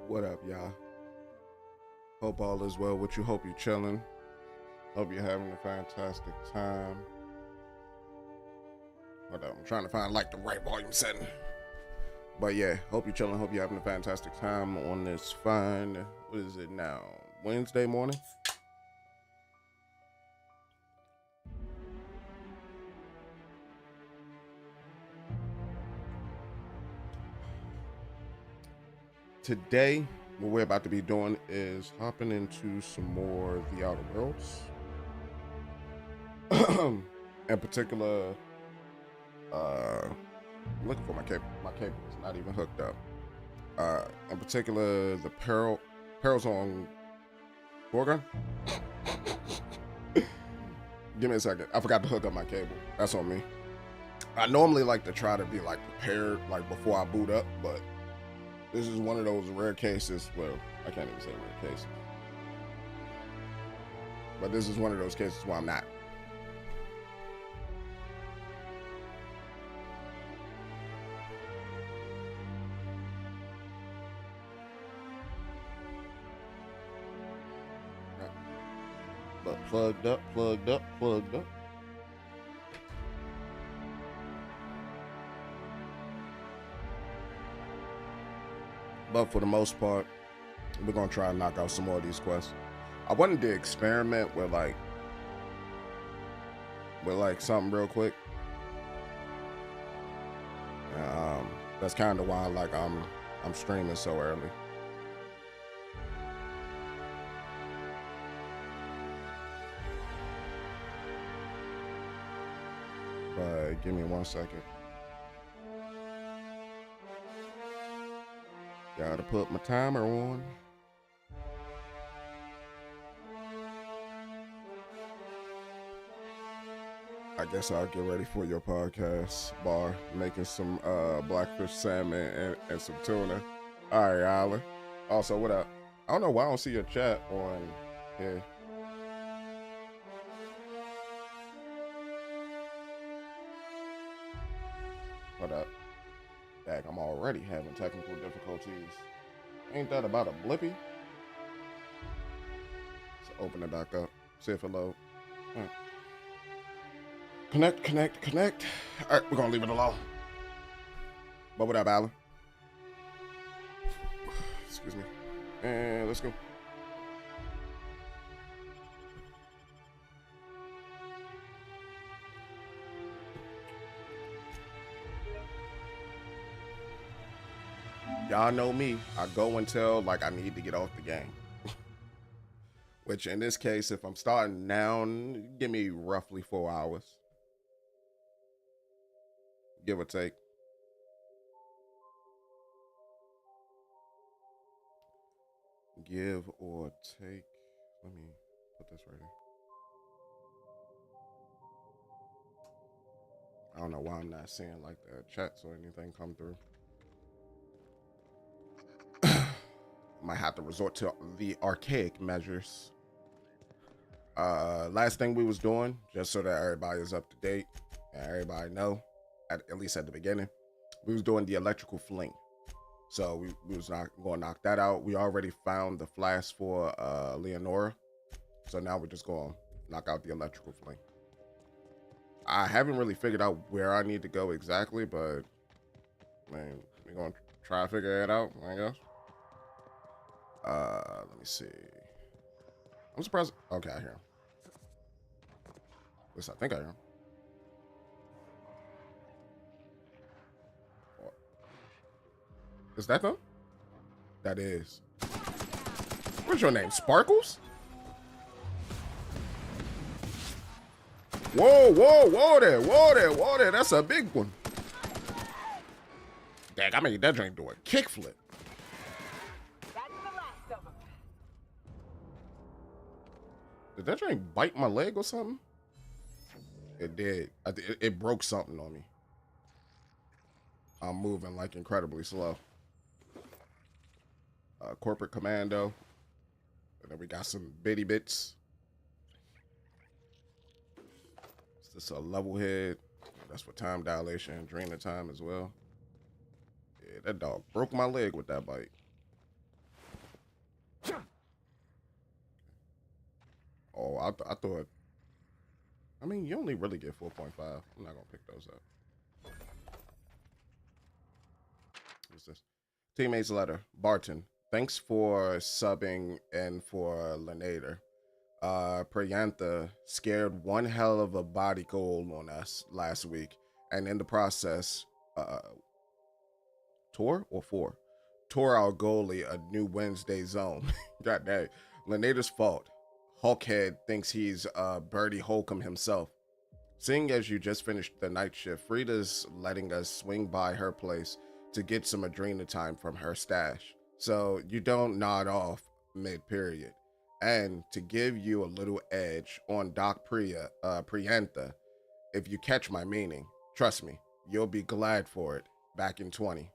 What up, y'all? Hope all is well with you. Hope you're chilling. Hope you're having a fantastic time. Hold up, I'm trying to find like the right volume setting. But yeah, hope you're chilling. Hope you're having a fantastic time on this fine, what is it now? Wednesday morning? Today, what we're about to be doing is hopping into some more of the Outer Worlds. In particular, I'm looking for my cable. My cable is not even hooked up. In particular, the Peril's on Gorgon. Give me a second. I forgot to hook up my cable. That's on me. I normally like to try to be like prepared like before I boot up, but this is one of those rare cases. Well, I can't even say rare cases, but this is one of those cases where I'm not. But plugged up. But for the most part, we're gonna try and knock out some more of these quests. I wanted to experiment with something real quick. That's kind of why I'm streaming so early. But give me 1 second. Gotta put my timer on. I guess I'll get ready for your podcast bar, making some blackfish salmon and some tuna. All right, Isla. Also, what up? I don't know why I don't see your chat on here. What up? Dang, I'm already having technical difficulties. Ain't that about a blippy? So open it back up. See if it load. Right. Connect. All right, we're gonna leave it alone. But what up, Alan? Excuse me. And let's go. Y'all know me. I go until like I need to get off the game. Which in this case, if I'm starting now, give me roughly 4 hours. Give or take. Give or take. Let me put this right here. I don't know why I'm not seeing like the chats or anything come through. Might have to resort to the archaic measures. Last thing we was doing, just so that everybody is up to date and everybody know, at least at the beginning, we was doing the electrical fling. So we was not going to knock that out. We already found the flask for Leonora. So now we're just going to knock out the electrical fling. I haven't really figured out where I need to go exactly, but man, we're going to try to figure it out, I guess. Let me see. I'm surprised. Okay, I hear him. At least I think I hear him. Is that them? That is. What's your name? Sparkles? Whoa there. That's a big one. Dang, I made that drink do a kickflip. Did that drink bite my leg or something? It did. It broke something on me. I'm moving like incredibly slow. Corporate Commando. And then we got some bitty bits. Is this a level head? That's for time dilation and drain the time as well. Yeah. Yeah, that dog broke my leg with that bite. Oh, I thought. I mean, you only really get 4.5. I'm not gonna pick those up. What's this? Teammates letter. Barton. Thanks for subbing and for Lenader. Prayantha scared one hell of a body goal on us last week, and in the process, tore our goalie a new Wednesday zone. God dang. Lenader's fault. Hawkhead thinks he's Birdie Holcomb himself. Seeing as you just finished the night shift, Frida's letting us swing by her place to get some Adrena time from her stash, so you don't nod off mid-period. And to give you a little edge on Doc Priyantha, if you catch my meaning, trust me, you'll be glad for it. Back in 20,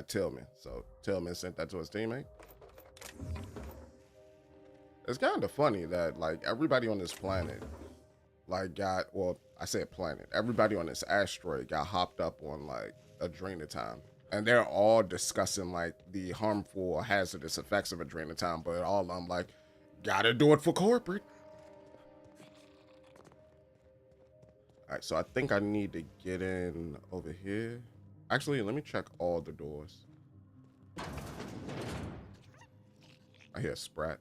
Tillman. So Tillman sent that to his teammate. It's kind of funny that like everybody on this planet like I said planet. Everybody on this asteroid got hopped up on like Adrena time. And they're all discussing like the harmful or hazardous effects of Adrena time, but all of them like, gotta do it for corporate. All right, so I think I need to get in over here. Actually, let me check all the doors. I hear a sprat.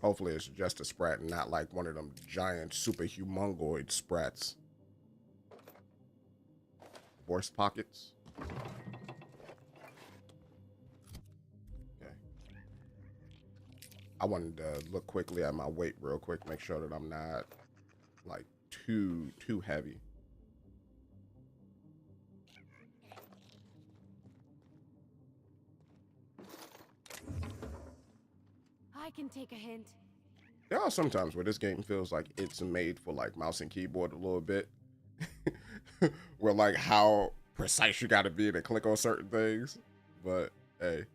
Hopefully it's just a sprat and not like one of them giant super humongoid sprats. Voice pockets. Okay. I wanted to look quickly at my weight real quick, make sure that I'm not like too heavy. I can take a hint. There are sometimes where this game feels like it's made for like mouse and keyboard a little bit. Where like how precise you gotta be to click on certain things. But hey.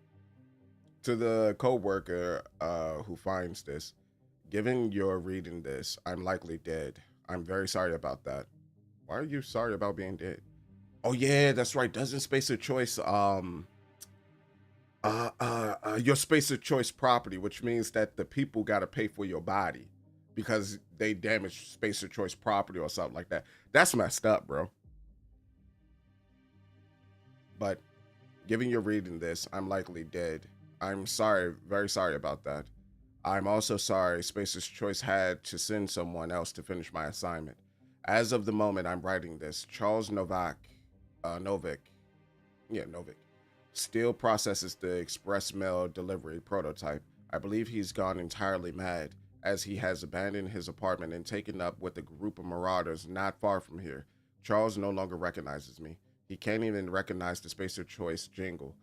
To the co-worker who finds this, given you're reading this, I'm likely dead. I'm very sorry about that. Why are you sorry about being dead? Oh yeah, that's right. Doesn't Space of Choice your space of choice property, which means that the people got to pay for your body because they damaged space of choice property or something like that. That's messed up, bro. But given you're reading this, I'm likely dead. I'm sorry, very sorry about that. I'm also sorry Space's Choice had to send someone else to finish my assignment. As of the moment I'm writing this, Charles Novak, still processes the express mail delivery prototype. I believe he's gone entirely mad, as he has abandoned his apartment and taken up with a group of marauders not far from here. Charles no longer recognizes me. He can't even recognize the Spacer Choice jingle.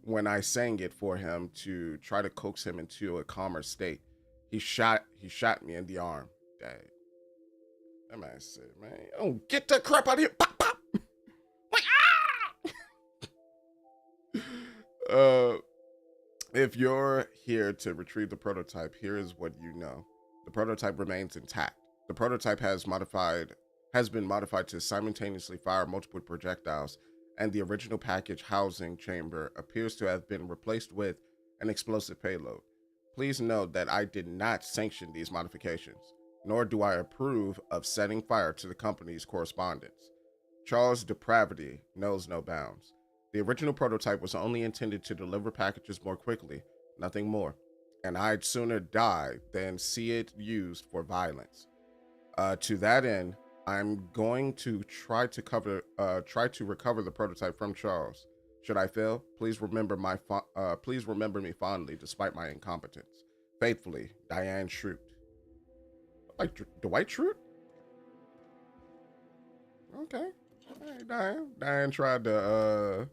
When I sang it for him to try to coax him into a calmer state, he shot me in the arm. Dang. That man said, man, oh, get the crap out of here. Pop, pop. Like, ah! If you're here to retrieve the prototype, here is what you know. The prototype remains intact. The prototype has been modified to simultaneously fire multiple projectiles, and the original package housing chamber appears to have been replaced with an explosive payload. Please note that I did not sanction these modifications, nor do I approve of setting fire to the company's correspondence. Charles' depravity knows no bounds. The original prototype was only intended to deliver packages more quickly, nothing more, and I'd sooner die than see it used for violence. To that end, I'm going to try to recover the prototype from Charles. Should I fail, please remember me fondly despite my incompetence. Faithfully, Diane Schrute. Like Dwight Schrute? Okay. All right, Diane. Diane tried to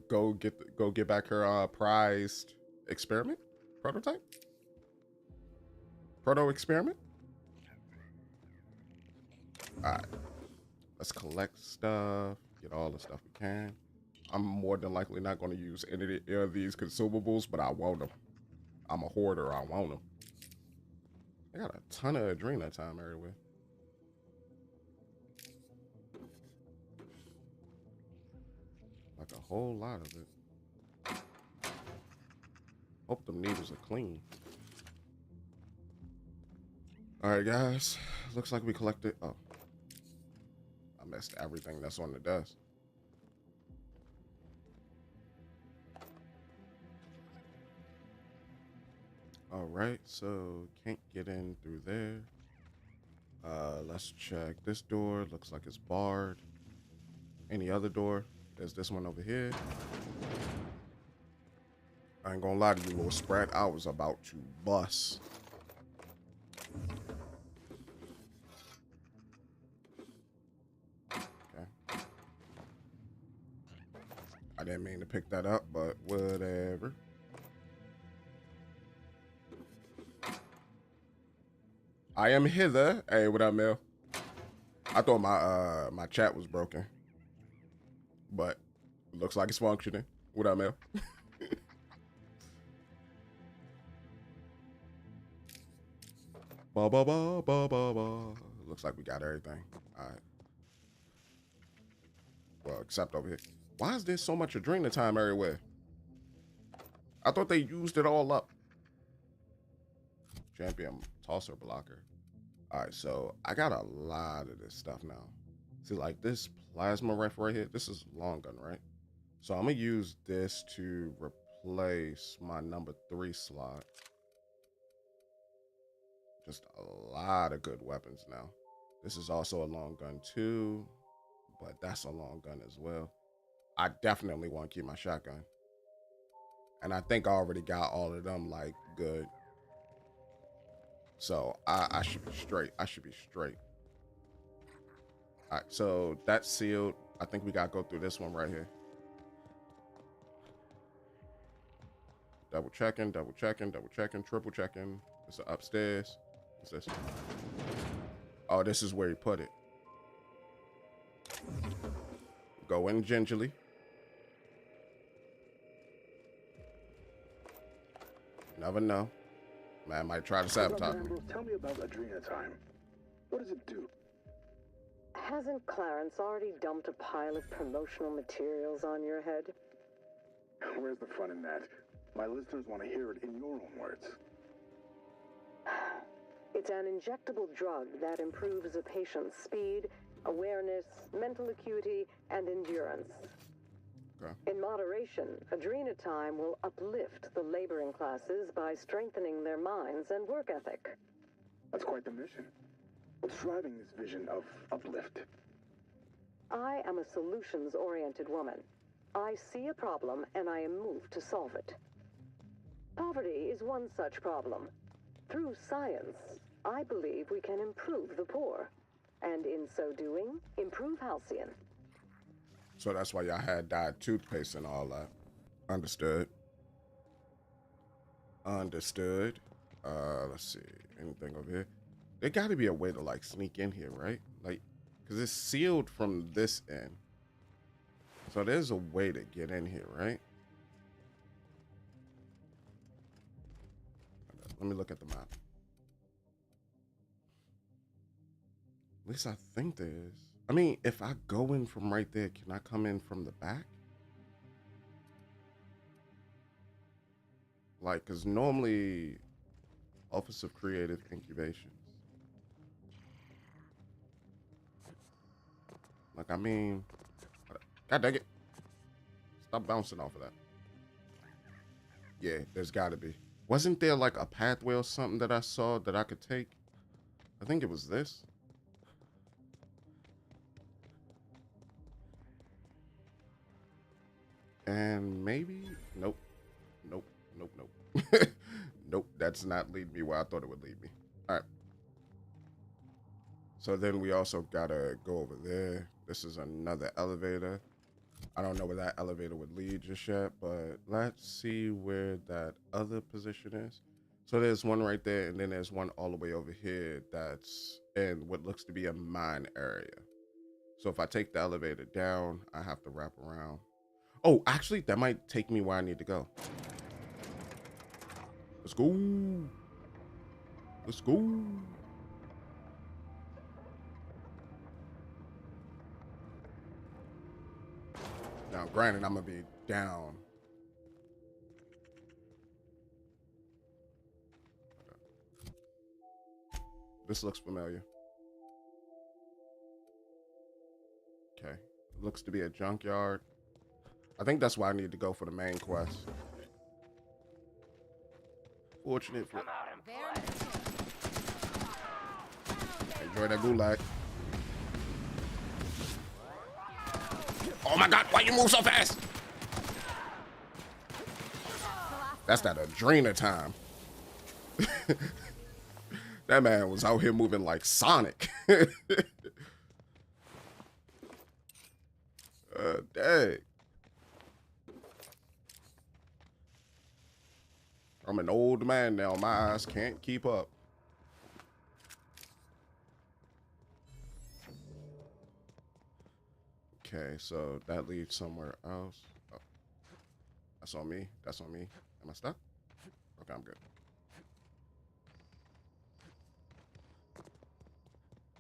go get back her prized experiment prototype. Proto experiment. All right, let's collect stuff, get all the stuff we can. I'm more than likely not going to use any of these consumables, but I want them. I'm a hoarder. I want them. I got a ton of Adrena time everywhere. like a whole lot of it. Hope them needles are clean. All right, guys. Looks like we collected. Oh, I missed everything that's on the desk. All right, so can't get in through there. Let's check this door. Looks like it's barred. Any other door? There's this one over here. I ain't gonna lie to you, little spread. I was about to bust. Okay. I didn't mean to pick that up, but whatever. I am hither. Hey, what up, Mel? I thought my chat was broken, but it looks like it's functioning. What up, Mel? Ba ba ba ba ba ba. Looks like we got everything. All right. Well, except over here. Why is there so much adrenal time everywhere? I thought they used it all up. Champion tosser blocker. All right, so I got a lot of this stuff now. See, like this plasma rifle right here, this is long gun, right? So I'm gonna use this to replace my number 3 slot. Just a lot of good weapons now. This is also a long gun too, but that's a long gun as well. I definitely want to keep my shotgun. And I think I already got all of them like good. So I should be straight. I should be straight. All right, so that's sealed. I think we got to go through this one right here. Double checking, double checking, double checking, triple checking. It's upstairs. What's this? Oh, this is where he put it. Go in gingerly. Never know. Man might try to sabotage me. Tell me about Adrena time. What does it do? Hasn't Clarence already dumped a pile of promotional materials on your head? Where's the fun in that? My listeners want to hear it in your own words. It's an injectable drug that improves a patient's speed, awareness, mental acuity, and endurance. Okay. In moderation, Adrena time will uplift the laboring classes by strengthening their minds and work ethic. That's quite the mission. What's driving this vision of uplift? I am a solutions-oriented woman. I see a problem and I am moved to solve it. Poverty is one such problem. Through science, I believe we can improve the poor, and in so doing, improve Halcyon. So that's why y'all had dyed toothpaste and all that. Understood. Understood. Let's see. Anything over here? There got to be a way to like sneak in here, right? Like, because it's sealed from this end. So there's a way to get in here, right? Let me look at the map. At least I think there is. I mean, if I go in from right there, can I come in from the back? Like, because normally, Office of Creative Incubations. Like, I mean, God dang it. Stop bouncing off of that. Yeah, there's got to be. Wasn't there like a pathway or something that I saw that I could take? I think it was this. And maybe, nope, nope, nope, nope. Nope, that's not leading me where I thought it would lead me. All right. So then we also gotta go over there. This is another elevator. I don't know where that elevator would lead just yet, but let's see where that other position is. So there's one right there, and then there's one all the way over here that's in what looks to be a mine area. So if I take the elevator down, I have to wrap around. Oh, actually, that might take me where I need to go. Let's go. Let's go. Now, Now, granted, I'm gonna be down. This looks familiar. Okay. Looks to be a junkyard. I think that's why I need to go for the main quest. Fortunate for... Enjoy that gulag. Oh my god, why you move so fast? That's that Adrena time. That man was out here moving like Sonic. Dang. I'm an old man now. My eyes can't keep up. Okay, so that leads somewhere else. Oh, that's on me. That's on me. Am I stuck? Okay, I'm good.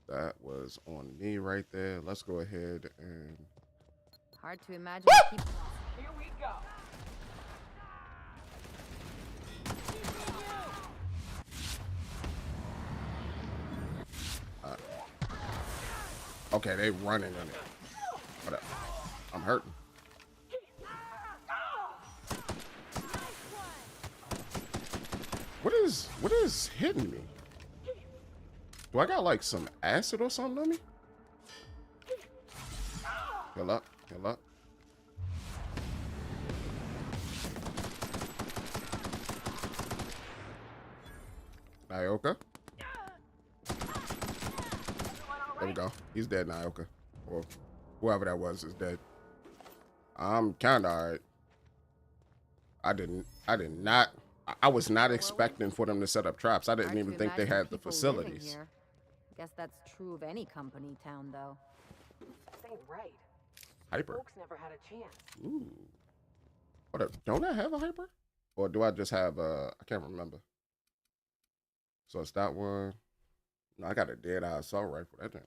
That was on me right there. Let's go ahead and... Hard to imagine. Here we go. Okay, they running in it. Whatever. I'm hurting. What is hitting me? Do I got like some acid or something on me? Heal up, heal up. Nyoka. There we go. He's dead, Nyoka. Or whoever that was is dead. I'm kinda alright. I was not expecting for them to set up traps. I didn't even think they had the facilities. Guess that's true of any company town, though. Ain't right. Hyper. Folks never had a chance. Ooh. What a, don't I have a hyper? Or do I just have I can't remember. So it's that one. No, I got a dead eye assault rifle. That damn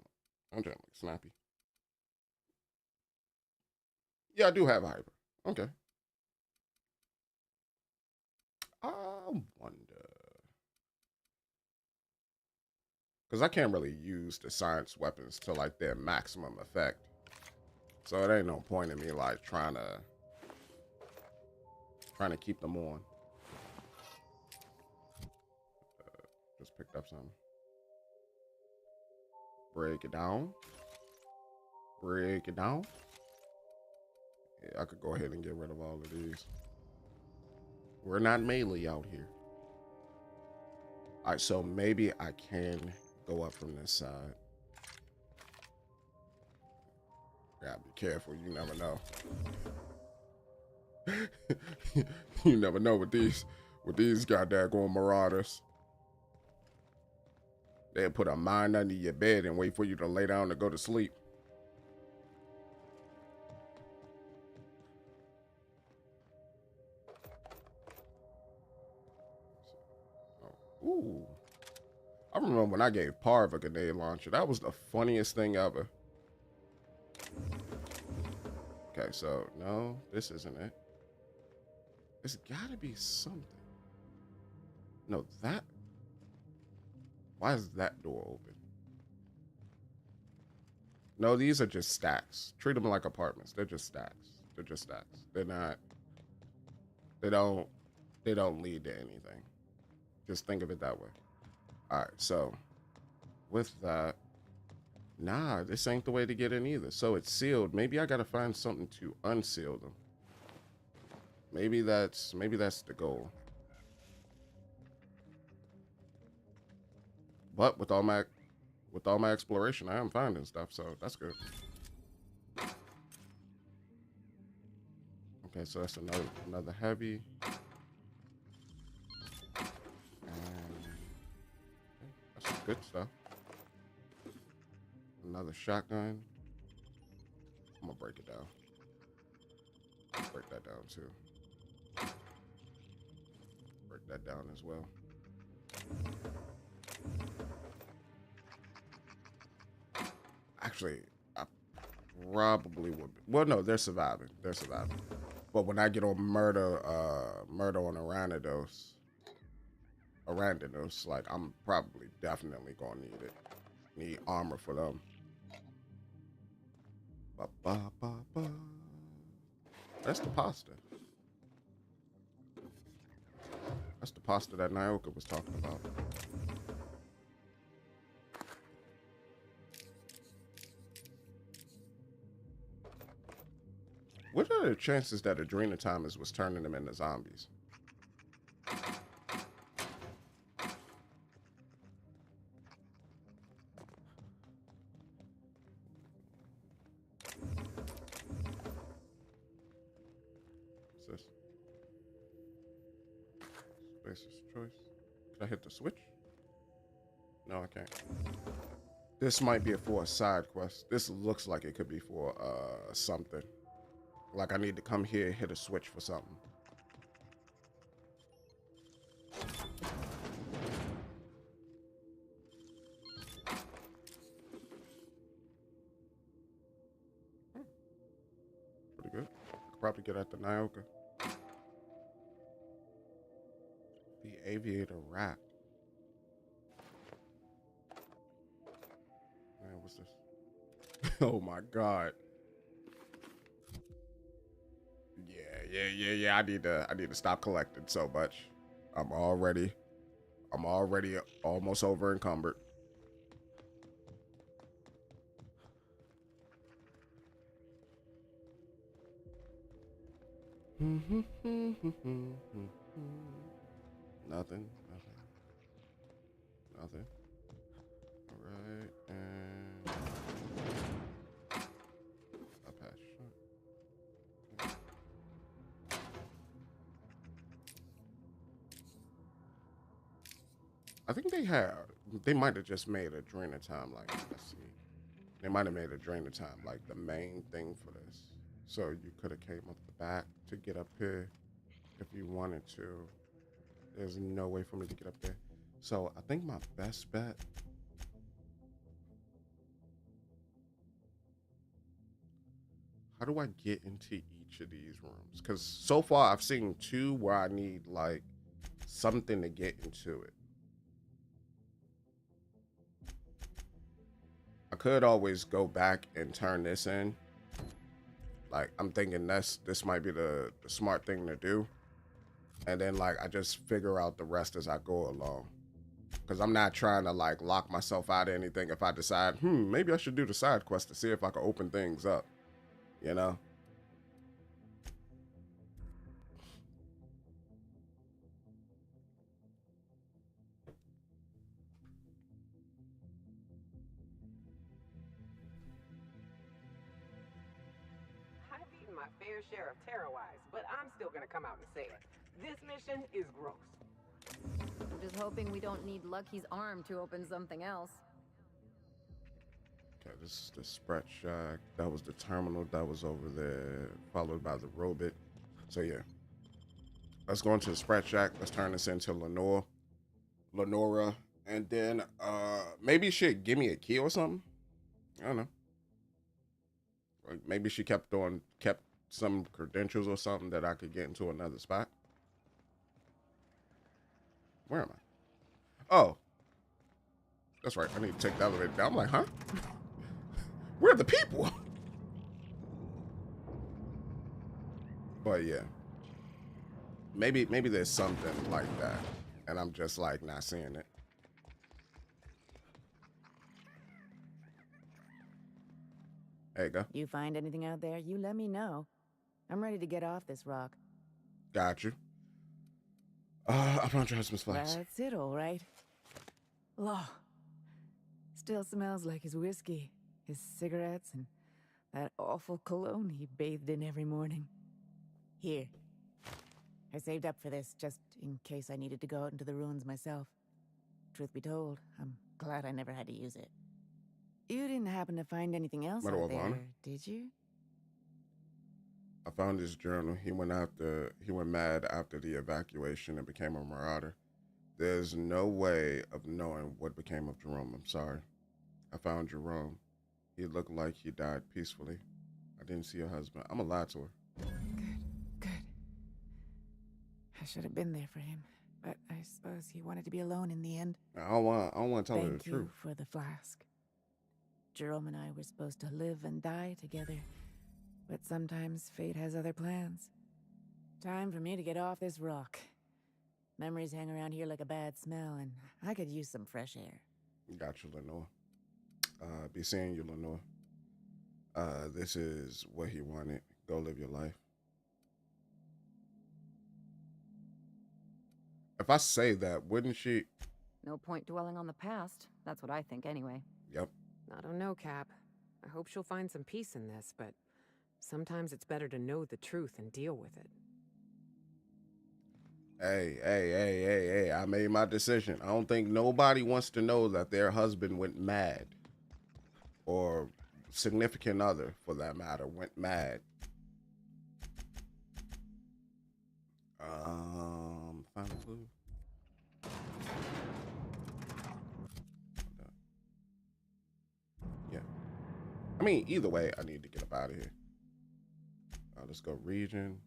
like snappy. Yeah, I do have a hyper. Okay. I wonder. Because I can't really use the science weapons to like their maximum effect. So it ain't no point in me like trying to keep them on. Just picked up some. Break it down. Break it down. Yeah, I could go ahead and get rid of all of these. We're not melee out here. All right, so maybe I can go up from this side. Gotta be careful, you never know. You never know with these goddamn marauders. They'll put a mine under your bed and wait for you to lay down to go to sleep. Ooh. I remember when I gave Parv a grenade launcher. That was the funniest thing ever. Okay, so no, this isn't it. It's gotta be something. No, that. Why is that door open? No, these are just stacks. Treat them like apartments. They're just stacks. They're just stacks. They're not. They don't lead to anything. Just think of it that way. All right, so with that, nah, this ain't the way to get in either. So it's sealed. Maybe I gotta find something to unseal them. Maybe that's the goal. But with all my exploration, I am finding stuff, so that's good. Okay, so that's another heavy. That's some good stuff. Another shotgun. I'm gonna break it down. Break that down too. Break that down as well. Actually, probably would be. Well, no, they're surviving. They're surviving. But when I get on murder on Arandanos, like I'm probably definitely gonna need it. Need armor for them. Ba, ba, ba, ba. That's the pasta. That's the pasta that Nyoka was talking about. What are the chances that Adrenatimus was turning them into zombies? What's this? Spacer's choice. Can I hit the switch? No, I can't. This might be for a side quest. This looks like it could be for something. Like I need to come here and hit a switch for something. Pretty good. Could probably get at the Nyoka. The aviator rat. Man, what's this? Oh my god. Yeah. I need to stop collecting so much. I'm already almost over encumbered. Nothing. All right, and I'll pass. I think they might have just made a drain of time, like, let's see. They might have made a drain of time, like the main thing for this. So you could have came up the back to get up here if you wanted to. There's no way for me to get up there. So I think my best bet. How do I get into each of these rooms? Because so far I've seen two where I need like something to get into it. I could always go back and turn this in. Like, I'm thinking this might be the smart thing to do. And then, like, I just figure out the rest as I go along. Because I'm not trying to, like, lock myself out of anything if I decide, maybe I should do the side quest to see if I can open things up. You know? My fair share of terror-wise, but I'm still gonna come out and say it. This mission is gross. I'm just hoping we don't need Lucky's arm to open something else. Okay, this is the Sprat Shack. That was the terminal that was over there, followed by the robot. So yeah. Let's go into the Sprat Shack. Let's turn this into Lenora. And then maybe she'd give me a key or something. I don't know. Like maybe she kept some credentials or something that I could get into another spot. Where am I? Oh. That's right. I need to take the elevator down. I'm like, huh? Where are the people? But yeah. Maybe there's something like that. And I'm just like not seeing it. There you go. You find anything out there, you let me know. I'm ready to get off this rock. Got you. I found your husband's flask. That's it, all right. Law. Still smells like his whiskey, his cigarettes, and that awful cologne he bathed in every morning. Here. I saved up for this just in case I needed to go out into the ruins myself. Truth be told, I'm glad I never had to use it. You didn't happen to find anything else Medal out of there, Honor? did you? I found his journal. He went mad after the evacuation and became a marauder. There's no way of knowing what became of Jerome. I'm sorry. I found Jerome. He looked like he died peacefully. I didn't see your husband. I'm gonna lie to her. Good. I should have been there for him, but I suppose he wanted to be alone in the end. I don't want to tell her the Thank you truth. for the flask. Jerome and I were supposed to live and die together, but sometimes fate has other plans. Time for me to get off this rock. Memories hang around here like a bad smell, and I could use some fresh air. Got you, Lenore. Be seeing you, Lenore. This is what he wanted. Go live your life. If I say that, wouldn't she? No point dwelling on the past. That's what I think anyway. Yep. I don't know, Cap. I hope she'll find some peace in this, but sometimes it's better to know the truth and deal with it. Hey. I made my decision. I don't think nobody wants to know that their husband went mad. Or significant other, for that matter, went mad. Final clue. Yeah. I mean, either way, I need to get up out of here. Let's go region.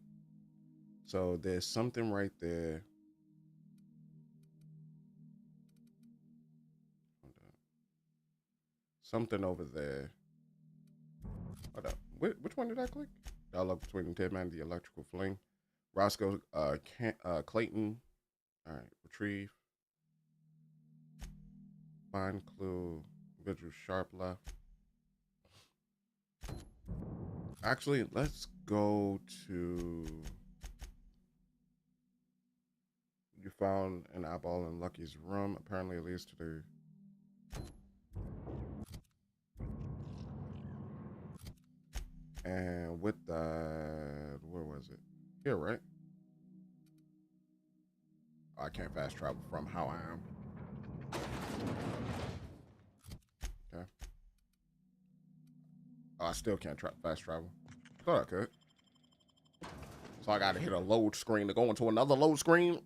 So there's something right there. Something over there. Hold up. Which one did I click? Dialogue between the dead man and the electrical fling. Roscoe Clayton. All right. Retrieve. Find clue. Visual sharp left. Actually, let's go to... You found an eyeball in Lucky's room. Apparently it leads to the... And with that, where was it? Here, right? Oh, I can't fast travel from how I am. Okay. Oh, I still can't fast travel. Thought I could. So I gotta hit a load screen to go into another load screen.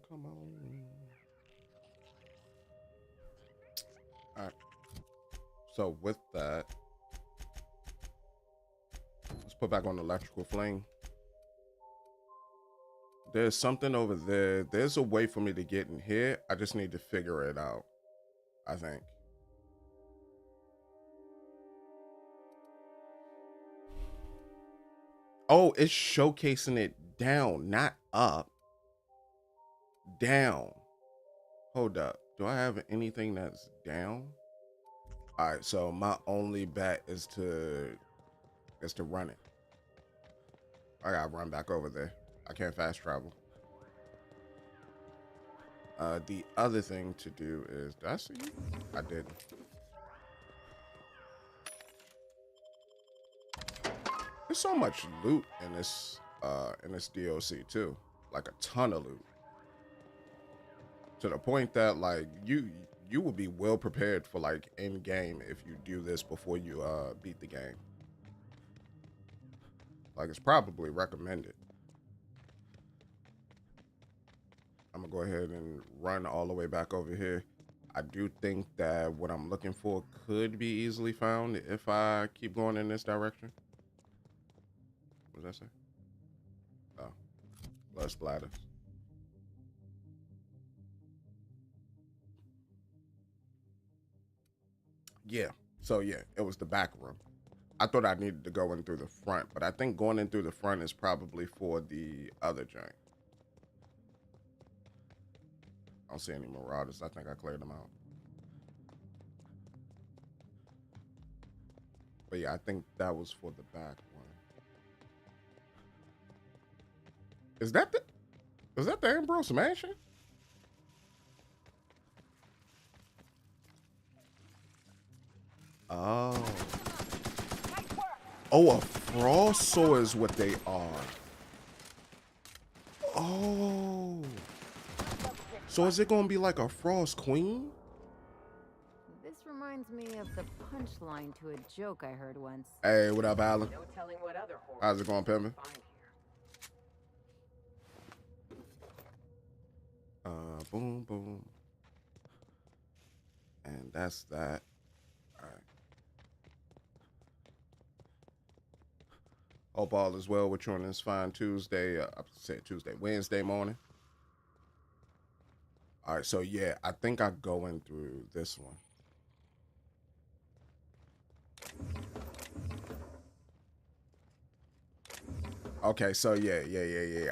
Come on. All right. So with that, let's put back on the electrical flame. There's something over there. There's a way for me to get in here. I just need to figure it out, I think. Oh, it's showcasing it down, not up. Down. Hold up. Do I have anything that's down? All right, so my only bet is to run it. I gotta run back over there. I can't fast travel. The other thing to do is, did I see you? I didn't. There's so much loot in this DLC too. Like a ton of loot. To the point that like you will be well prepared for like end game if you do this before you beat the game. Like it's probably recommended. I'm gonna go ahead and run all the way back over here. I do think that what I'm looking for could be easily found if I keep going in this direction. What does that say? Oh, blood splatters. Yeah, so yeah, it was the back room. I thought I needed to go in through the front, but I think going in through the front is probably for the other giant. I don't see any marauders. I think I cleared them out. But yeah, I think that was for the back one. Is that the Ambrose mansion? Oh. Oh, a frost saw is what they are. Oh. So is it gonna be like a frost queen? This reminds reminds me of the punchline to a joke I heard once. Hey, what up, Alan? No telling what other horrors How's it going, we'll Pimpin'? find here. Boom, boom. And that's that. All right. Hope all is well with you on this fine Tuesday. I said Wednesday morning. All right, so yeah, I think I'm going through this one. Okay, so yeah.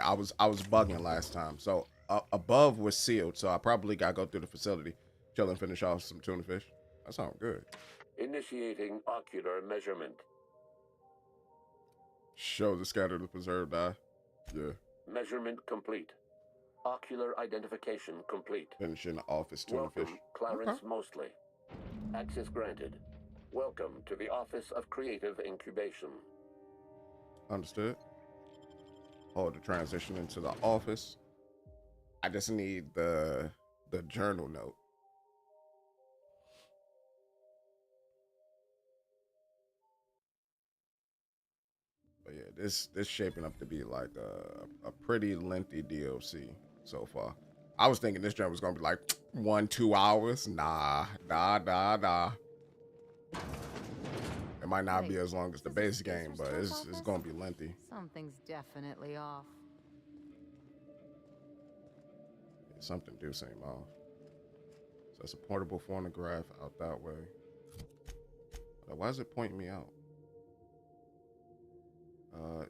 I was bugging last time. So above was sealed, so I probably gotta go through the facility, chill and finish off some tuna fish. That sounds good. Initiating ocular measurement. Show the scattered the preserved eye. Yeah. Measurement complete. Ocular identification complete. Finishing the office tuna Welcome, fish. Clarence Okay. Mosley. Access granted. Welcome to the Office of Creative Incubation. Understood. Hold the transition into the office. I just need the journal note. But yeah, this shaping up to be like a pretty lengthy DLC so far. I was thinking this journey was gonna be like 1-2 hours. Nah. It might not be as long as the base game, but it's gonna be lengthy. Something's definitely off. Something do seem off. So it's a portable phonograph out that way. Why is it pointing me out?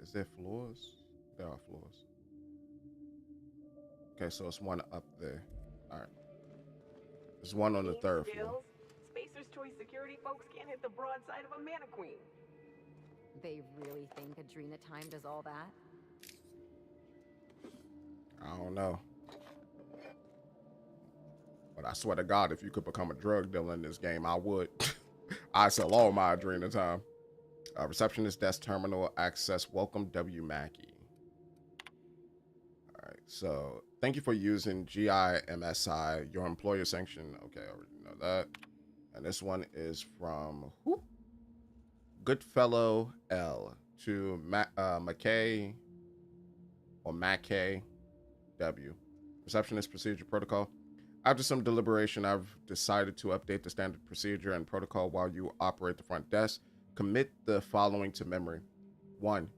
Is there floors? There are floors. Okay, so it's one up there. All right. There's one on the third floor. Spacer's Choice security folks can't hit the broadside of a mannequin. They really think Adrena Time does all that? I don't know. But I swear to God, if you could become a drug dealer in this game, I would. I sell all my Adrena Time. Receptionist desk terminal access. Welcome, W. Mackey. All right, so thank you for using GIMSI, your employer sanction. Okay, I already know that. And this one is from who? Goodfellow L to McKay or McKay W. Receptionist procedure protocol. After some deliberation, I've decided to update the standard procedure and protocol while you operate the front desk. Commit the following to memory. 1.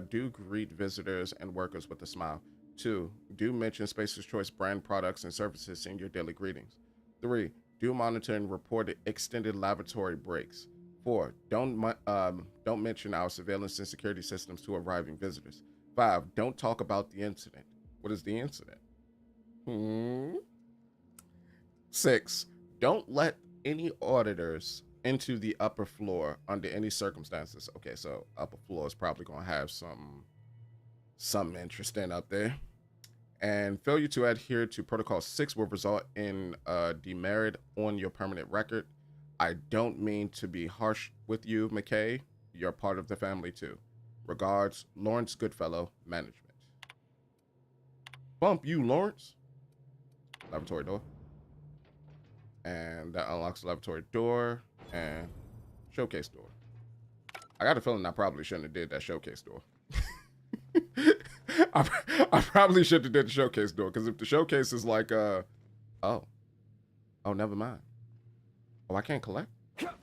Do greet visitors and workers with a smile. 2. Do mention Spacer's Choice brand products and services in your daily greetings. 3. Do monitor and report extended laboratory breaks. 4. Don't mention our surveillance and security systems to arriving visitors. 5. Don't talk about the incident. What is the incident? 6. Don't let any auditors into the upper floor under any circumstances. Okay, so upper floor is probably going to have something interesting up there. And failure to adhere to protocol 6 will result in demerit on your permanent record. I don't mean to be harsh with you, McKay. You're part of the family too. Regards, Lawrence Goodfellow, Management. Bump you, Lawrence. Laboratory door. And that unlocks the laboratory door and showcase door. I got a feeling I probably shouldn't have did that showcase door. I probably should have did the showcase door, because if the showcase is like oh never mind. Oh, I can't collect. Damn.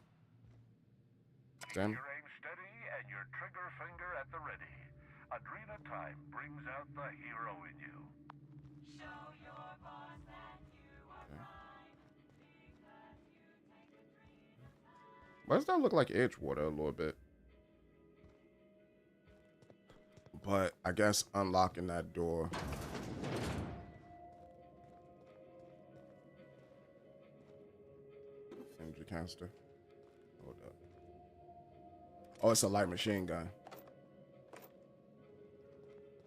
Your aim steady and your trigger finger at the ready. Adrena Time brings out the hero in you. Show your boss that you are prime, because you take a dream. Why does that look like Edgewater a little bit? But I guess unlocking that door. Energy canister. Hold up. Oh, it's a light machine gun.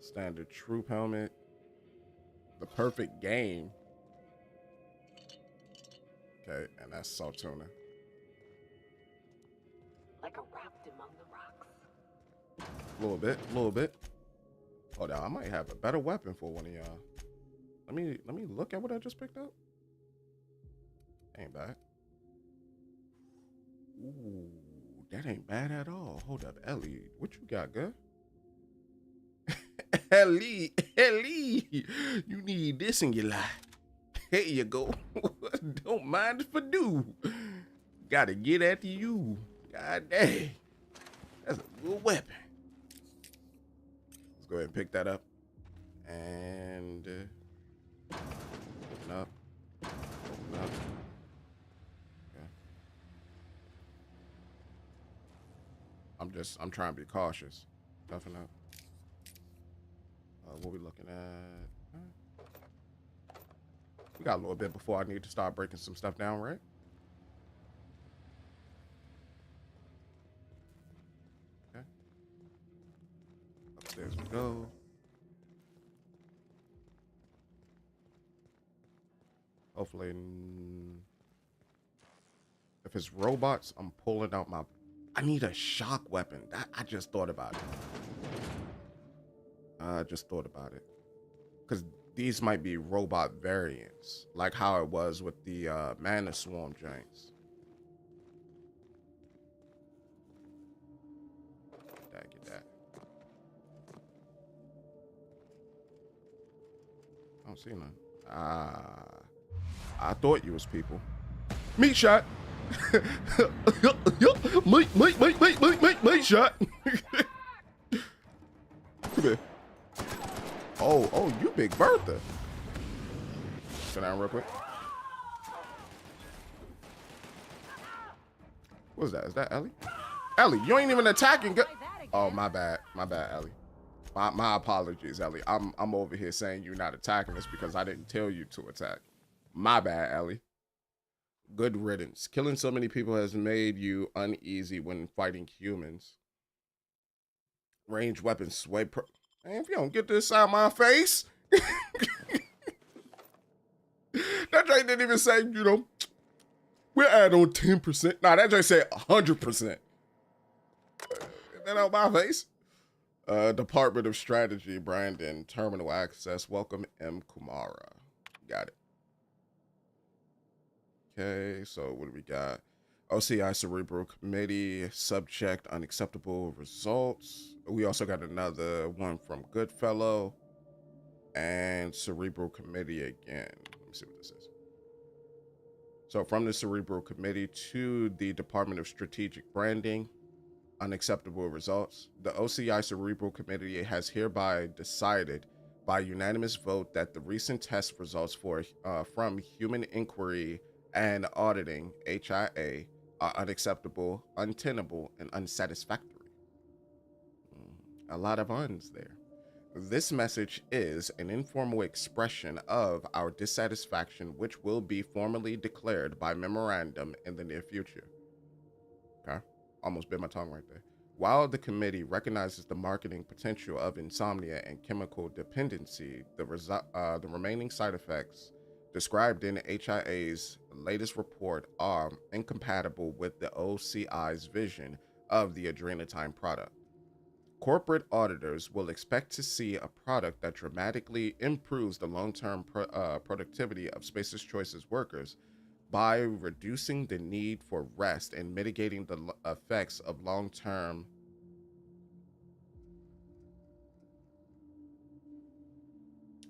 Standard troop helmet. The perfect game. Okay, and that's Saltuna. Like a raft among the rocks. A little bit. Hold on, I might have a better weapon for one of y'all. Let me look at what I just picked up. Ain't bad. Ooh, that ain't bad at all. Hold up, Ellie. What you got, girl? Ellie, you need this in your life. Here you go. Don't mind if I do. Gotta get at you. God dang. That's a good weapon. Let's go ahead and pick that up. And open up. Open up. Okay. I'm trying to be cautious. Nothing up. What we looking at? We got a little bit before I need to start breaking some stuff down, right? Okay. Upstairs we go. Hopefully, if it's robots, I'm pulling out my... I need a shock weapon. I just thought about it. Because these might be robot variants, like how it was with the Mana Swarm giants. Get that. I don't see none. I thought you was people. Meat shot. Meat shot. Come here. Oh, you Big Bertha. Sit down real quick. What's that? Is that Ellie? Ellie, you ain't even attacking. Oh, my bad, Ellie. My apologies, Ellie. I'm over here saying you're not attacking us because I didn't tell you to attack. My bad, Ellie. Good riddance. Killing so many people has made you uneasy when fighting humans. Ranged weapons sway. Man, if you don't get this out of my face. That joint didn't even say, we'll add on 10%. Nah, that joint said 100%. Get that out of my face. Department of Strategy, Brandon, Terminal Access. Welcome, M. Kumara. Got it. Okay, so what do we got? OCI Cerebral Committee, subject unacceptable results. We also got another one from Goodfellow and Cerebral Committee again. Let me see what this is. So from the Cerebral Committee to the Department of Strategic Branding, unacceptable results. The OCI Cerebral Committee has hereby decided by unanimous vote that the recent test results from Human Inquiry and Auditing, HIA, are unacceptable, untenable, and unsatisfactory. A lot of uns there. This message is an informal expression of our dissatisfaction, which will be formally declared by memorandum in the near future. Okay, almost bit my tongue right there. While the committee recognizes the marketing potential of insomnia and chemical dependency, the remaining side effects described in HIA's latest report are incompatible with the OCI's vision of the adrenatine product. Corporate auditors will expect to see a product that dramatically improves the long-term productivity of Spaces Choice's workers by reducing the need for rest and mitigating the effects of long-term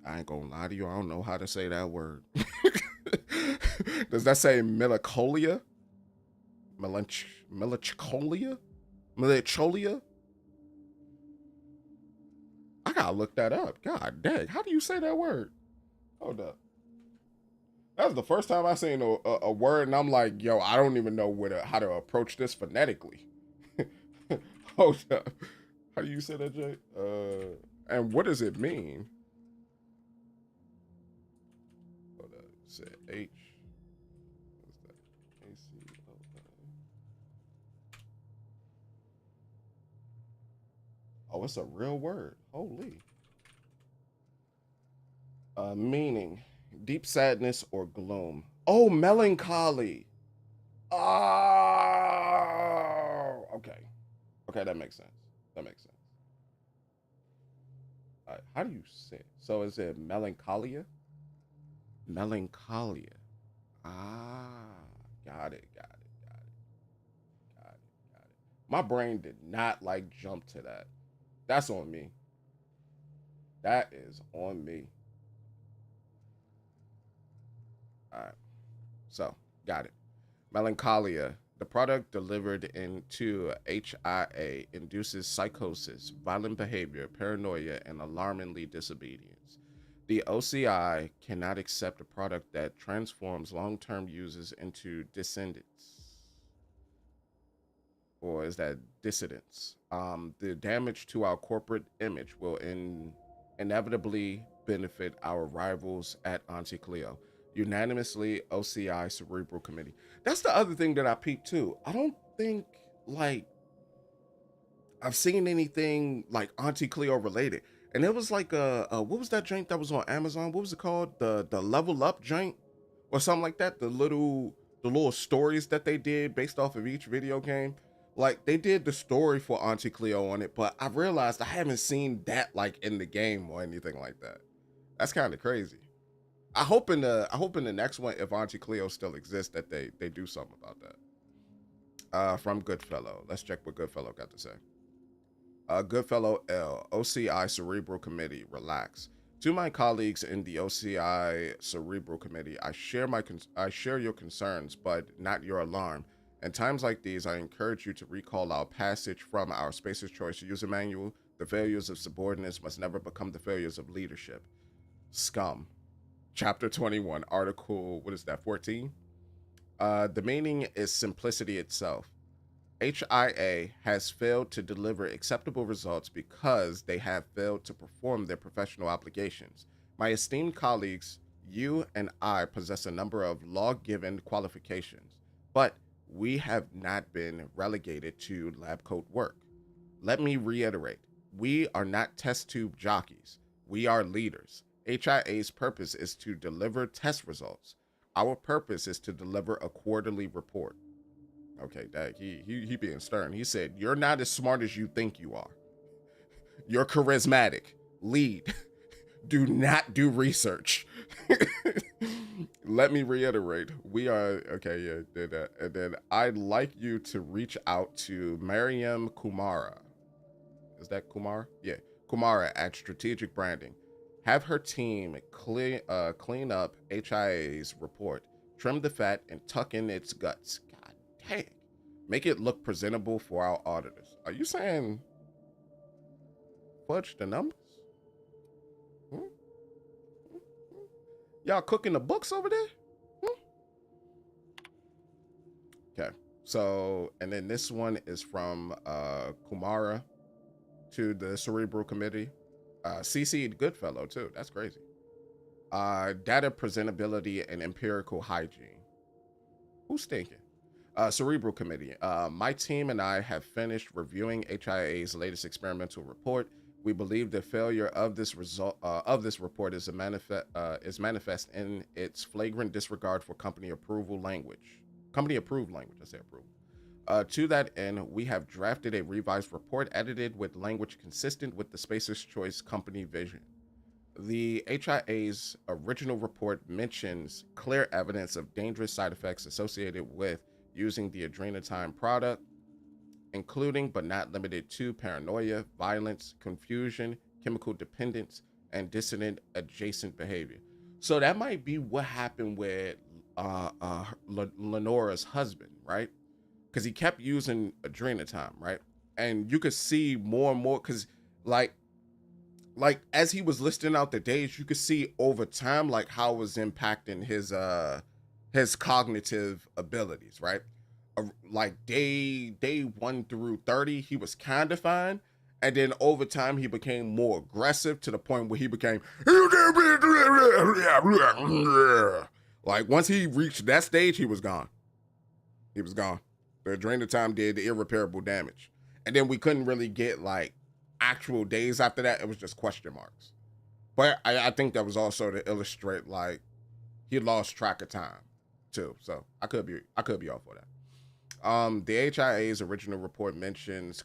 I ain't gonna lie to you, I don't know how to say that word. Does that say melancholia? Melancholia? Melancholia? I gotta look that up. God dang, how do you say that word? Hold up. That was the first time I seen a word, and I'm like, yo, I don't even know how to approach this phonetically. Hold up. How do you say that, Jay? And what does it mean? Hold up. Say H. What's that? A-C-O-L. Oh, it's a real word. Holy. Meaning, deep sadness or gloom. Oh, melancholy. Oh, okay. Okay, that makes sense. That makes sense. All right, how do you say it? So is it melancholia? Melancholia. Ah, got it. My brain did not like jump to that. That's on me. That is on me. All right. So, got it. Melancholia. The product delivered into HIA induces psychosis, violent behavior, paranoia, and alarmingly disobedience. The OCI cannot accept a product that transforms long-term users into descendants. Or is that dissidents? The damage to our corporate image will inevitably benefit our rivals at Auntie Cleo. Unanimously, OCI Cerebral Committee. That's the other thing that I peeped too. I don't think like I've seen anything like Auntie Cleo related. And it was like what was that joint that was on Amazon? What was it called? The Level Up joint or something like that. The little stories that they did based off of each video game. Like they did the story for Auntie Cleo on it, but I realized I haven't seen that like in the game or anything like that. That's kind of crazy. I hope in the next one, if Auntie Cleo still exists, that they do something about that. From Goodfellow. Let's check what Goodfellow got to say. Goodfellow L, OCI Cerebral Committee, relax. To my colleagues in the OCI Cerebral Committee, I share your concerns, but not your alarm. In times like these, I encourage you to recall our passage from our Spacer's Choice user manual. The failures of subordinates must never become the failures of leadership. Scum. Chapter 21, Article, what is that, 14? The meaning is simplicity itself. HIA has failed to deliver acceptable results because they have failed to perform their professional obligations. My esteemed colleagues, you and I possess a number of law-given qualifications, but we have not been relegated to lab coat work. Let me reiterate, we are not test tube jockeys. We are leaders. HIA's purpose is to deliver test results. Our purpose is to deliver a quarterly report. Okay, Dag, he being stern. He said, you're not as smart as you think you are. You're charismatic. Lead. Do not do research. Let me reiterate. We are, okay, yeah, did that. And then I'd like you to reach out to Mariam Kumara. Is that Kumar? Yeah, Kumara at Strategic Branding. Have her team clean up HIA's report, trim the fat, and tuck in its guts. God dang. Make it look presentable for our auditors. Are you saying fudge the numbers? Y'all cooking the books over there? Okay. So, and then this one is from Kumara to the Cerebral Committee. CC'd Goodfellow too. That's crazy. Data presentability and empirical hygiene. Who's thinking? Cerebral Committee. My team and I have finished reviewing HIA's latest experimental report. We believe the failure of this report is manifest in its flagrant disregard for company approved language. I say approval. To that end, we have drafted a revised report edited with language consistent with the Spacer's Choice company vision. The HIA's original report mentions clear evidence of dangerous side effects associated with using the Adrenatime product, including but not limited to paranoia, violence, confusion, chemical dependence, and dissonant adjacent behavior. So that might be what happened with Lenora's husband, right? Because he kept using Adrenatime, right? And you could see more and more, because like as he was listing out the days, you could see over time like how it was impacting his cognitive abilities, right? Like day 1 through 30, he was kind of fine, and then over time he became more aggressive to the point where he became like once he reached that stage, he was gone. He was gone. The Adrenatime did the irreparable damage, and then we couldn't really get like actual days after that. It was just question marks. But I think that was also to illustrate like he lost track of time too. So I could be off for that. The HIA's original report mentions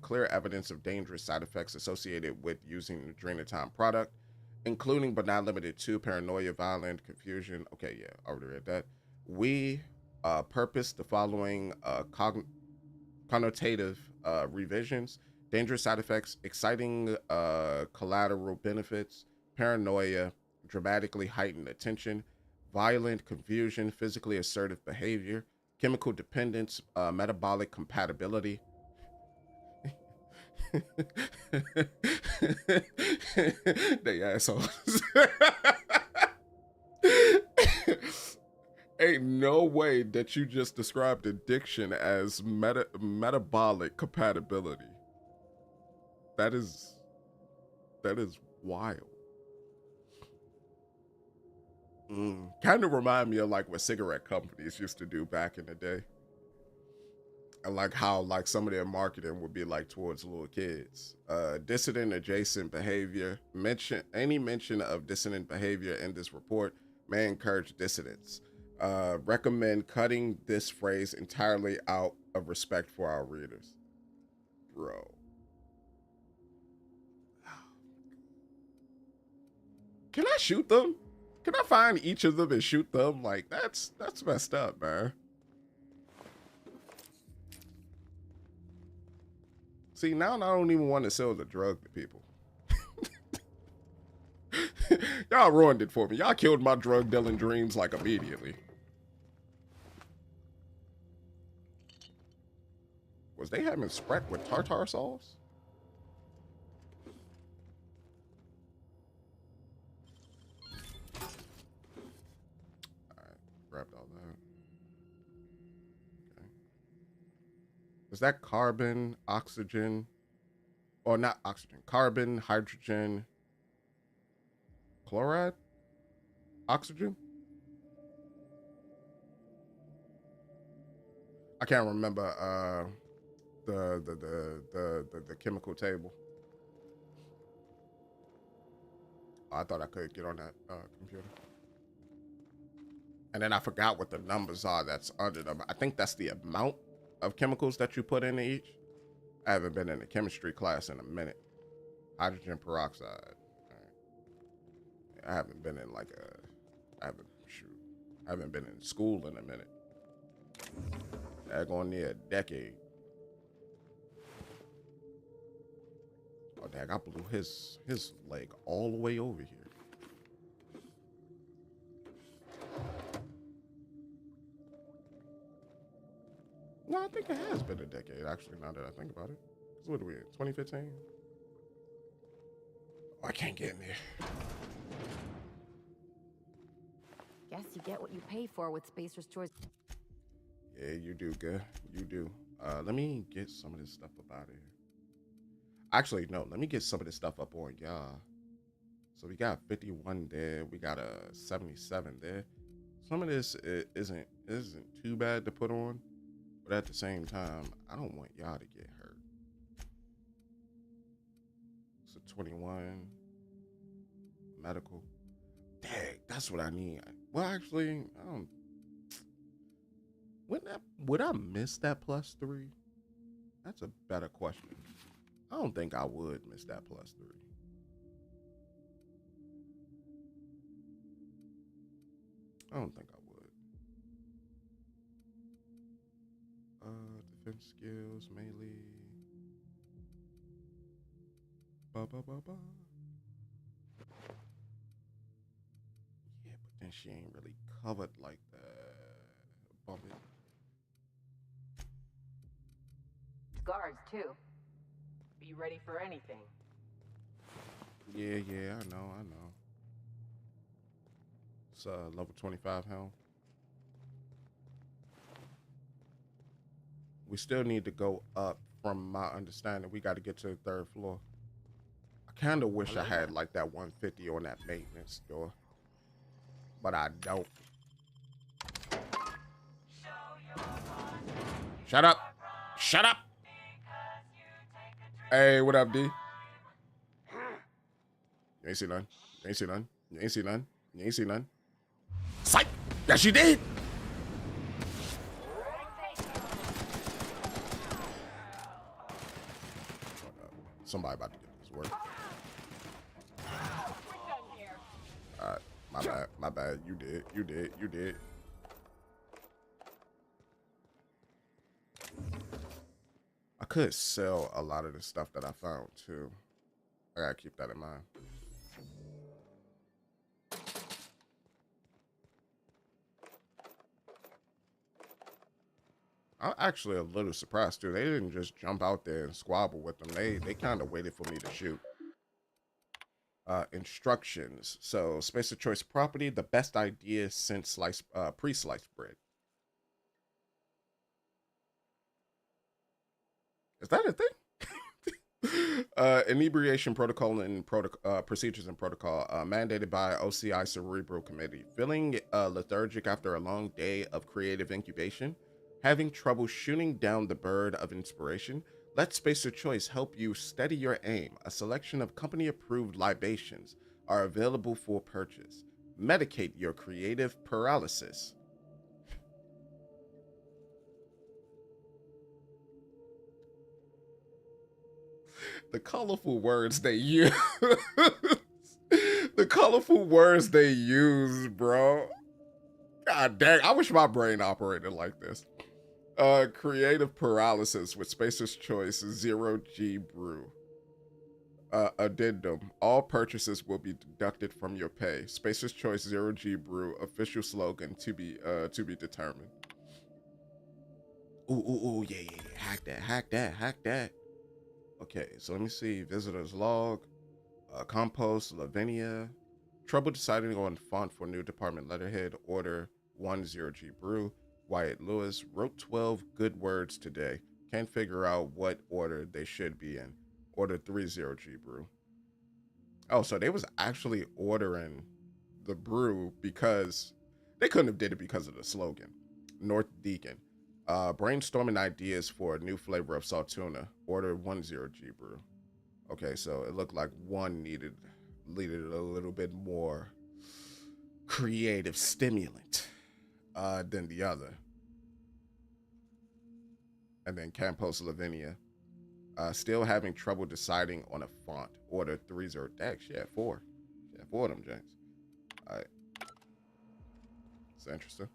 clear evidence of dangerous side effects associated with using the Adrenatime product, including but not limited to paranoia, violence, confusion. Okay, yeah, I already read that. We purpose the following connotative revisions, dangerous side effects, exciting collateral benefits, paranoia, dramatically heightened attention, violent confusion, physically assertive behavior, chemical dependence, metabolic compatibility. They assholes. Ain't no way that you just described addiction as metabolic compatibility. That is wild. Kind of remind me of like what cigarette companies used to do back in the day. And like how like some of their marketing would be like towards little kids. Dissident adjacent behavior. Any mention of dissonant behavior in this report may encourage dissidence. Recommend cutting this phrase entirely out of respect for our readers. Bro. Can I shoot them? Can I find each of them and shoot them? Like, that's messed up, man. See, now I don't even want to sell the drug to people. Y'all ruined it for me. Y'all killed my drug dealing dreams like immediately. Was they having spread with tartar sauce? Alright, grabbed all that. Okay. Is that carbon, oxygen? Or not oxygen, carbon, hydrogen, chloride? Oxygen? I can't remember the chemical table. Oh, I thought I could get on that computer. And then I forgot what the numbers are that's under them. I think that's the amount of chemicals that you put into each. I haven't been in a chemistry class in a minute. Hydrogen peroxide. Right. I haven't been in like I haven't been in school in a minute. Going near a decade. Oh dang, I blew his leg all the way over here. No, I think it has been a decade, actually, now that I think about it. What are we in, 2015? Oh, I can't get in there. Guess you get what you pay for with Spacer's Choice. Yeah, you do, good. You do. Let me get some of this stuff up out of here. Actually, no, let me get some of this stuff up on y'all. So we got 51 there. We got a 77 there. Some of this isn't too bad to put on, but at the same time, I don't want y'all to get hurt. So 21 medical. Dang, that's what I need. Well, actually, I don't. Would I miss that +3? That's a better question. I don't think I would miss that +3. I don't think I would. Defense skills, melee. Yeah, but then she ain't really covered like that. Bump it. Guards, too. Be ready for anything. Yeah, I know. It's level 25 helm. We still need to go up. From my understanding, we got to get to the 3rd floor. I kind of wish I had like that 150 on that maintenance door, but I don't. Shut up. Shut up. Hey, what up, D? You ain't see none. You ain't see none. You ain't see none. You ain't see none. Psych! Yes, you did! Somebody about to get this work. Alright, my bad. You did. could sell a lot of the stuff that I found too. I gotta keep that in mind. I'm actually a little surprised too. They didn't just jump out there and squabble with them. They kind of waited for me to shoot. Instructions. So space of choice property, the best idea since pre-sliced bread. Is that a thing? Inebriation protocol and procedures and protocol mandated by OCI Cerebral Committee. Feeling lethargic after a long day of creative incubation? Having trouble shooting down the bird of inspiration? Let Space of Choice help you steady your aim. A selection of company-approved libations are available for purchase. Medicate your creative paralysis. The colorful words they use. The colorful words they use, bro. God dang, I wish my brain operated like this. Creative paralysis with Spacer's Choice 0G brew. Addendum. All purchases will be deducted from your pay. Spacer's Choice 0G brew. Official slogan to be determined. Ooh, yeah. Hack that. Okay, so let me see. Visitors log. Compost, Lavinia. Trouble deciding on font for new department letterhead. Order 10G brew. Wyatt Lewis wrote 12 good words today. Can't figure out what order they should be in. Order 30G brew. Oh, so they was actually ordering the brew because they couldn't have did it because of the slogan. North Deacon. Brainstorming ideas for a new flavor of salt tuna. Order 10G brew. Okay, so it looked like one needed a little bit more creative stimulant than the other. And then Campos Lavinia. Still having trouble deciding on a font. Order 30 Dex. Yeah, 4. Yeah, 4 of them, James. All right. It's interesting.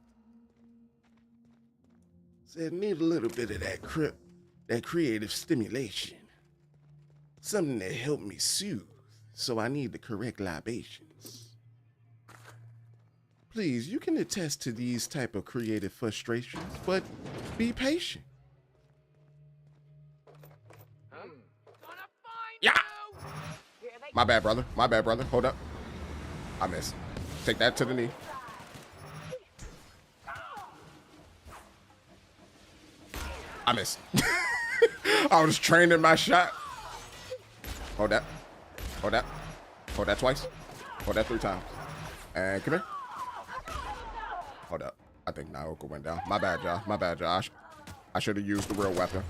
Said need a little bit of that creative stimulation. Something that help me soothe. So I need the correct libations. Please, you can attest to these type of creative frustrations, but be patient. Yeah. My bad, brother. Hold up. I missed. Take that to the knee. I missed. I was training my shot. Hold that. Hold that twice. Hold that 3 times. And come here. Hold up. I think Naoka went down. My bad, y'all. I should have used the real weapon.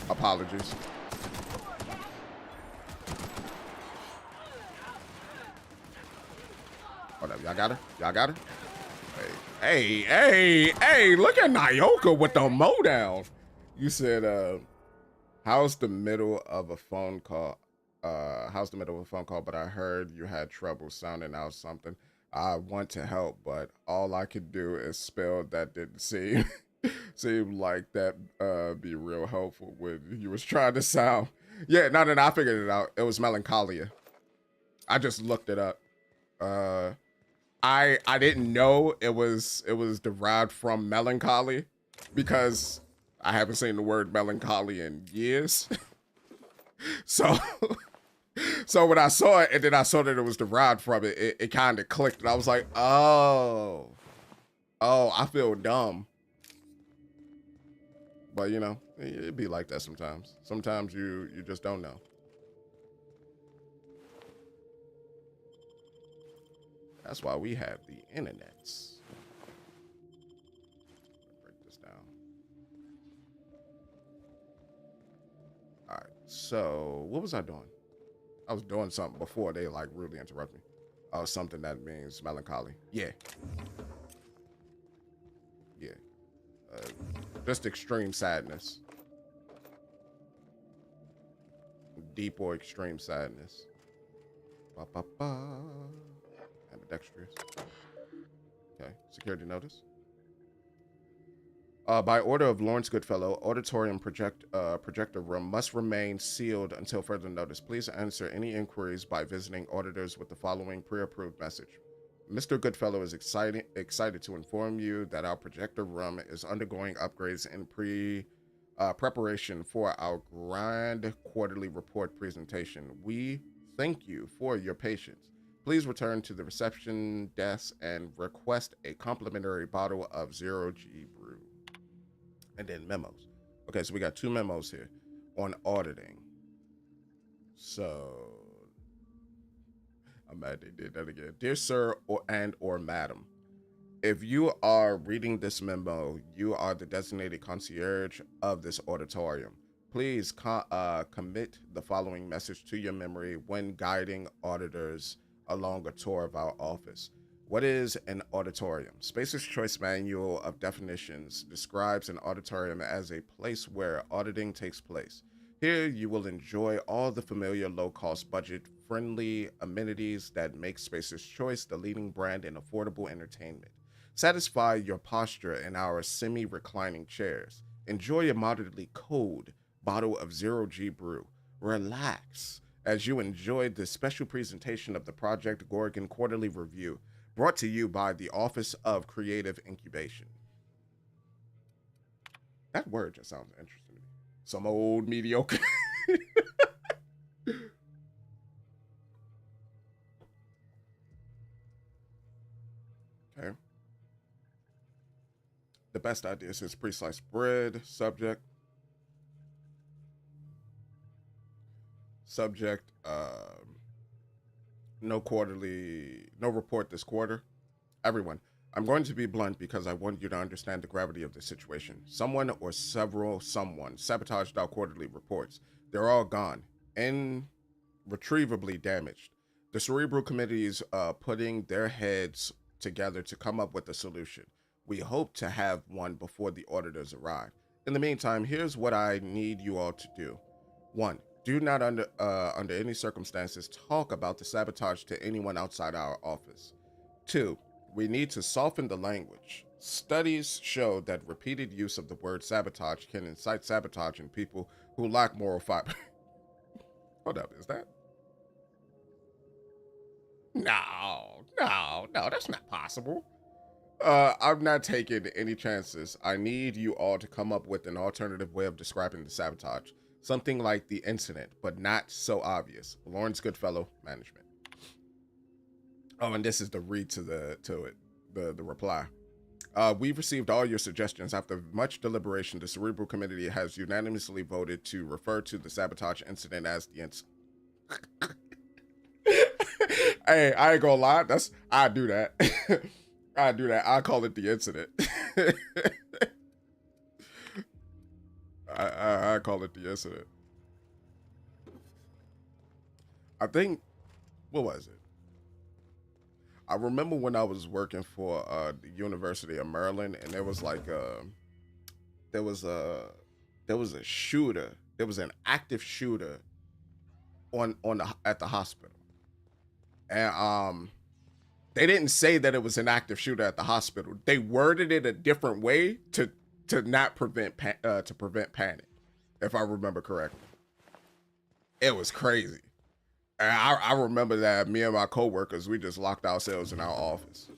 Apologies. Hold up. Y'all got her? Hey, look at Naoka with the mowdown. You said, how's the middle of a phone call? But I heard you had trouble sounding out something. I want to help, but all I could do is spell that didn't seem like that be real helpful when you was trying to sound. Yeah, no, I figured it out. It was melancholia. I just looked it up. I didn't know it was derived from melancholy because I haven't seen the word melancholy in years. So when I saw it and then I saw that it was derived from it, it kind of clicked and I was like, oh, I feel dumb. But you know, it'd be like that sometimes. Sometimes you just don't know. That's why we have the internets. Break this down. All right. So what was I doing? I was doing something before they like rudely interrupt me. Oh, something that means melancholy. Yeah. Just extreme sadness. Deep or extreme sadness. Ambidextrous. Okay. Security notice. By order of Lawrence Goodfellow, projector room must remain sealed until further notice. Please answer any inquiries by visiting auditors with the following pre-approved message. Mr. Goodfellow is excited to inform you that our projector room is undergoing upgrades in preparation for our grand quarterly report presentation. We thank you for your patience. Please return to the reception desk and request a complimentary bottle of 0G brew. And then memos. Okay, so we got 2 memos here on auditing. So I'm mad they did that again. Dear sir or madam, if you are reading this memo, you are the designated concierge of this auditorium. Please commit the following message to your memory when guiding auditors along a tour of our office. What is an auditorium? Spacer's Choice Manual of Definitions describes an auditorium as a place where auditing takes place. Here you will enjoy all the familiar low-cost, budget-friendly amenities that make Spacer's Choice the leading brand in affordable entertainment. Satisfy your posture in our semi-reclining chairs. Enjoy a moderately cold bottle of 0G brew. Relax as you enjoy the special presentation of the Project Gorgon Quarterly Review, brought to you by the Office of Creative Incubation. That word just sounds interesting to me. Some old mediocre. Okay. The best idea is pre-sliced bread. Subject, no report this quarter. Everyone, I'm going to be blunt because I want you to understand the gravity of the situation. Someone or someone sabotaged our quarterly reports. They're all gone, irretrievably damaged. The Cerebral Committee is putting their heads together to come up with a solution. We hope to have one before the auditors arrive. In the meantime, here's what I need you all to do. 1. Do not under any circumstances talk about the sabotage to anyone outside our office. 2. We need to soften the language. Studies show that repeated use of the word sabotage can incite sabotage in people who lack moral fiber. Hold up, is that? No, that's not possible. I'm not taking any chances. I need you all to come up with an alternative way of describing the sabotage. Something like the incident, but not so obvious. Lawrence Goodfellow, management. Oh, and this is the read to the reply. We've received all your suggestions. After much deliberation, the Cerebral Committee has unanimously voted to refer to the sabotage incident as the incident. Hey, I ain't gonna lie. I do that. I do that. I call it the incident. I call it the incident. I think, what was it? I remember when I was working for the University of Maryland, and there was like there was a shooter. There was an active shooter at the hospital, and they didn't say that it was an active shooter at the hospital. They worded it a different way to not prevent panic, if I remember correctly. It was crazy. And I remember that me and my coworkers, we just locked ourselves in our office.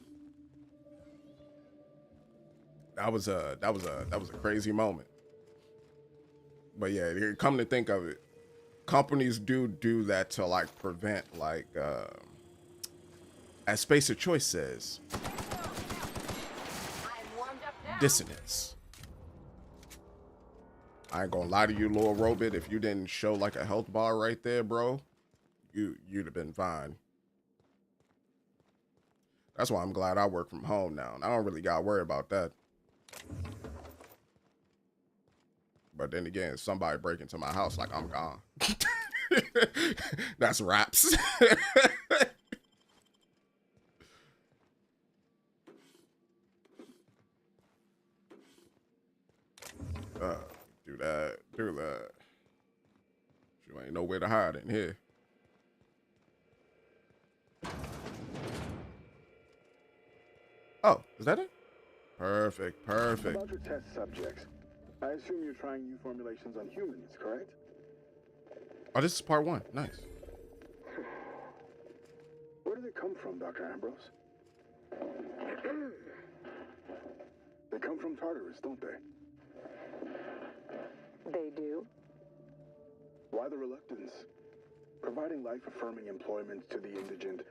That was a crazy moment. But yeah, come to think of it, companies do that to like prevent like as Spacer Choice says, dissonance. I ain't gonna lie to you, Lord Robit, if you didn't show like a health bar right there, bro, you'd have been fine. That's why I'm glad I work from home now. And I don't really gotta worry about that. But then again, somebody break into my house, like I'm gone. That's raps. Do that. You ain't nowhere to hide in here. Oh, is that it? Perfect. Perfect. About your test subjects, I assume you're trying new formulations on humans, correct? Oh, this is part 1. Nice. Where do they come from, Dr. Ambrose? They come from Tartarus, don't they? They do? Why the reluctance? Providing life-affirming employment to the indigent,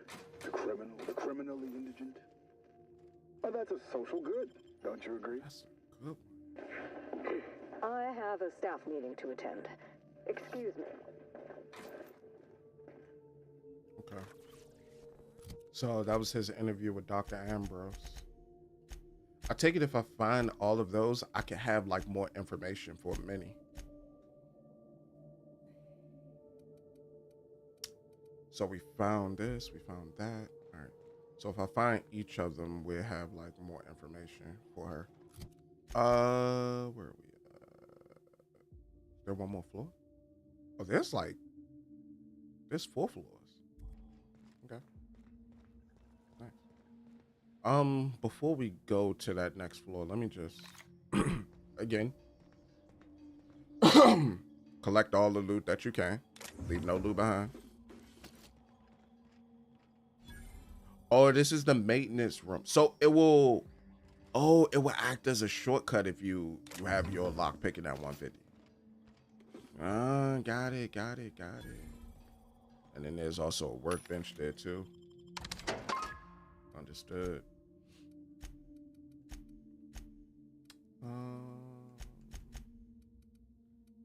the criminally indigent? Oh, that's a social good. Don't you agree? That's a good one. I have a staff meeting to attend. Excuse me. Okay. So that was his interview with Dr. Ambrose. I take it if I find all of those, I can have like more information for Minnie. So we found this, we found that. All right. So if I find each of them, we'll have like more information for her. Where are we? Is there one more floor? Oh, there's 4 floors. Okay. Nice. Before we go to that next floor, let me just again collect all the loot that you can. Leave no loot behind. Oh, this is the maintenance room. So it will act as a shortcut if you have your lock picking at 150. Got it. And then there's also a workbench there too. Understood.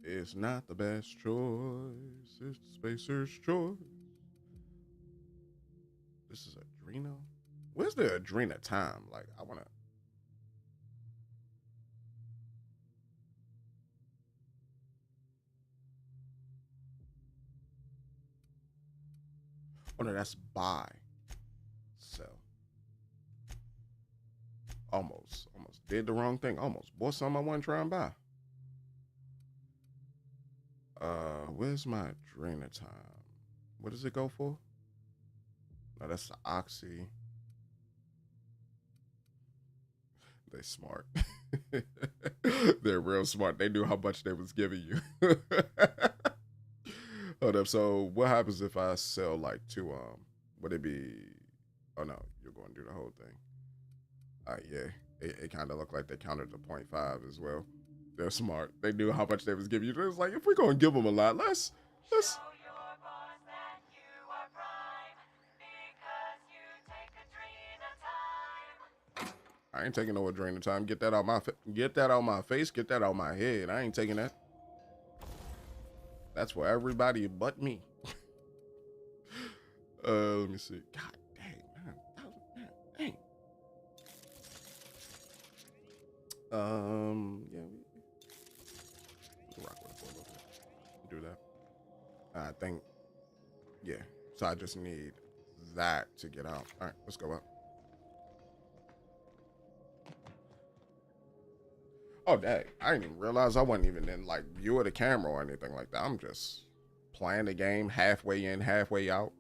It's not the best choice. It's the spacer's choice. This is Adreno. Where's the Adrena time? Like, I wanna. Oh no, that's buy. Sell. Almost did the wrong thing. Almost bought something I wasn't trying to buy. Where's my Adrena time? What does it go for? No, that's the Oxy. They smart. They're real smart. They knew how much they was giving you. Hold up. So what happens if I sell like 2? Would it be? Oh no, you're going to do the whole thing. Yeah. It kind of looked like they counted to 0.5 as well. They're smart. They knew how much they was giving you. It was like, if we're going to give them a lot, let's. Show your boss that you are prime, because you take Adrena time. I ain't taking no Adrena time. Get that out my face. Get that out my head. I ain't taking that. That's for everybody but me. Let me see. God dang, man. Dang. Yeah, we can rock with it for a little bit. Do that. I think, yeah. So I just need that to get out. All right, let's go up. Oh, dang. I didn't even realize I wasn't even in like view of the camera or anything like that. I'm just playing the game halfway in, halfway out.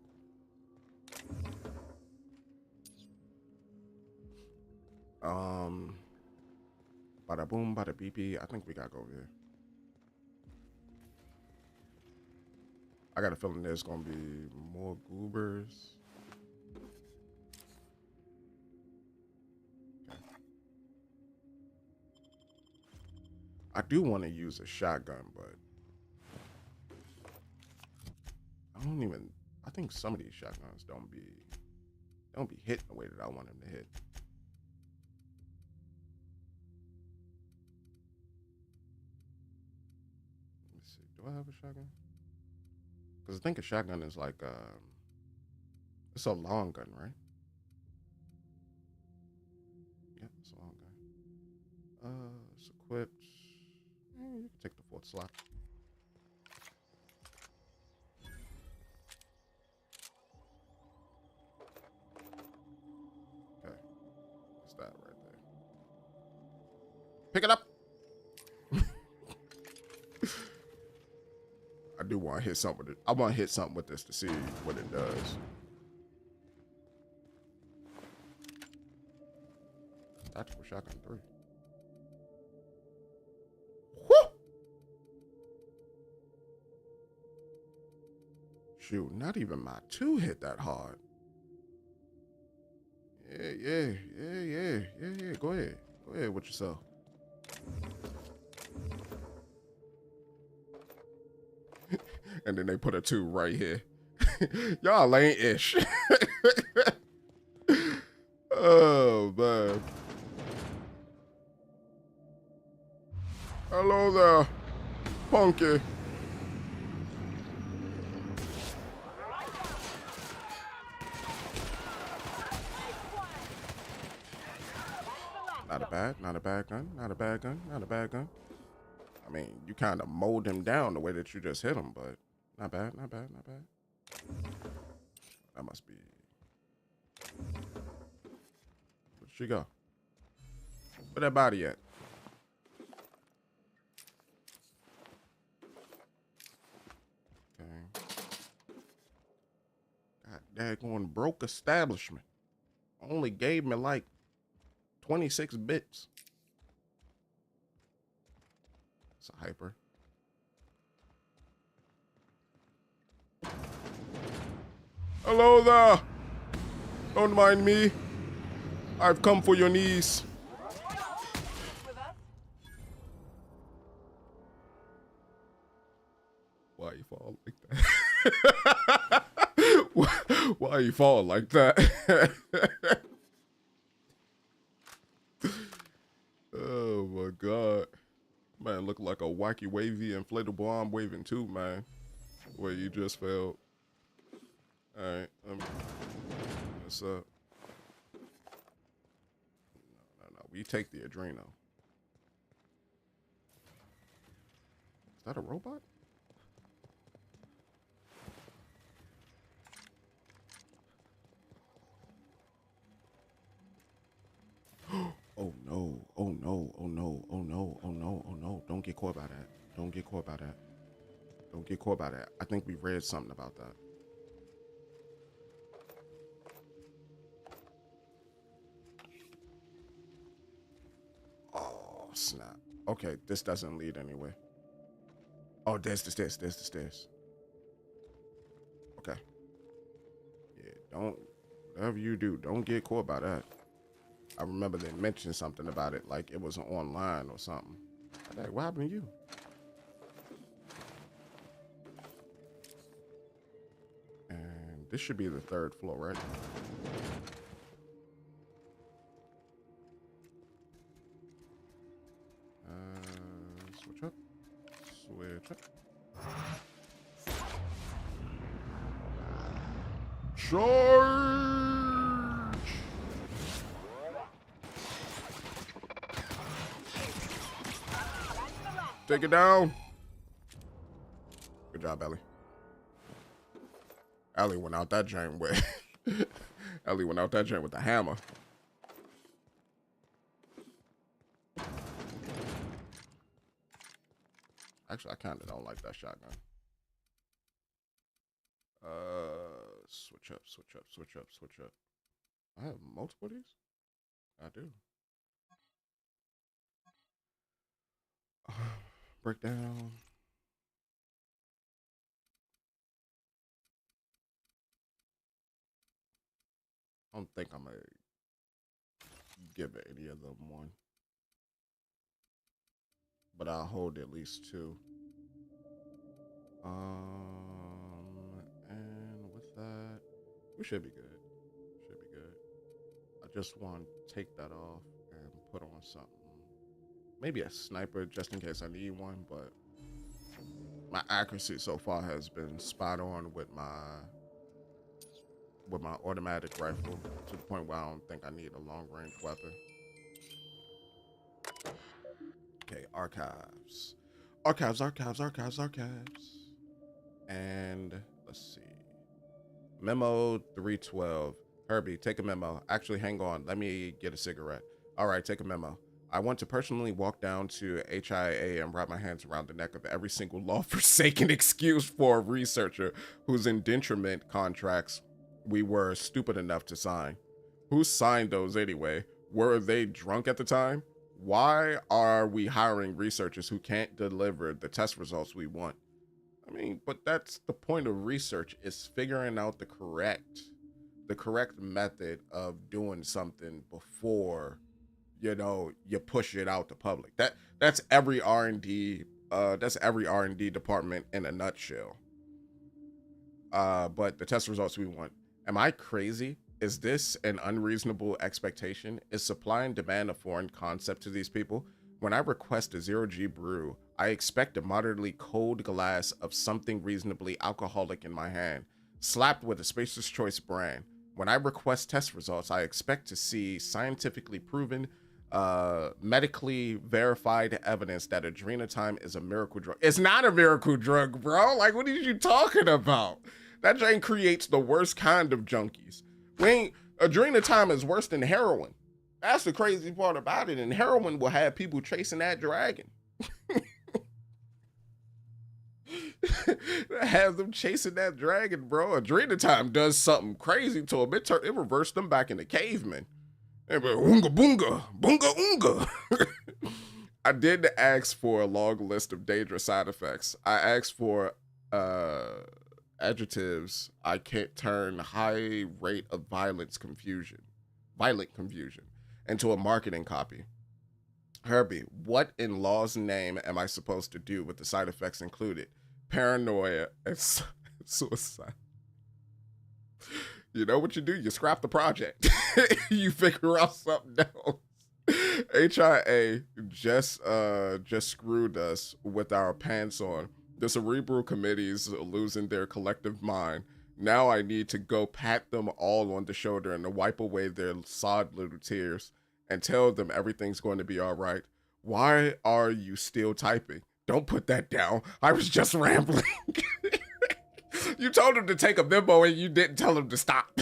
Bada boom, bada beepy. I think we gotta go over here. I got a feeling there's gonna be more goobers. Okay. I do want to use a shotgun, but I think some of these shotguns don't be hitting the way that I want them to hit. Let me see. Do I have a shotgun? Because I think a shotgun is like it's a long gun, right? Yep, it's a long gun. It's equipped. You can take the 4th slot. Okay, what's that right there? Pick it up. I do want to hit something with it. I want to hit something with this to see what it does. Tactical shotgun 3. Woo! Shoot, not even my 2 hit that hard. Yeah. Go ahead with yourself. And then they put a 2 right here. Y'all ain't ish. Oh man. Hello there, Punky. Not a bad gun. Not a bad gun. I mean, you kind of mowed him down the way that you just hit him, but not bad. That must be. Where'd she go? Where that body at? Okay. God daggone broke establishment. Only gave me like 26 bits. It's a hyper. Hello there. Don't mind me. I've come for your niece. Why you fall like that? Why you fall like that? Oh my god. Man, look like a wacky wavy inflatable arm waving too, man. Where you just fell. Alright, what's up? No. We take the Adreno. Is that a robot? Oh no. Don't get caught by that. Don't get caught by that. I think we read something about that. Oh, snap. Okay, this doesn't lead anywhere. Oh, there's the stairs. Okay. Yeah, whatever you do, don't get caught by that. I remember they mentioned something about it, like it was online or something. Like, what happened to you? And this should be the 3rd floor, right? Switch up. Charge! Take it down. Good job, Ellie. Ellie went out that joint with Ellie went out that joint with the hammer. Actually, I kind of don't like that shotgun. Switch up. I have multiple of these? I do. Breakdown. I don't think I'm gonna give any of them one, but I'll hold at least 2. And with that, we should be good. I just want to take that off and put on something. Maybe a sniper, just in case I need one, but my accuracy so far has been spot on with my automatic rifle, to the point where I don't think I need a long-range weapon. Okay, archives. And let's see. Memo 312. Herbie, take a memo. Actually, hang on. Let me get a cigarette. All right, take a memo. I want to personally walk down to HIA and wrap my hands around the neck of every single law-forsaken excuse for a researcher whose indenturement contracts we were stupid enough to sign. Who signed those anyway? Were they drunk at the time? Why are we hiring researchers who can't deliver the test results we want? I mean, but that's the point of research, is figuring out the correct method of doing something before, you know, you push it out to public. That's every R&D department in a nutshell. But the test results we want. Am I crazy? Is this an unreasonable expectation? Is supply and demand a foreign concept to these people? When I request a 0G brew, I expect a moderately cold glass of something reasonably alcoholic in my hand, slapped with a Spacer's Choice brand. When I request test results, I expect to see scientifically proven, medically verified evidence that adrenatime is a miracle drug. It's not a miracle drug, bro. Like, what are you talking about? That drain creates the worst kind of junkies. Adrenatime is worse than heroin. That's the crazy part about it. And heroin will have people chasing that dragon. Have them chasing that dragon, bro. Adrenatime does something crazy to them. It reversed them back into cavemen. And be oonga boonga, boonga oonga. I did ask for a long list of dangerous side effects. I asked for adjectives I can't turn high rate of violent confusion into a marketing copy. Herbie, what in law's name am I supposed to do with the side effects included? Paranoia and suicide. You know what you do? You scrap the project. You figure out something else. HIA just screwed us with our pants on. The cerebral committees losing their collective mind. Now I need to go pat them all on the shoulder and to wipe away their sod little tears and tell them everything's going to be all right. Why are you still typing? Don't put that down. I was just rambling. You told him to take a memo and you didn't tell him to stop.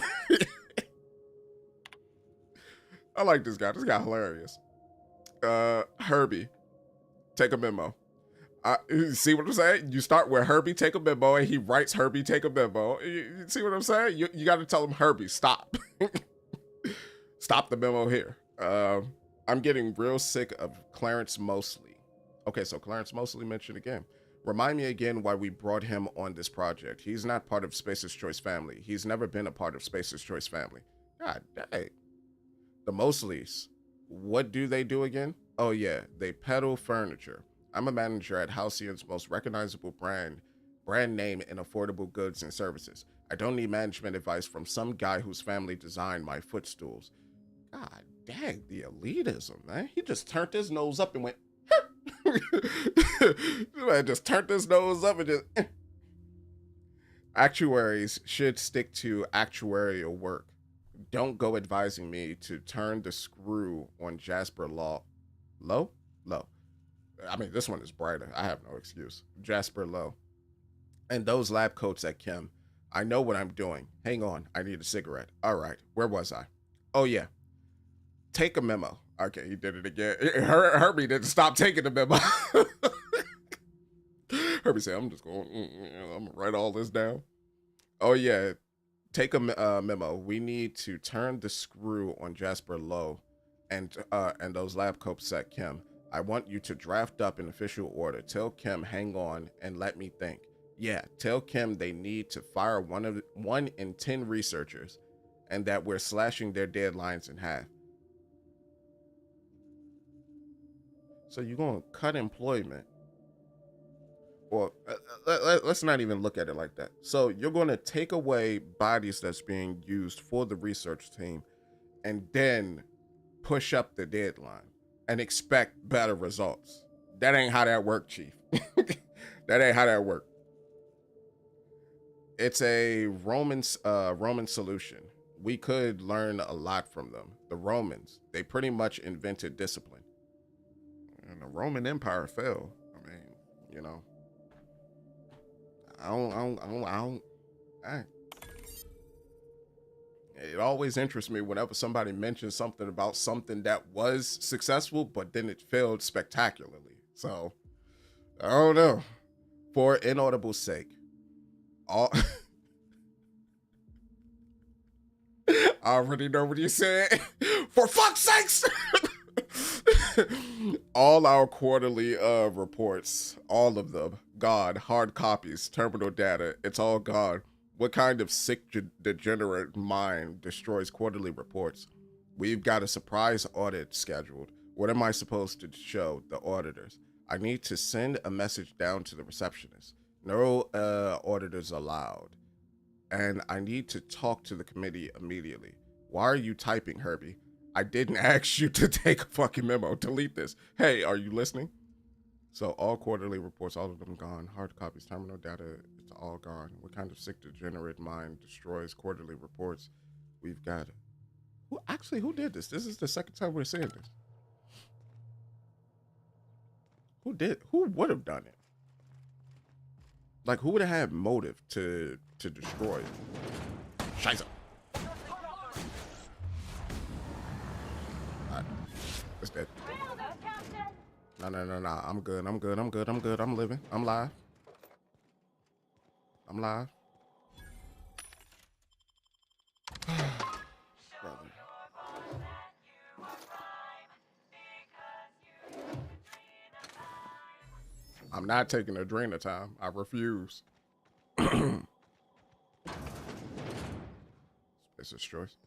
I like this guy. This guy hilarious. Herbie, take a memo. See what I'm saying? You start with Herbie, take a memo, and he writes Herbie, take a memo. You see what I'm saying? You got to tell him, Herbie, stop. Stop the memo here. I'm getting real sick of Clarence Mosley. Okay, so Clarence Mosley mentioned again. Remind me again why we brought him on this project. He's not part of Spacer's Choice family. He's never been a part of Spacer's Choice family. God dang. The Mosleys, what do they do again? Oh yeah, they peddle furniture. I'm a manager at Halcyon's most recognizable brand name in affordable goods and services. I don't need management advice from some guy whose family designed my footstools. God dang, the elitism, man. He just turned his nose up and went, just turned his nose up and just. Actuaries should stick to actuarial work. Don't go advising me to turn the screw on Jasper Low. I mean, this one is brighter. I have no excuse. Jasper Low. And those lab coats at Kim. I know what I'm doing. Hang on. I need a cigarette. All right. Where was I? Oh, yeah. Take a memo. Okay, he did it again. Herbie didn't stop taking the memo. Herbie said, I'm just going, I'm going to write all this down. Oh, yeah. Take a memo. We need to turn the screw on Jasper Low and those lab coats at Kim. I want you to draft up an official order. Tell Kim, hang on, and let me think. Yeah, tell Kim they need to fire 1 in 10 researchers and that we're slashing their deadlines in half. So you're going to cut employment. Well, let's not even look at it like that. So you're going to take away bodies that's being used for the research team and then push up the deadline and expect better results. That ain't how that work, Chief. That ain't how that work. It's a Roman solution. We could learn a lot from them. The Romans, they pretty much invented discipline. And the Roman Empire fell. I mean, you know, it always interests me whenever somebody mentions something about something that was successful, but then it failed spectacularly. So, I don't know. For inaudible sake, I already know what you said. For fuck's sakes! All our quarterly reports, all of them, gone. Hard copies, terminal data, it's all gone. What kind of sick degenerate mind destroys quarterly reports? We've got a surprise audit scheduled. What am I supposed to show the auditors? I need to send a message down to the receptionist. No auditors allowed. And I need to talk to the committee immediately. Why are you typing, Herbie? I didn't ask you to take a fucking memo. Delete this. Hey, are you listening? So all quarterly reports, all of them gone. Hard copies, terminal data, it's all gone. What kind of sick degenerate mind destroys quarterly reports? We've got it. Who did this? This is the second time we're seeing this. Who would have done it? Like, who would have had motive to destroy it? Scheiße. Alright. It's dead. No. I'm good. I'm living. I'm live. Brother. I'm not taking Adrena time. I refuse. Spacer's choice.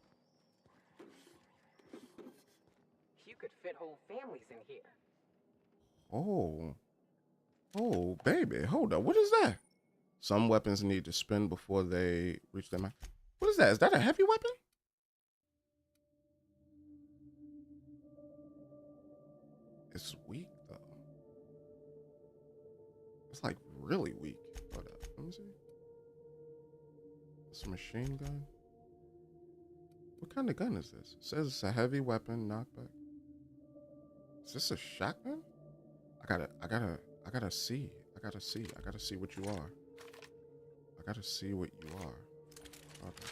You could fit whole families in here. Oh, baby. Hold up. What is that? Some weapons need to spin before they reach their max. What is that? Is that a heavy weapon? It's weak, though. It's like really weak. Hold up. Let me see. It's a machine gun. What kind of gun is this? It says it's a heavy weapon, knockback. Is this a shotgun? I gotta see. I gotta see what you are. I gotta see what you are. Okay.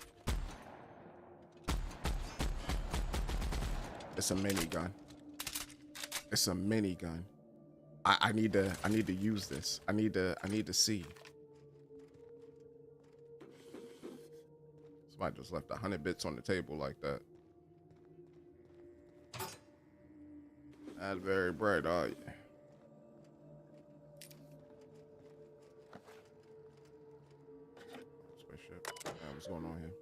It's a minigun. It's a minigun. I need to use this. I need to see. Somebody just left 100 bits on the table like that. That's very bright, are you? Spaceship. What's going on here?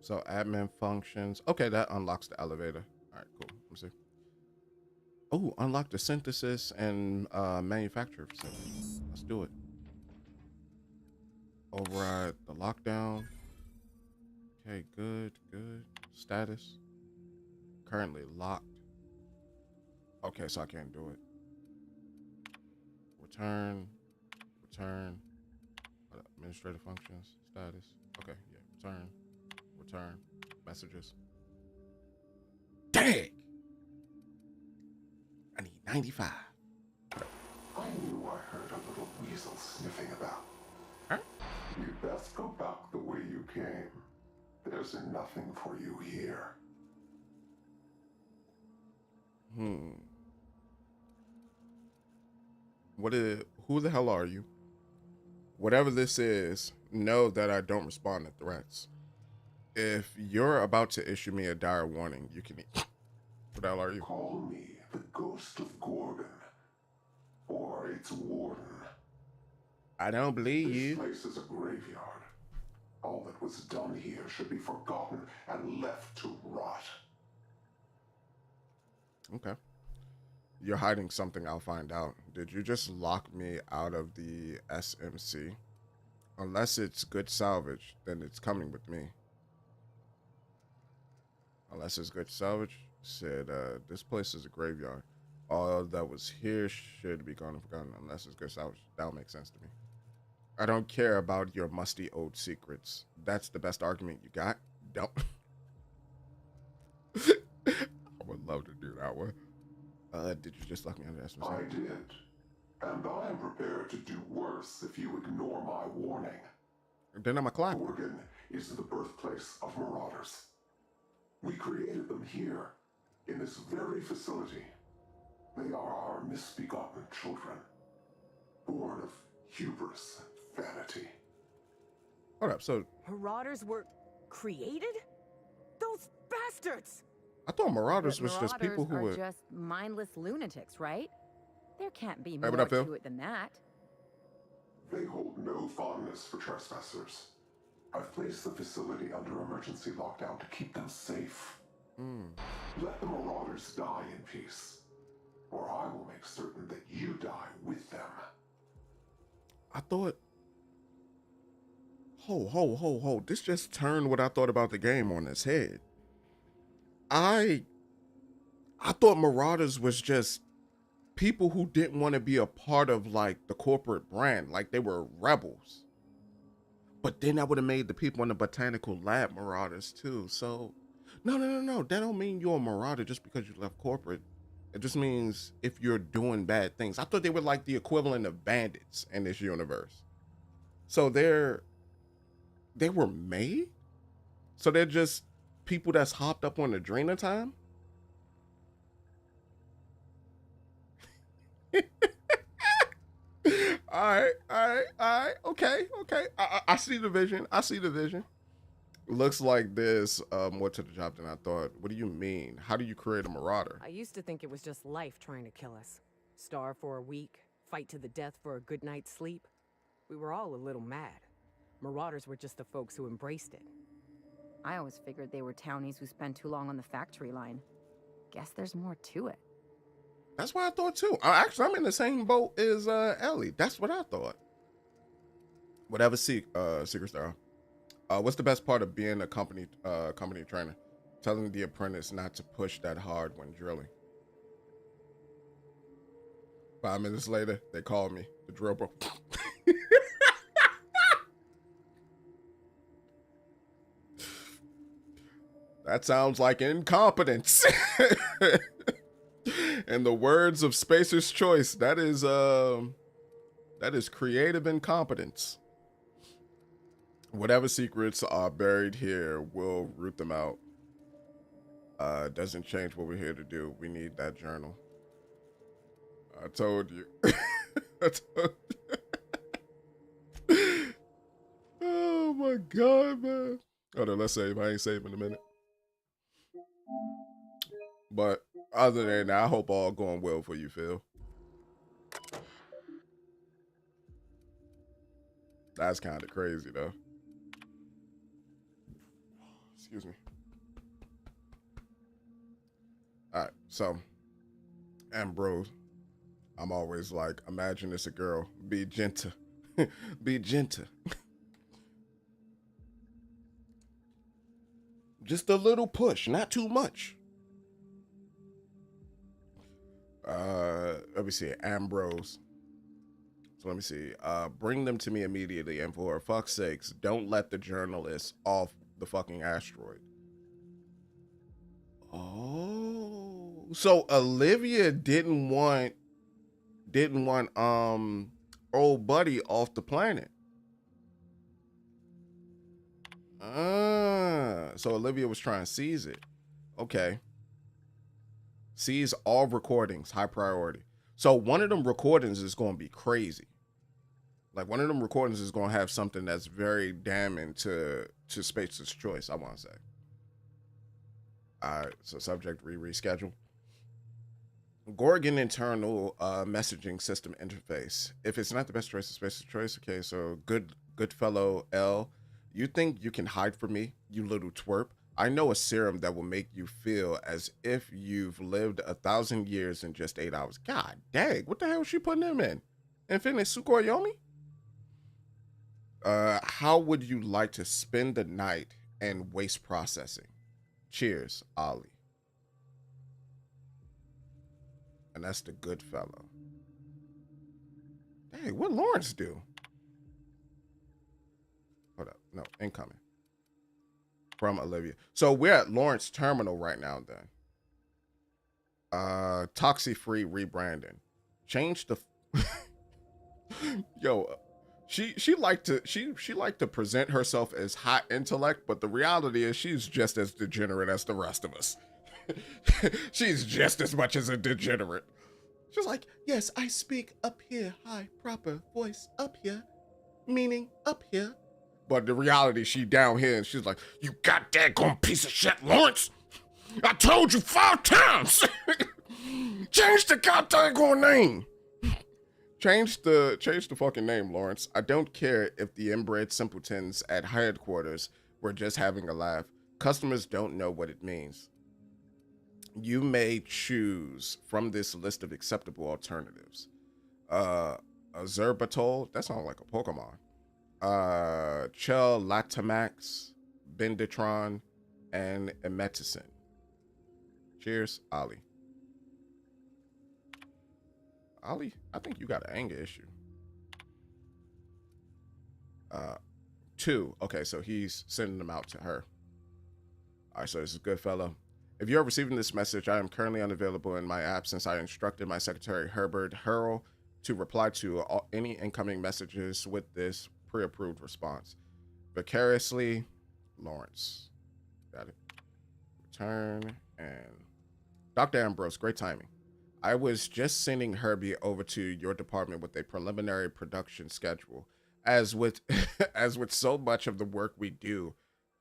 So admin functions. Okay, that unlocks the elevator. All right, cool. Let me see. Oh, unlock the synthesis and manufacture facility. Let's do it. Override the lockdown. Okay, good. Status. Currently locked. Okay, so I can't do it. Return. Administrative functions. Status. Okay, yeah. Return. Messages. Dang! I need 95. I knew I heard a little weasel sniffing about. Huh? You'd best go back the way you came. There's nothing for you here. Who the hell are you? Whatever this is, know that I don't respond to threats. If you're about to issue me a dire warning, you can... What the hell are you? Call me the ghost of Gorgon. Or its warden. I don't believe you. This place is a graveyard. All that was done here should be forgotten and left to rot. Okay. You're hiding something, I'll find out. Did you just lock me out of the SMC? Unless it's good salvage, then it's coming with me. Unless it's good salvage, said, this place is a graveyard. All that was here should be gone and forgotten. Unless it's good salvage. That'll make sense to me. I don't care about your musty old secrets. That's the best argument you got? Don't. I would love to do that one. Did you just lock me under SMC? I did. And I am prepared to do worse if you ignore my warning. Then I'm a clock. Gorgon is the birthplace of marauders. We created them here, in this very facility. They are our misbegotten children, born of hubris and vanity. Hold up, so... Marauders were created? Those bastards! I thought marauders But was just people who marauders would. are just mindless lunatics, right? There can't be Hey, more what up, Phil? to it than that. They hold no fondness for trespassers. I've placed the facility under emergency lockdown to keep them safe. Let the marauders die in peace, or I will make certain that you die with them. I thought. Ho. This just turned what I thought about the game on its head. I thought marauders was just people who didn't want to be a part of like the corporate brand, like they were rebels. But then that would have made the people in the botanical lab marauders too. So no. That don't mean you're a marauder just because you left corporate. It just means if you're doing bad things. I thought they were like the equivalent of bandits in this universe. So they were made? So they're just people that's hopped up on Adrena time? All right. Okay. I see the vision. Looks like there's more to the job than I thought. What do you mean? How do you create a marauder? I used to think it was just life trying to kill us. Starve for a week, fight to the death for a good night's sleep. We were all a little mad. Marauders were just the folks who embraced it. I always figured they were townies who spent too long on the factory line. Guess there's more to it. That's what I thought too. Actually, I'm in the same boat as Ellie. That's what I thought. Whatever, Secret Star. What's the best part of being a company trainer? Telling the apprentice not to push that hard when drilling. 5 minutes later, they called me, the drill bro. That sounds like incompetence. In the words of Spacer's Choice, that is creative incompetence. Whatever secrets are buried here, we'll root them out. Doesn't change what we're here to do. We need that journal. I told you. Oh my God, man. Hold on, let's save. I ain't saving in a minute. But other than that, I hope all going well for you, Phil. That's kind of crazy, though. Excuse me. All right, so Ambrose, I'm always like, imagine it's a girl. Be gentle. Be gentle. Just a little push, not too much. Let me see, Ambrose. So let me see. Bring them to me immediately, and for fuck's sakes, don't let the journalists off the fucking asteroid. Oh, so Olivia didn't want old buddy off the planet. So Olivia was trying to seize it. Okay. Seize all recordings, high priority. So one of them recordings is going to be crazy. Like one of them recordings is going to have something that's very damning to Space's Choice, I want to say. All right, so subject reschedule. Gorgon internal messaging system interface. If it's not the best choice of Space's Choice, okay, so good fellow L. You think you can hide from me, you little twerp? I know a serum that will make you feel as if you've lived 1,000 years in just 8 hours. God dang, what the hell is she putting him in? Infinite Sukoyomi? How would you like to spend the night and waste processing? Cheers, Ollie. And that's the good fellow. Dang, what Lawrence do? Hold up, no, incoming. From Olivia. So we're at Lawrence Terminal right now then. Toxi-free rebranding. Change the Yo, she liked to present herself as hot intellect, but the reality is she's just as degenerate as the rest of us. She's just as much as a degenerate. She's like, yes, I speak up here, high, proper voice up here, meaning up here. But the reality, she down here and she's like, you goddamn piece of shit, Lawrence. I told you 5 times. Change the goddamn name. Change the fucking name, Lawrence. I don't care if the inbred simpletons at headquarters were just having a laugh. Customers don't know what it means. You may choose from this list of acceptable alternatives. Azerbatol, that sounds like a Pokemon. Chelatamax, Benditron, and Emeticin. Cheers, Ollie. Ollie, I think you got an anger issue. 2. Okay, so he's sending them out to her. All right, so this is good fellow. If you are receiving this message, I am currently unavailable in my absence. I instructed my secretary, Herbert Hurl, to reply to any incoming messages with this pre-approved response. Vicariously, Lawrence. Got it. Return and Dr. Ambrose, great timing. I was just sending Herbie over to your department with a preliminary production schedule. As with so much of the work we do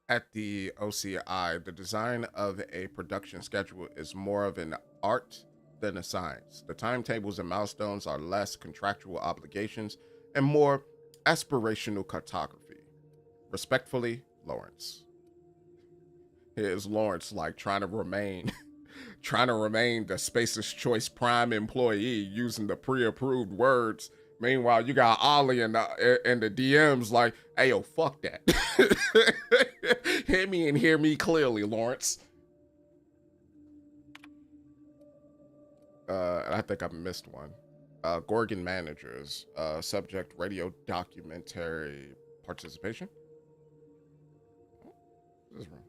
at the OCI, the design of a production schedule is more of an art than a science. The timetables and milestones are less contractual obligations and more aspirational cartography. Respectfully, Lawrence. Here's Lawrence like trying to remain the Spacer's Choice Prime employee using the pre-approved words. Meanwhile, you got Ollie in the DMs like, hey, yo, fuck that. Hear me and hear me clearly, Lawrence. I think I missed one. Gorgon managers, subject radio documentary participation. This is wrong.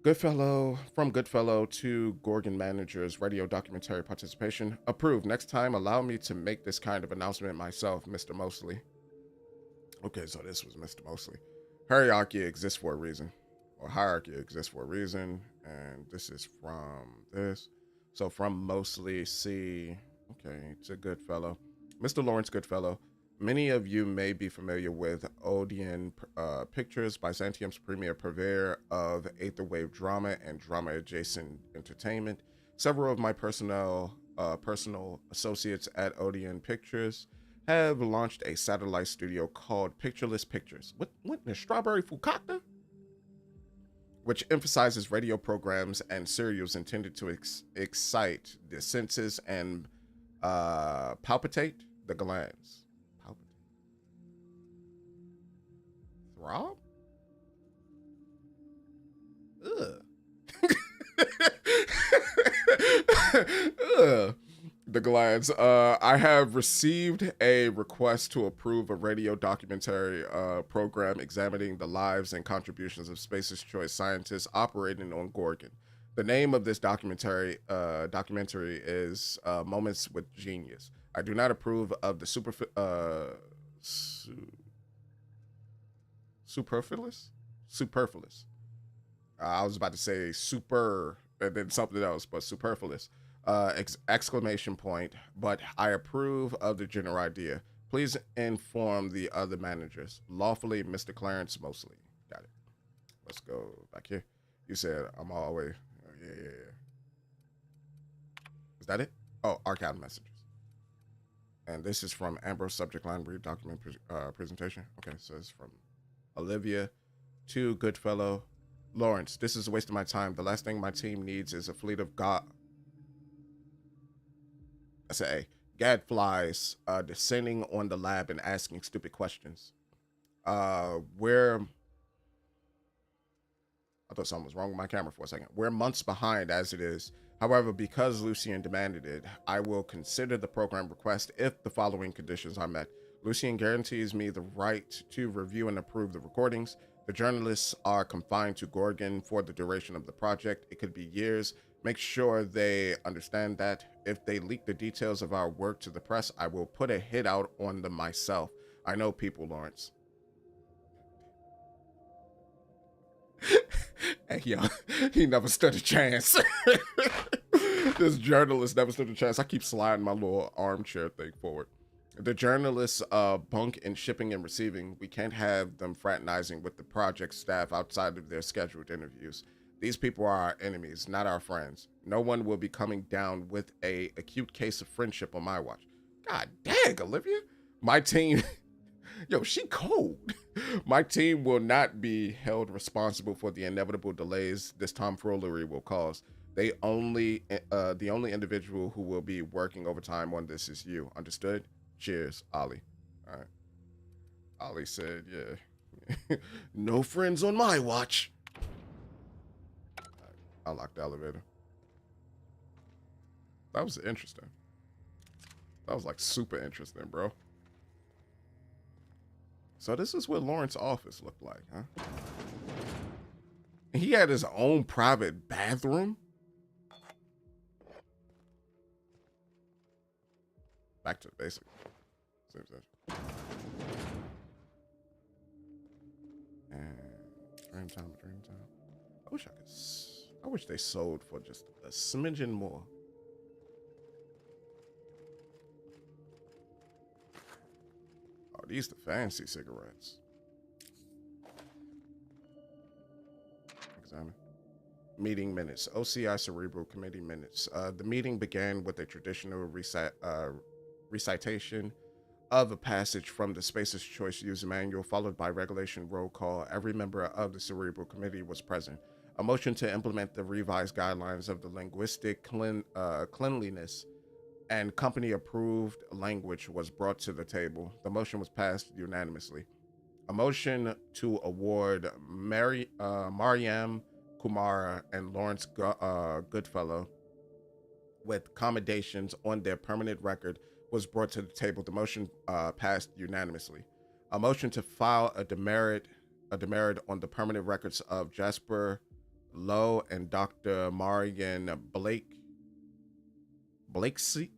Goodfellow, from Goodfellow to Gorgon managers, radio documentary participation. Approved. Next time, allow me to make this kind of announcement myself, Mr. Mosley. Okay, so this was Mr. Mosley. Hierarchy exists for a reason. Or hierarchy exists for a reason. And this is from this. So from Mosley, C. Okay, to Goodfellow. Mr. Lawrence Goodfellow. Many of you may be familiar with Odeon Pictures, Byzantium's premier purveyor of aetherwave drama and drama-adjacent entertainment. Several of my personal associates at Odeon Pictures have launched a satellite studio called Pictureless Pictures. What the Strawberry Fukakta? Which emphasizes radio programs and serials intended to excite the senses and palpitate the glands. Rob? Ugh. Ugh. The glands. I have received a request to approve a radio documentary program examining the lives and contributions of Spacer's Choice scientists operating on Gorgon. The name of this documentary is Moments with Genius. I do not approve of the superfluous. I was about to say super and then something else, but superfluous. Exclamation point. But I approve of the general idea. Please inform the other managers. Lawfully, Mr. Clarence Mosley. Got it. Let's go back here. You said I'm all the way. Yeah. Is that it? Oh, archive messages. And this is from Ambrose, subject line, read document presentation. Okay, so it's from Olivia to Goodfellow. Lawrence, this is a waste of my time. The last thing my team needs is a fleet of gadflies descending on the lab and asking stupid questions. I thought something was wrong with my camera for a second. We're months behind as it is. However, because Lucien demanded it, I will consider the program request if the following conditions are met. Lucien guarantees me the right to review and approve the recordings. The journalists are confined to Gorgon for the duration of the project. It could be years. Make sure they understand that. If they leak the details of our work to the press, I will put a hit out on them myself. I know people, Lawrence. Hey, yo, he never stood a chance. This journalist never stood a chance. I keep sliding my little armchair thing forward. The journalists bunk in shipping and receiving. We can't have them fraternizing with the project staff outside of their scheduled interviews. These people are our enemies, not our friends. No one will be coming down with a acute case of friendship on my watch. God dang, Olivia. My team, yo, she cold. My team will not be held responsible for the inevitable delays this tomfoolery will cause. The only individual who will be working overtime on this is you. Understood? Cheers, Ollie. All right. Ollie said, yeah. No friends on my watch. Right. I locked the elevator. That was interesting. That was like super interesting, bro. So this is what Lawrence's office looked like, huh? He had his own private bathroom. Back to the basics. Seems that. And dream time. I wish they sold for just a smidgen more. Oh, these the fancy cigarettes. Examine. Meeting minutes. OCI Cerebral Committee minutes. The meeting began with a traditional recitation of a passage from the Spacer's Choice User Manual, followed by regulation roll call. Every member of the Cerebral Committee was present. A motion to implement the revised guidelines of the linguistic cleanliness and company-approved language was brought to the table. The motion was passed unanimously. A motion to award Mariam Kumara and Lawrence Goodfellow with commendations on their permanent record was brought to the table. The motion passed unanimously. A motion to file a demerit on the permanent records of Jasper Lowe and Dr. Marian Blakesley.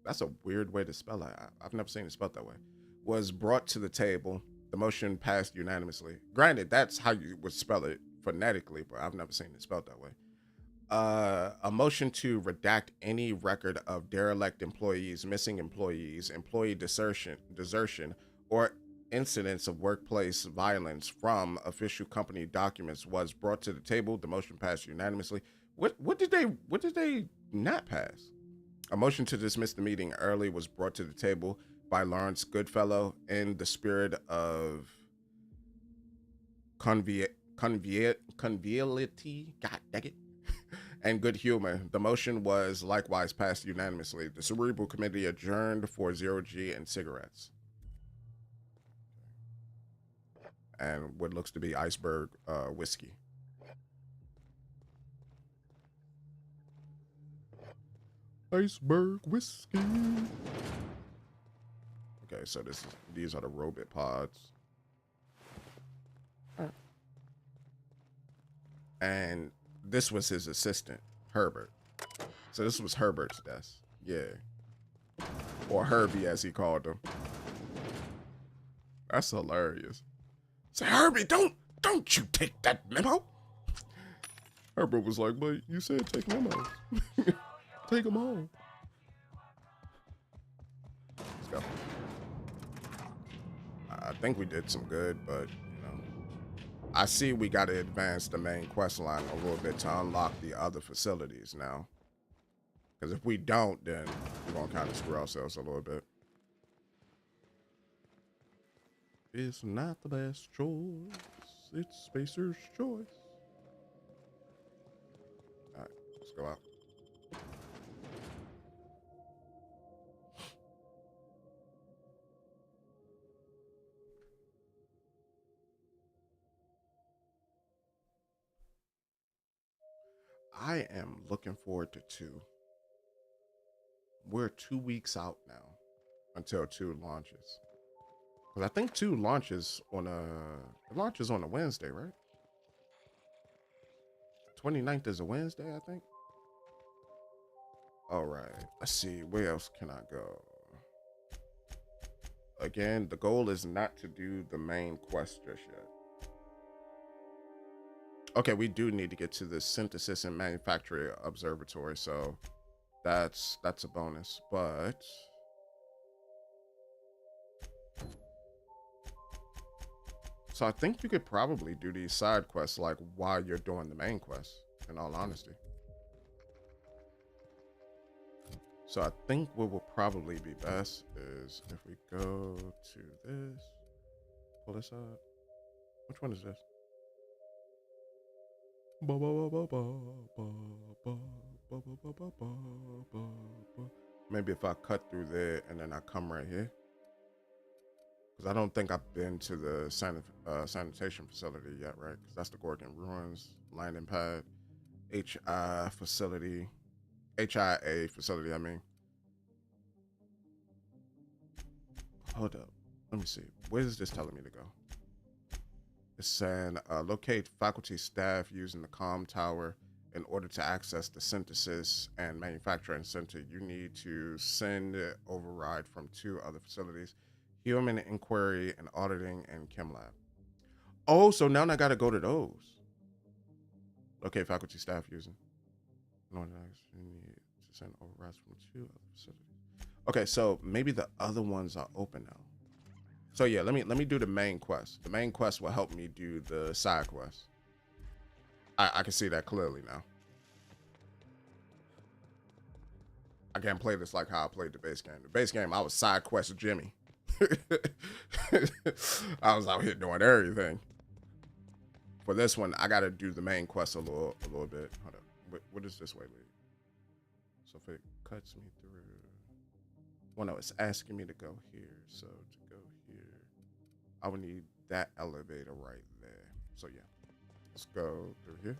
That's a weird way to spell it. I've never seen it spelled that way. Was brought to the table. The motion passed unanimously. Granted, that's how you would spell it phonetically, but I've never seen it spelled that way. A motion to redact any record of derelict employees, missing employees, employee desertion, or incidents of workplace violence from official company documents was brought to the table. The motion passed unanimously. What did they not pass? A motion to dismiss the meeting early was brought to the table by Lawrence Goodfellow in the spirit of conviviality, God dang it, and good humor. The motion was likewise passed unanimously. The Cerebral Committee adjourned for 0G and cigarettes. And what looks to be iceberg whiskey. Iceberg whiskey. Okay, so these are the robot pods. And this was his assistant, Herbert. So this was Herbert's desk. Yeah. Or Herbie, as he called him. That's hilarious. Say, Herbie, don't you take that memo. Herbert was like, but you said take memos. Take them home. Let's go. I think we did some good, but you know, I see we got to advance the main quest line a little bit to unlock the other facilities now. Because if we don't, then we're gonna kind of screw ourselves a little bit. It's not the best choice. It's Spacer's choice. All right, let's go out. I am looking forward to 2. We're 2 weeks out now until 2 launches. Because I think 2 launches on a Wednesday, right? 29th is a Wednesday, I think. All right, let's see, where else can I go? Again, the goal is not to do the main quest just yet. Okay, we do need to get to the Synthesis and Manufacturing Observatory, so that's a bonus, but So I think you could probably do these side quests like while you're doing the main quest, in all honesty. So I think what will probably be best is if we go to this, pull this up. Which one is this? Maybe if I cut through there and then I come right here. Because I don't think I've been to the sanitation facility yet, right? Because that's the Gorgon Ruins, landing pad, HIA facility, I mean. Hold up. Let me see. Where is this telling me to go? It's saying locate faculty staff using the comm tower. In order to access the synthesis and manufacturing center, you need to send override from 2 other facilities: human inquiry and auditing and chem lab. Oh, so now I got to go to those. Okay, faculty staff using. No, you need to send overrides from 2 other facilities. Okay, so maybe the other ones are open now. So yeah, let me do the main quest. The main quest will help me do the side quest. I can see that clearly now. I can't play this like how I played the base game. The base game, I was side quest Jimmy. I was out here doing everything. For this one, I gotta do the main quest a little bit. Hold up. What does this way lead? So if it cuts me through, well, no, it's asking me to go here. So to go here, I would need that elevator right there. So yeah, let's go through here.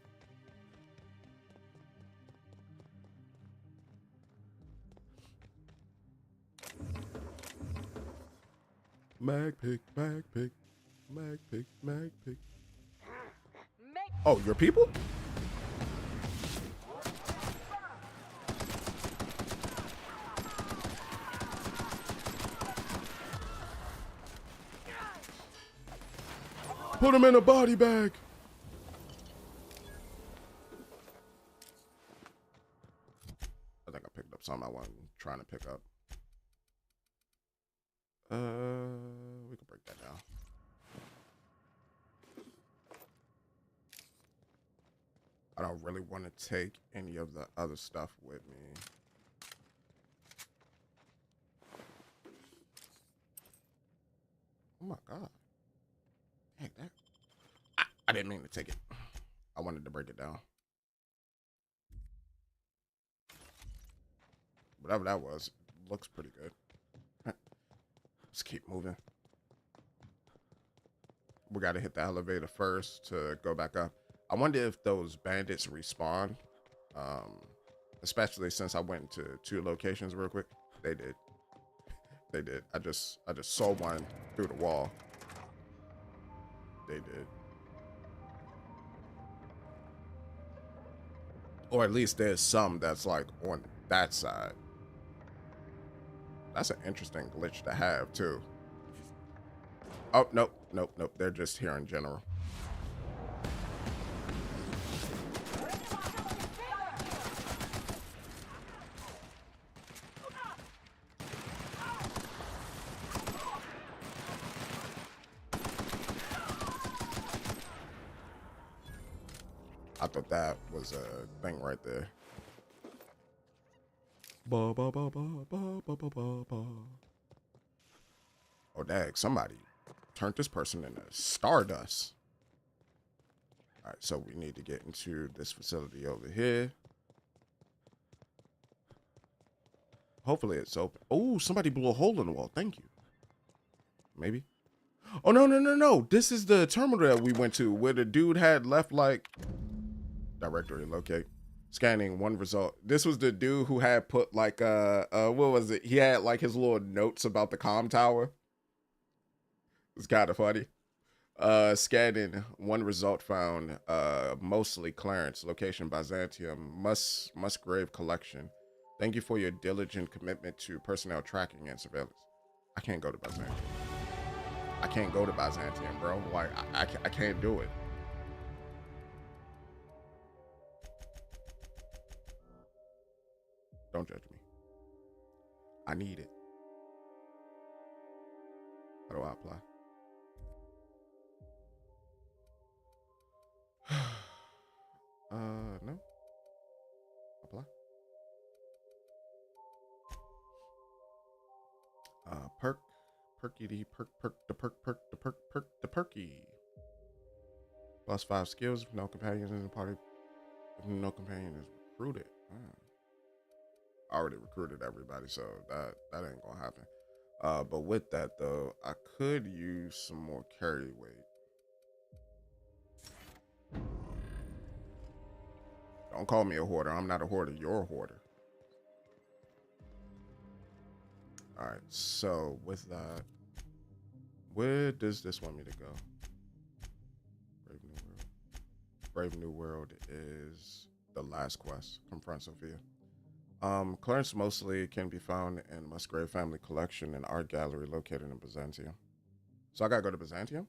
Mag pick, mag pick, mag pick, mag pick. Oh, your people? Put him in a body bag. I think I picked up something I wasn't trying to pick up. We can break that down. I don't really want to take any of the other stuff with me. Oh my God. Heck, that. I didn't mean to take it. I wanted to break it down. Whatever that was, looks pretty good. Let's keep moving. We got to hit the elevator first to go back up. I wonder if those bandits respawn, especially since I went into 2 locations real quick. They did. They did. I just saw one through the wall. They did. Or at least there's some that's like on that side. That's an interesting glitch to have too. Oh, nope, nope, nope. They're just here in general. I thought that was a thing right there. Ba, ba, ba, ba, ba, ba, ba, ba, ba. Oh, dang, somebody turned this person into stardust. All right, so we need to get into this facility over here. Hopefully it's open. Oh, somebody blew a hole in the wall. Thank you. Maybe. Oh, no, no, no, no. This is the terminal that we went to where the dude had left like... Directory locate. Scanning one result. This was the dude who had put like what was it? He had like his little notes about the comm tower. It's kind of funny. Scanning one result found. Mostly Clarence. Location Byzantium. Musgrave collection. Thank you for your diligent commitment to personnel tracking and surveillance. I can't go to Byzantium. I can't go to Byzantium, bro. Like I can't do it. Don't judge me. I need it. How do I apply? No. Apply. Perk. Perky perk perk the perk perk the perk perk the perky. Plus 5 skills. No companions in the party. If no companion is recruited. I already recruited everybody, so that ain't gonna happen. But with that though, I could use some more carry weight. Don't call me a hoarder. I'm not a hoarder. You're a hoarder. All right. So with that, where does this want me to go? Brave New World. Brave New World is the last quest. Confront Sophia. Clearance mostly can be found in Musgrave Family Collection and Art Gallery located in Byzantium. So I gotta go to Byzantium?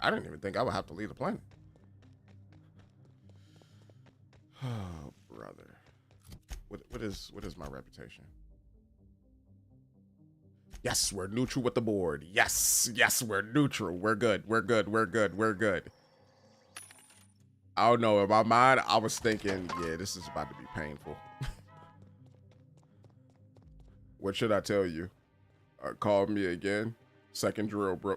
I didn't even think I would have to leave the planet. Oh, brother. What is my reputation? Yes, we're neutral with the board. Yes, we're neutral. We're good. I don't know. In my mind, I was thinking, yeah, this is about to be painful. What should I tell you? Call me again. Second drill, bro.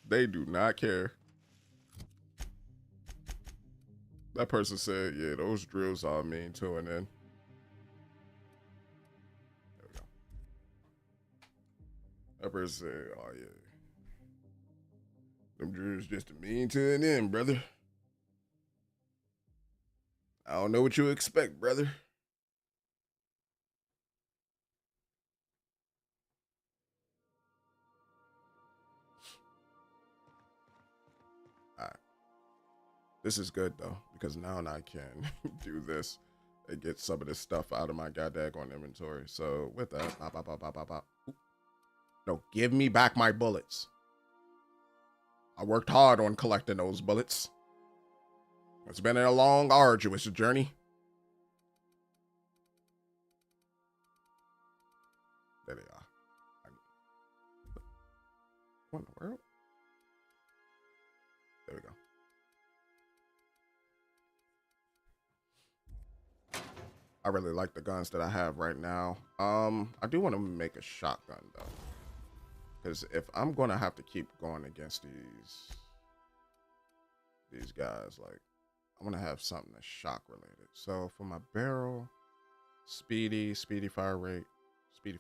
They do not care. That person said, yeah, those drills all mean to an end. There we go. That person said, oh, yeah. Them drills just a mean to an end, brother. I don't know what you expect, brother. All right. This is good, though, because now I can do this and get some of this stuff out of my goddamn inventory. So with that, bop. No, give me back my bullets. I worked hard on collecting those bullets. It's been a long, arduous journey. There they are. What in the world? There we go. I really like the guns that I have right now. I do want to make a shotgun though, because if I'm gonna have to keep going against these guys, like I'm gonna have something that's shock related. So for my barrel, speedy fire rate would be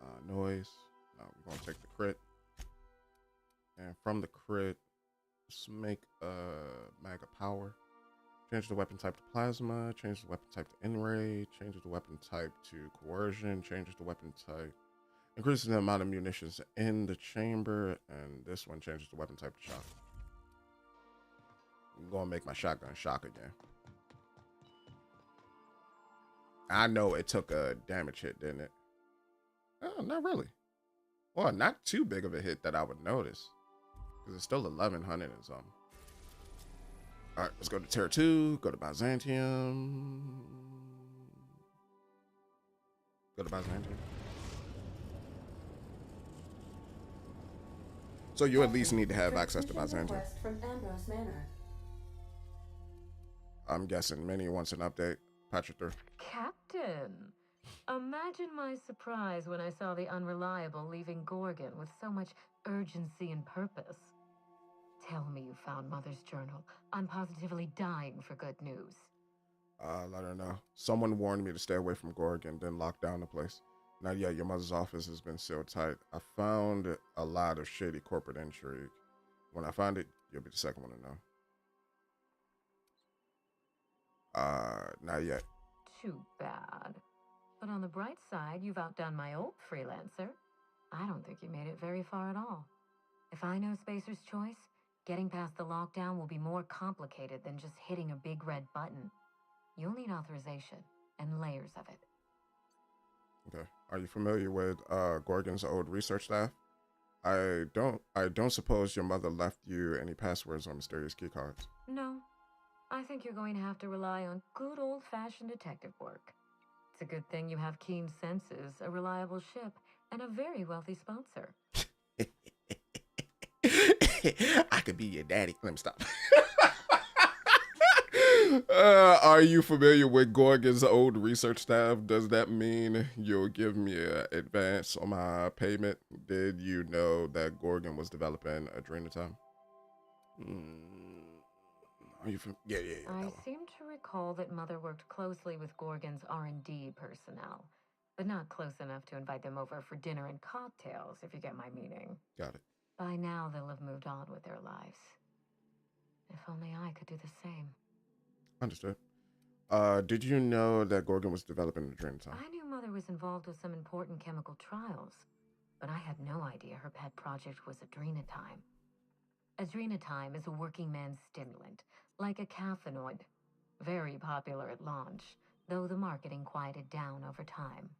nice. Noise. No, we're gonna take the crit, and from the crit, let's make maga power. Change the weapon type to plasma, change the weapon type to in-ray, changes the weapon type to coercion, changes the weapon type, increases the amount of munitions in the chamber, and this one changes the weapon type to shock. I'm gonna make my shotgun shock again. I know it took a damage hit, didn't it? Oh, not really. Well, not too big of a hit that I would notice, because it's still 1100 and something. All right, let's go to Tier 2, go to Byzantium. Go to Byzantium. So you at least need to have access to Byzantium. From Ambrose Manor. I'm guessing Minnie wants an update. Patch it through. Captain, imagine my surprise when I saw the Unreliable leaving Gorgon with so much urgency and purpose. Tell me you found Mother's journal. I'm positively dying for good news. Let her know. Someone warned me to stay away from Gorgon, then lock down the place. Not yet. Your mother's office has been sealed tight. I found a lot of shady corporate intrigue. When I find it, you'll be the second one to know. Not yet. Too bad. But on the bright side, you've outdone my old freelancer. I don't think you made it very far at all. If I know Spacer's choice, getting past the lockdown will be more complicated than just hitting a big red button. You'll need authorization and layers of it. Okay. Are you familiar with Gorgon's old research staff? I don't suppose your mother left you any passwords or mysterious keycards. No. I think you're going to have to rely on good old-fashioned detective work. It's a good thing you have keen senses, a reliable ship, and a very wealthy sponsor. I could be your daddy. Let me stop. Are you familiar with Gorgon's old research staff? Does that mean you'll give me an advance on my payment? Did you know that Gorgon was developing Adrenatime? Are you yeah. I seem to recall that Mother worked closely with Gorgon's R&D personnel, but not close enough to invite them over for dinner and cocktails, if you get my meaning. Got it. By now, they'll have moved on with their lives. If only I could do the same. Understood. Did you know that Gorgon was developing Adrenatime? I knew Mother was involved with some important chemical trials, but I had no idea her pet project was Adrenatime. Adrenatime is a working man's stimulant, like a caffeinoid. Very popular at launch, though the marketing quieted down over time.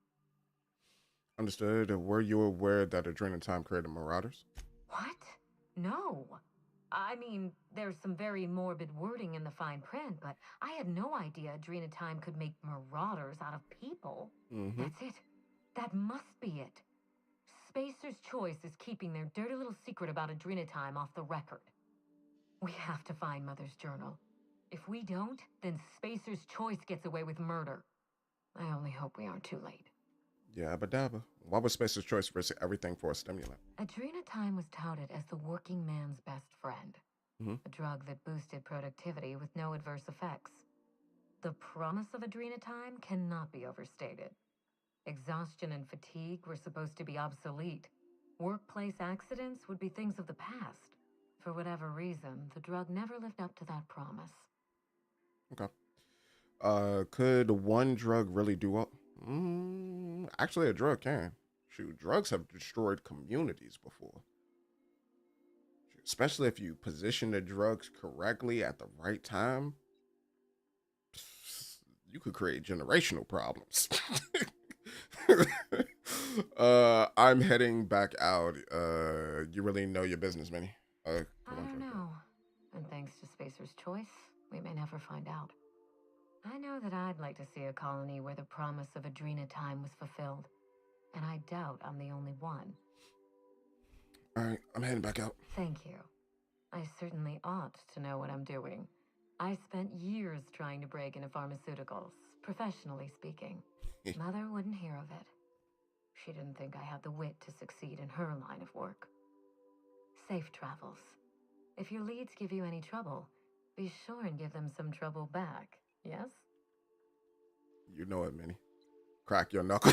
Understood. Were you aware that Adrenatime created marauders? What? No. I mean, there's some very morbid wording in the fine print, but I had no idea Adrenatime could make marauders out of people. That's it. That must be it. Spacer's Choice is keeping their dirty little secret about Adrenatime off the record. We have to find Mother's journal. If we don't, then Spacer's Choice gets away with murder. I only hope we aren't too late. Yabba dabba. Why would Spacer's Choice risk everything for a stimulant? Adrenatime was touted as the working man's best friend. A drug that boosted productivity with no adverse effects. The promise of Adrenatime cannot be overstated. Exhaustion and fatigue were supposed to be obsolete. Workplace accidents would be things of the past. For whatever reason, the drug never lived up to that promise. Okay. Could one drug really do all? Actually, a drug can. Shoot, drugs have destroyed communities before. Especially if you position the drugs correctly at the right time, you could create generational problems. I'm heading back out. You really know your business, Minnie? I don't know. And thanks to Spacer's Choice, we may never find out. I know that I'd like to see a colony where the promise of Adrenatime was fulfilled. And I doubt I'm the only one. All right, I'm heading back out. Thank you. I certainly ought to know what I'm doing. I spent years trying to break into pharmaceuticals, professionally speaking. Mother wouldn't hear of it. She didn't think I had the wit to succeed in her line of work. Safe travels. If your leads give you any trouble, be sure and give them some trouble back, yes? You know it, Minnie. Crack your knuckle.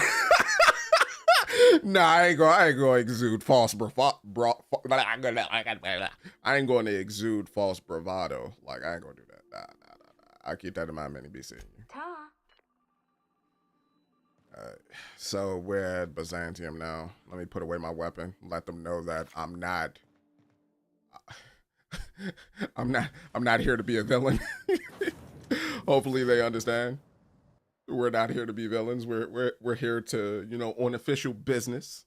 Nah, I ain't gonna exude false I ain't going to exude false bravado. Like, I ain't gonna do that. Nah. I keep that in mind, Minnie. Be seeing you. Ta. So we're at Byzantium now. Let me put away my weapon. Let them know that I'm not here to be a villain. Hopefully they understand. We're not here to be villains. We're here to, on official business,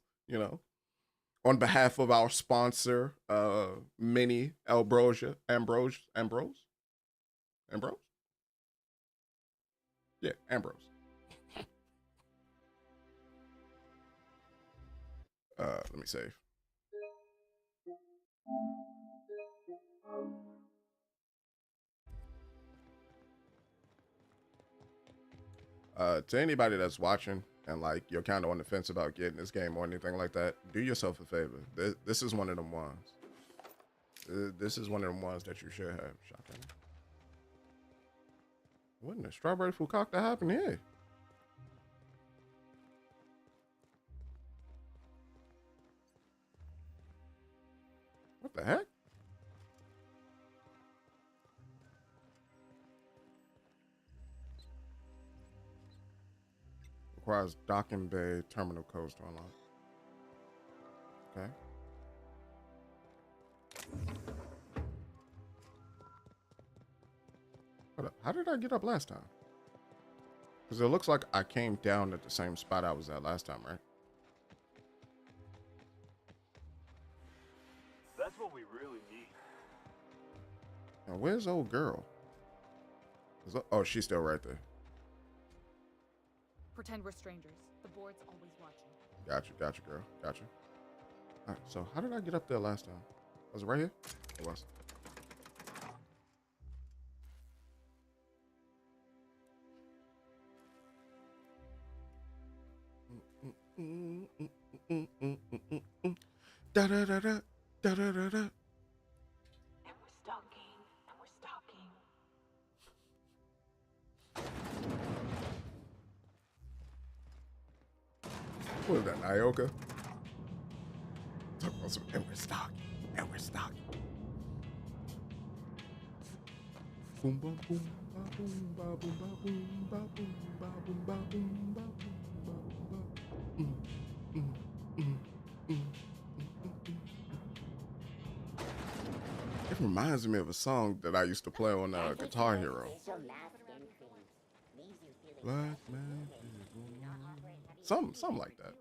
on behalf of our sponsor, Minnie Ambrose. Yeah, Ambrose. Let me save. To anybody that's watching and like you're kind of on the fence about getting this game or anything like that, do yourself a favor. This is one of them ones. This is one of them ones that you should have. Shotgun. What in the strawberry foucault that happened here? What the heck? Requires docking bay terminal codes to unlock. Okay. Hold up. How did I get up last time? Because it looks like I came down at the same spot I was at last time, right? That's what we really need. Now, where's old girl? Oh, she's still right there. Pretend we're strangers. The board's always watching. Gotcha, girl. Gotcha. All right, so how did I get up there last time? Was it right here? It was. Da da da da da da da da. And we're stalking. What is that, Nyoka? Talk about some, and we're stalking. Boom, ba, boom, ba, boom, ba, boom, ba, boom, ba, boom, ba, boom, ba, boom, ba, boom, ba, boom, ba. It reminds me of a song that I used to play on Guitar Hero. Black man, something like that.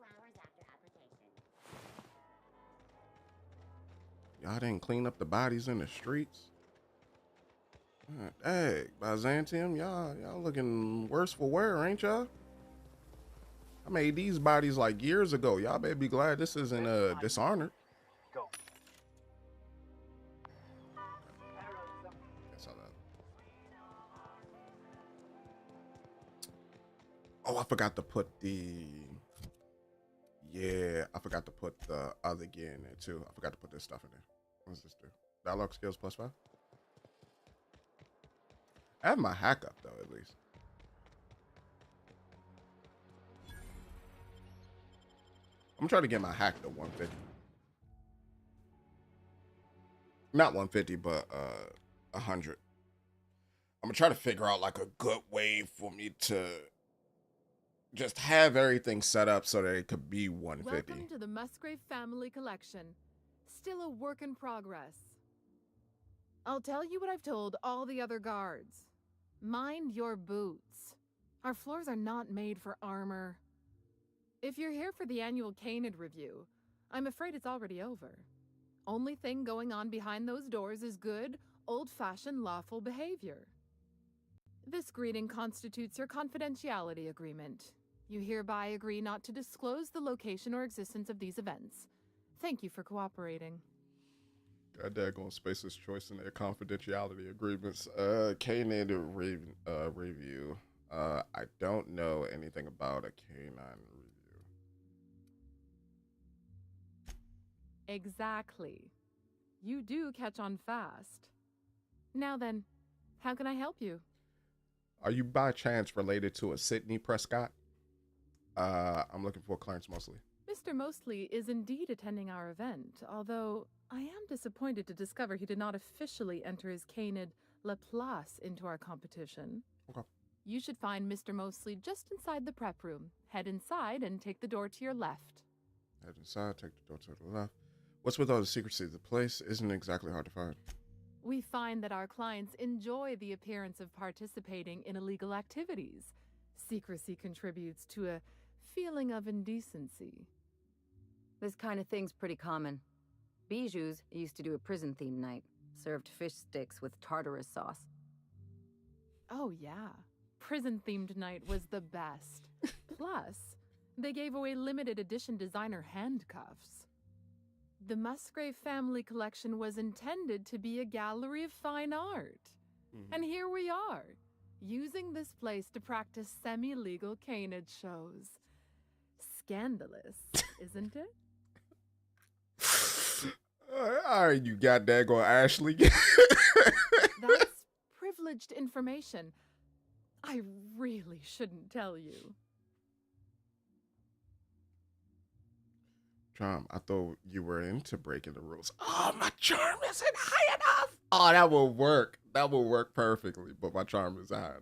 Y'all didn't clean up the bodies in the streets. Dang, Byzantium, y'all looking worse for wear, ain't y'all? I made these bodies like years ago. Y'all better be glad this isn't Dishonored. Go. Oh, I forgot to put the other gear in there too. I forgot to put this stuff in there. What does this do? Dialogue skills +5. I have my hack up though, at least. I'm trying to get my hack to 150. Not 150, but 100. I'm gonna try to figure out like a good way for me to just have everything set up so that it could be 150. Welcome to the Musgrave Family Collection. Still a work in progress. I'll tell you what I've told all the other guards. Mind your boots. Our floors are not made for armor. If you're here for the annual Canid review, I'm afraid it's already over. Only thing going on behind those doors is good, old-fashioned lawful behavior. This greeting constitutes your confidentiality agreement. You hereby agree not to disclose the location or existence of these events. Thank you for cooperating. God daggone Space's choice in their confidentiality agreements. Canine review. I don't know anything about a canine review. Exactly. You do catch on fast. Now then, how can I help you? Are you by chance related to a Sydney Prescott? I'm looking for Clarence Mosley. Mr. Mosley is indeed attending our event, although I am disappointed to discover he did not officially enter his Canid Laplace into our competition. Okay. You should find Mr. Mosley just inside the prep room. Head inside and take the door to your left. Head inside, take the door to the left. What's with all the secrecy? The place isn't exactly hard to find. We find that our clients enjoy the appearance of participating in illegal activities. Secrecy contributes to a feeling of indecency. This kind of thing's pretty common. Bijou's used to do a prison-themed night. Served fish sticks with tartarus sauce. Oh yeah. Prison-themed night was the best. Plus, they gave away limited edition designer handcuffs. The Musgrave Family Collection was intended to be a gallery of fine art. And here we are, using this place to practice semi-legal canid shows. Scandalous, isn't it? All right, you got daggone Ashley. That's privileged information. I really shouldn't tell you. Charm, I thought you were into breaking the rules. Oh, my charm isn't high enough. Oh, that will work. That will work perfectly, but my charm isn't high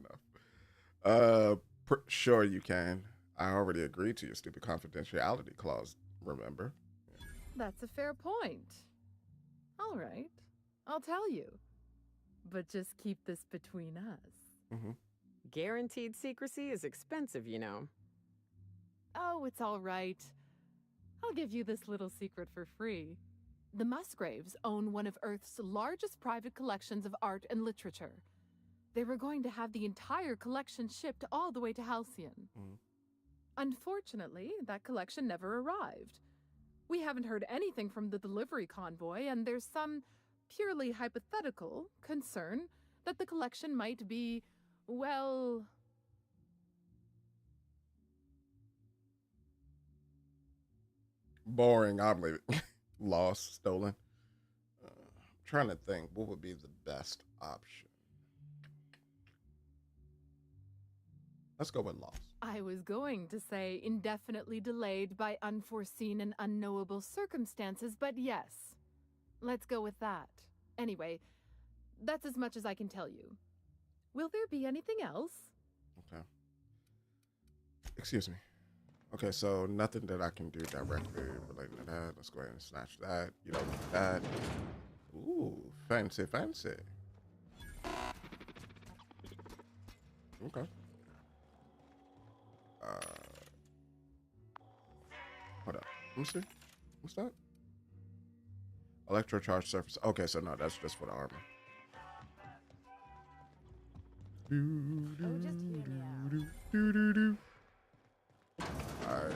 enough. Sure you can. I already agreed to your stupid confidentiality clause, remember? That's a fair point. All right, I'll tell you. But just keep this between us. Guaranteed secrecy is expensive, you know. Oh, it's all right. I'll give you this little secret for free. The Musgraves own one of Earth's largest private collections of art and literature. They were going to have the entire collection shipped all the way to Halcyon. Unfortunately, that collection never arrived. We haven't heard anything from the delivery convoy, and there's some purely hypothetical concern that the collection might be, well... Boring. I'm leaving. Lost, stolen. Trying to think what would be the best option. Let's go with lost. I was going to say indefinitely delayed by unforeseen and unknowable circumstances, but yes, let's go with that. Anyway, that's as much as I can tell you. Will there be anything else? Okay. Excuse me. Okay, so nothing that I can do directly relating to that. Let's go ahead and snatch that. You don't need that. Ooh, fancy, fancy. Okay. Hold up. Let me see. What's that? Electrocharged surface. Okay, so no, that's just for the armor. Oh, just hear me out. Alright.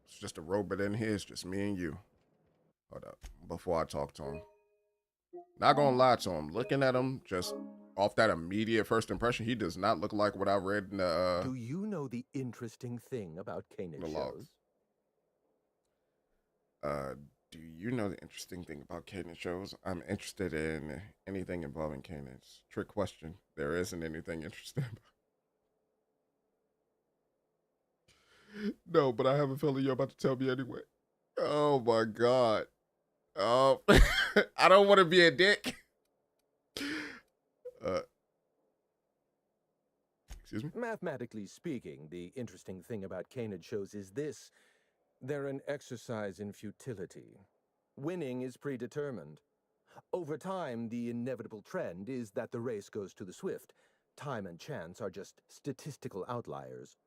It's just a robot in here. It's just me and you. Hold up. Before I talk to him. Not gonna lie to him. Looking at him, just off that immediate first impression, he does not look like what I read in the Do you know the interesting thing about Canid shows? Do you know the interesting thing about Canid shows? I'm interested in anything involving Canids. Trick question. There isn't anything interesting about. No, but I have a feeling you're about to tell me anyway. Oh my god. Oh, I don't want to be a dick. Excuse me? Mathematically speaking, the interesting thing about Canid shows is this. They're an exercise in futility. Winning is predetermined. Over time, the inevitable trend is that the race goes to the swift. Time and chance are just statistical outliers.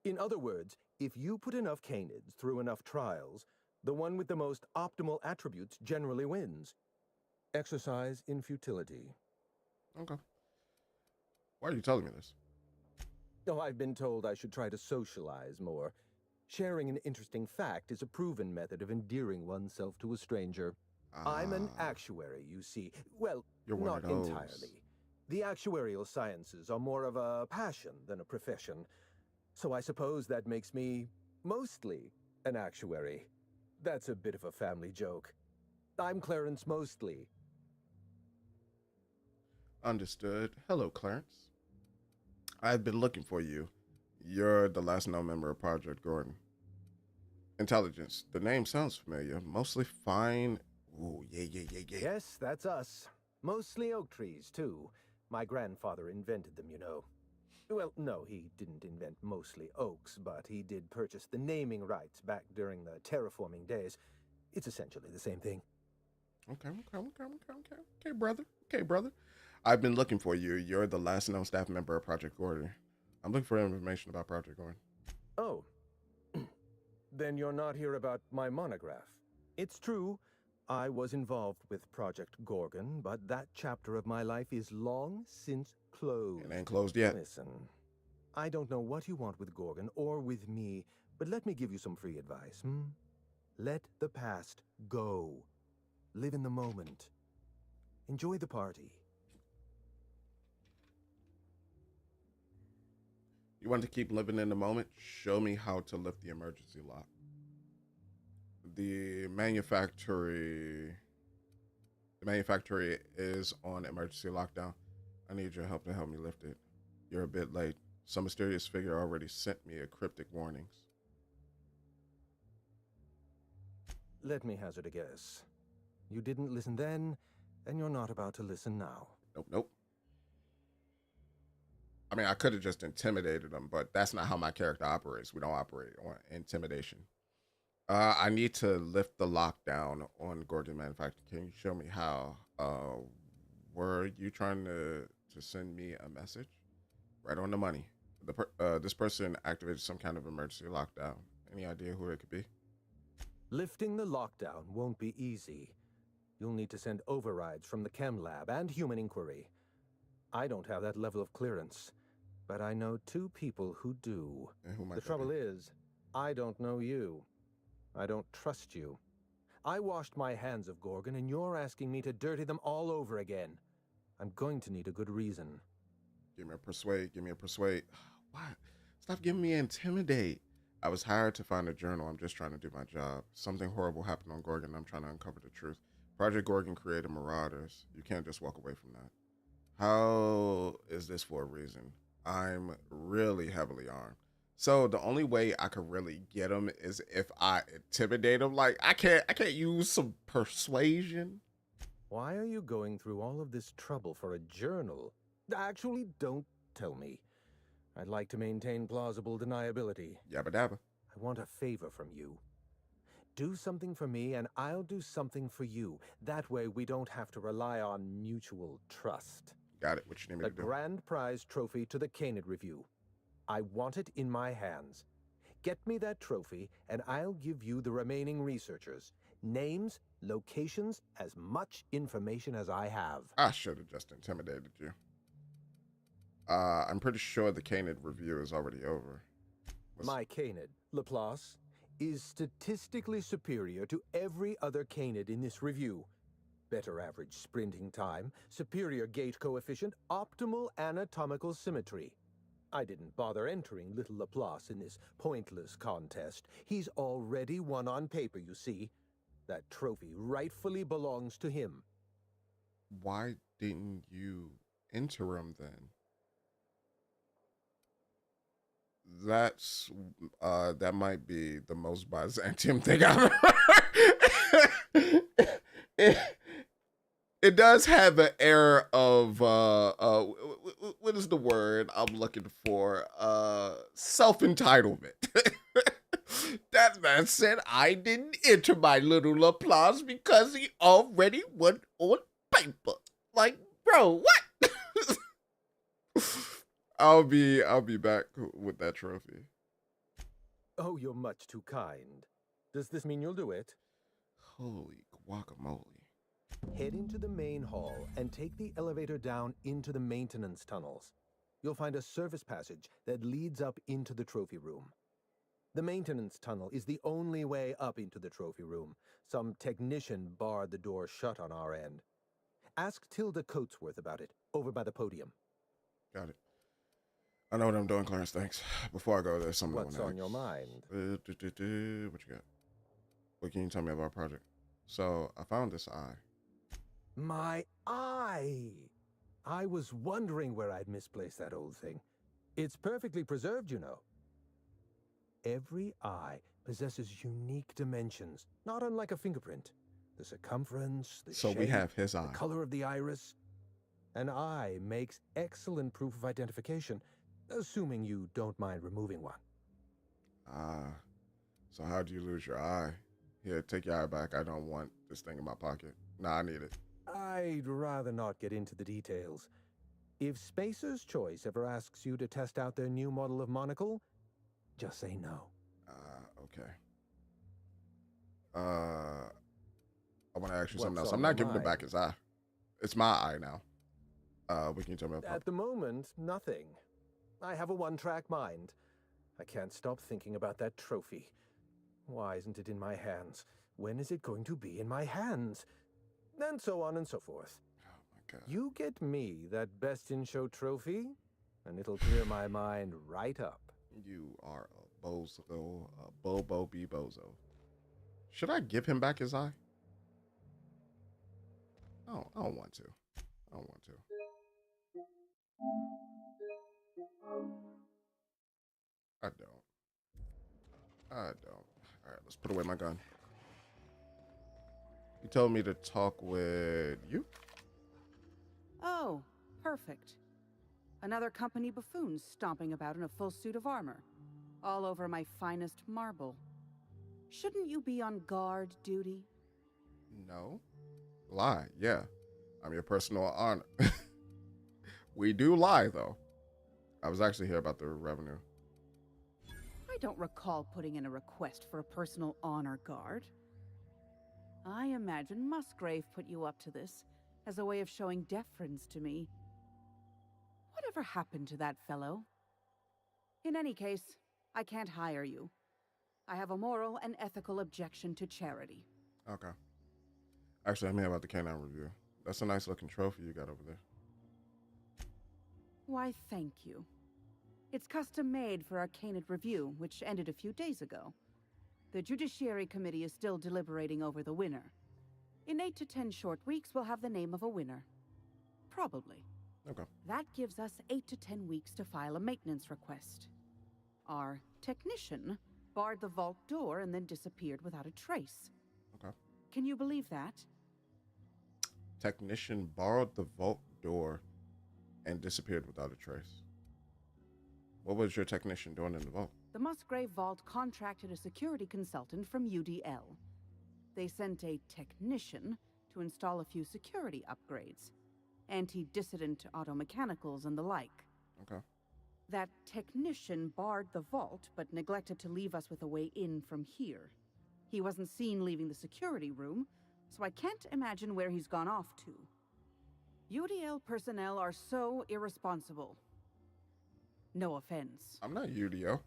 In other words, if you put enough Canids through enough trials, the one with the most optimal attributes generally wins. Exercise in futility. Okay. Why are you telling me this? Oh, I've been told I should try to socialize more. Sharing an interesting fact is a proven method of endearing oneself to a stranger. I'm an actuary, you see. Well, not entirely. The actuarial sciences are more of a passion than a profession. So I suppose that makes me mostly an actuary. That's a bit of a family joke. I'm Clarence Mostly. Understood. Hello, Clarence. I've been looking for you. You're the last known member of Project Gorgon. Intelligence. The name sounds familiar. Mostly fine. Ooh, yeah. Yes, that's us. Mostly oak trees, too. My grandfather invented them, you know. Well, no, he didn't invent mostly oaks, but he did purchase the naming rights back during the terraforming days. It's essentially the same thing. Okay, brother. Okay, brother. I've been looking for you. You're the last known staff member of Project Gorgon. I'm looking for information about Project Gorgon. Oh. Then you're not here about my monograph. It's true, I was involved with Project Gorgon, but that chapter of my life is long since closed. It ain't closed yet. Listen, I don't know what you want with Gorgon or with me, but let me give you some free advice, Let the past go. Live in the moment. Enjoy the party. You want to keep living in the moment? Show me how to lift the emergency lock. The manufacturer is on emergency lockdown. I need your help to help me lift it. You're a bit late. Some mysterious figure already sent me a cryptic warnings. Let me hazard a guess. You didn't listen then, and you're not about to listen now. Nope. I mean, I could have just intimidated them, but that's not how my character operates. We don't operate on intimidation. I need to lift the lockdown on Gorgon Manufacturing. Can you show me how? Were you trying to send me a message? Right on the money. This person activated some kind of emergency lockdown. Any idea who it could be? Lifting the lockdown won't be easy. You'll need to send overrides from the chem lab and human inquiry. I don't have that level of clearance, but I know two people who do. And who might The that trouble be? is, I don't know you. I don't trust you. I washed my hands of Gorgon, and you're asking me to dirty them all over again. I'm going to need a good reason. Give me a persuade. Give me a persuade. What? Stop giving me intimidate. I was hired to find a journal. I'm just trying to do my job. Something horrible happened on Gorgon. I'm trying to uncover the truth. Project Gorgon created marauders. You can't just walk away from that. How is this for a reason? I'm really heavily armed. So the only way I could really get him is if I intimidate him. Like I can't use some persuasion. Why are you going through all of this trouble for a journal? Actually, don't tell me. I'd like to maintain plausible deniability. Yabba dabba. I want a favor from you. Do something for me, and I'll do something for you. That way, we don't have to rely on mutual trust. Got it. What you need me The to do? grand prize trophy to the P.E.T review. I want it in my hands. Get me that trophy, and I'll give you the remaining researchers. Names, locations, as much information as I have. I should have just intimidated you. I'm pretty sure the P.E.T review is already over. My P.E.T, Laplace, is statistically superior to every other P.E.T in this review. Better average sprinting time, superior gait coefficient, optimal anatomical symmetry. I didn't bother entering little Laplace in this pointless contest. He's already won on paper, you see. That trophy rightfully belongs to him. Why didn't you enter him then? That's that might be the most Byzantium thing I've ever heard. It does have an air of what is the word I'm looking for? Self-entitlement. That man said I didn't enter my little applause because he already won on paper. Like, bro, what? I'll be back with that trophy. Oh, you're much too kind. Does this mean you'll do it? Holy guacamole. Head into the main hall and take the elevator down into the maintenance tunnels. You'll find a service passage that leads up into the trophy room. The maintenance tunnel is the only way up into the trophy room. Some technician barred the door shut on our end. Ask Tilda Coatsworth about it, over by the podium. Got it. I know what I'm doing, Clarence, thanks. Before I go, there's something What's on your mind? What you got? What can you tell me about our project? So, I found this eye. My eye! I was wondering where I'd misplaced that old thing. It's perfectly preserved, you know. Every eye possesses unique dimensions, not unlike a fingerprint. The circumference, the shape, we have his eye. The color of the iris. An eye makes excellent proof of identification, assuming you don't mind removing one. So how'd you lose your eye? Here, take your eye back. I don't want this thing in my pocket. Nah, I need it. I'd rather not get into the details. If Spacer's Choice ever asks you to test out their new model of monocle, just say no. Okay. I want to ask you something What's else. on I'm not your giving it mind? back his eye. It's my eye now. What can you tell me about? At the moment, nothing. I have a one-track mind. I can't stop thinking about that trophy. Why isn't it in my hands? When is it going to be in my hands? And so on and so forth. Oh my God. You get me that Best in Show trophy, and it'll clear my mind right up. You are a bozo, a bobo be bozo. Should I give him back his eye? Oh, I don't want to. I don't want to. I don't. All right, let's put away my gun. He told me to talk with you. Oh, perfect. Another company buffoon stomping about in a full suit of armor. All over my finest marble. Shouldn't you be on guard duty? No. Lie, yeah. I'm your personal honor. We do lie, though. I was actually here about the revenue. I don't recall putting in a request for a personal honor guard. I imagine Musgrave put you up to this as a way of showing deference to me. Whatever happened to that fellow? In any case, I can't hire you. I have a moral and ethical objection to charity. Okay. Actually, I'm here about the canine review. That's a nice looking trophy you got over there. Why, thank you. It's custom made for our P.E.T review, which ended a few days ago. The Judiciary Committee is still deliberating over the winner. In 8 to 10 short weeks, we'll have the name of a winner. Probably. Okay. That gives us 8 to 10 weeks to file a maintenance request. Our technician barred the vault door and then disappeared without a trace. Okay. Can you believe that? Technician borrowed the vault door and disappeared without a trace. What was your technician doing in the vault? The Musgrave Vault contracted a security consultant from UDL. They sent a technician to install a few security upgrades, anti-dissident automechanicals and the like. Okay. That technician barred the vault, but neglected to leave us with a way in from here. He wasn't seen leaving the security room, so I can't imagine where he's gone off to. UDL personnel are so irresponsible. No offense. I'm not UDO.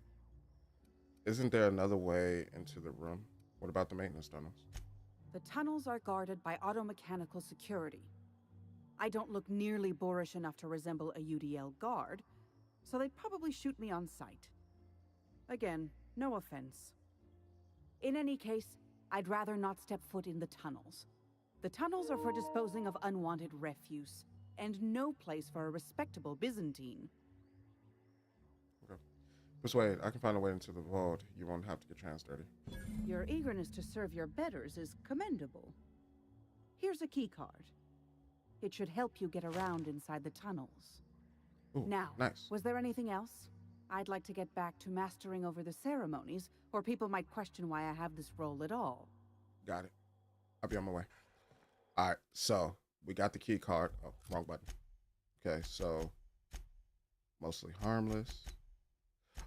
Isn't there another way into the room? What about the maintenance tunnels? The tunnels are guarded by automechanical security. I don't look nearly boorish enough to resemble a UDL guard, so they'd probably shoot me on sight. Again, no offense. In any case, I'd rather not step foot in the tunnels. The tunnels are for disposing of unwanted refuse, and no place for a respectable Byzantine. Okay. Persuade, I can find a way into the vault. You won't have to get your hands dirty. Your eagerness to serve your betters is commendable. Here's a key card. It should help you get around inside the tunnels. Ooh, now, nice. Was there anything else? I'd like to get back to mastering over the ceremonies, or people might question why I have this role at all. Got it. I'll be on my way. All right, so we got the key card. Oh, wrong button. Okay, so mostly harmless.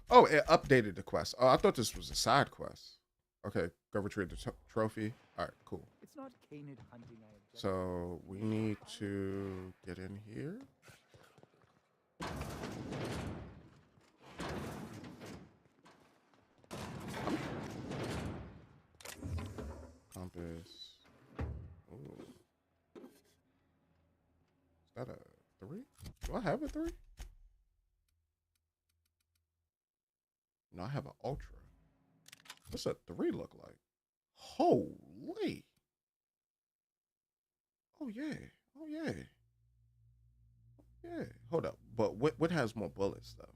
Oh, it updated the quest. Oh, I thought this was a side quest. Okay, go retrieve the trophy. All right, cool. It's not canid hunting I object. So we need to get in here. Compass. Ooh. Is that a 3? Do I have a 3? No, I have an ultra. What's a 3 look like? Holy. Oh yeah. Oh yeah. Yeah. Hold up. But what has more bullets though?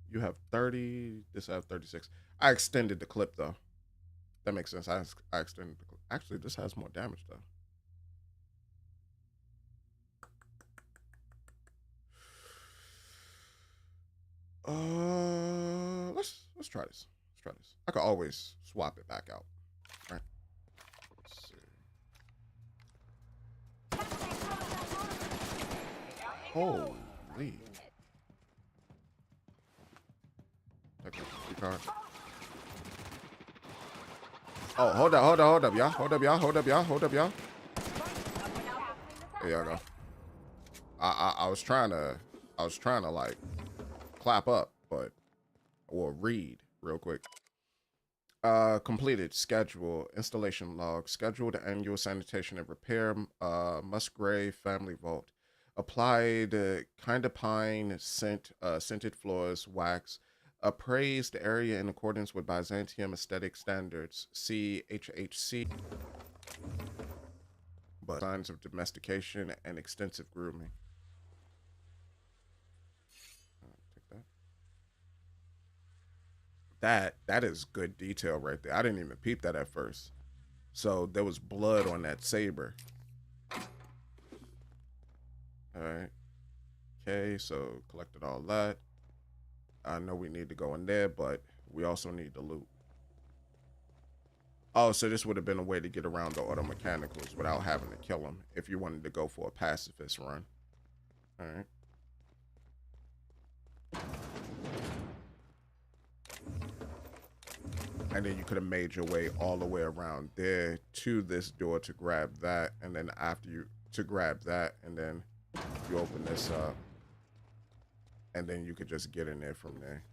You have 30. This has 36. I extended the clip though. That makes sense. I extended the clip. Actually, this has more damage though. Let's try this. Let's try this. I could always swap it back out. All right. Let's see. Holy. Take the key card. Oh, hold up, y'all. Hold up, y'all. There y'all go. I was trying to like clap up, but or read real quick. Completed schedule installation log, scheduled annual sanitation and repair, Musgrave family vault, applied kinda pine scented floors, wax, appraised area in accordance with Byzantium aesthetic standards, CHHC, but signs of domestication and extensive grooming. That is good detail right there. I didn't even peep that at first. So there was blood on that saber. All right. Okay, so collected all that. I know we need to go in there, but we also need the loot. Oh, so this would have been a way to get around the automechanicals without having to kill them if you wanted to go for a pacifist run. All right. And then you could have made your way all the way around there to this door to grab that. And then after you, to grab that, and then you open this up. and then you could just get in there from there.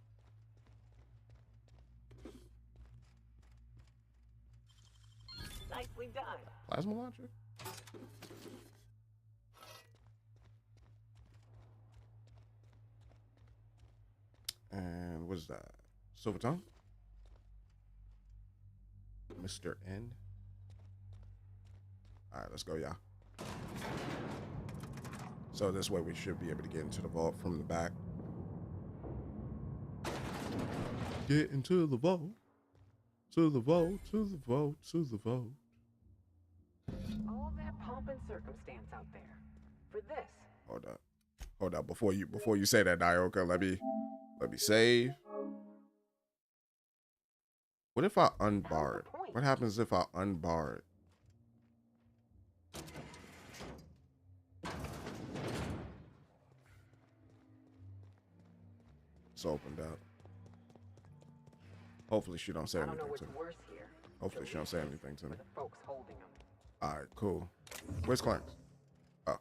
Nicely done. Plasma launcher? And what's that? Silver tongue? Mr. N. All right, let's go, y'all. So this way we should be able to get into the vault from the back. Get into the vault. To the vault, to the vault, to the vault. All that pomp and circumstance out there. For this. Hold up. Hold up. Before you say that, Nyoka, let me save. What if I unbar it? What happens if I unbar it? It's opened up. Hopefully she don't say anything to me. Hopefully she don't say anything to me. Alright, cool. Where's Clarence? Oh.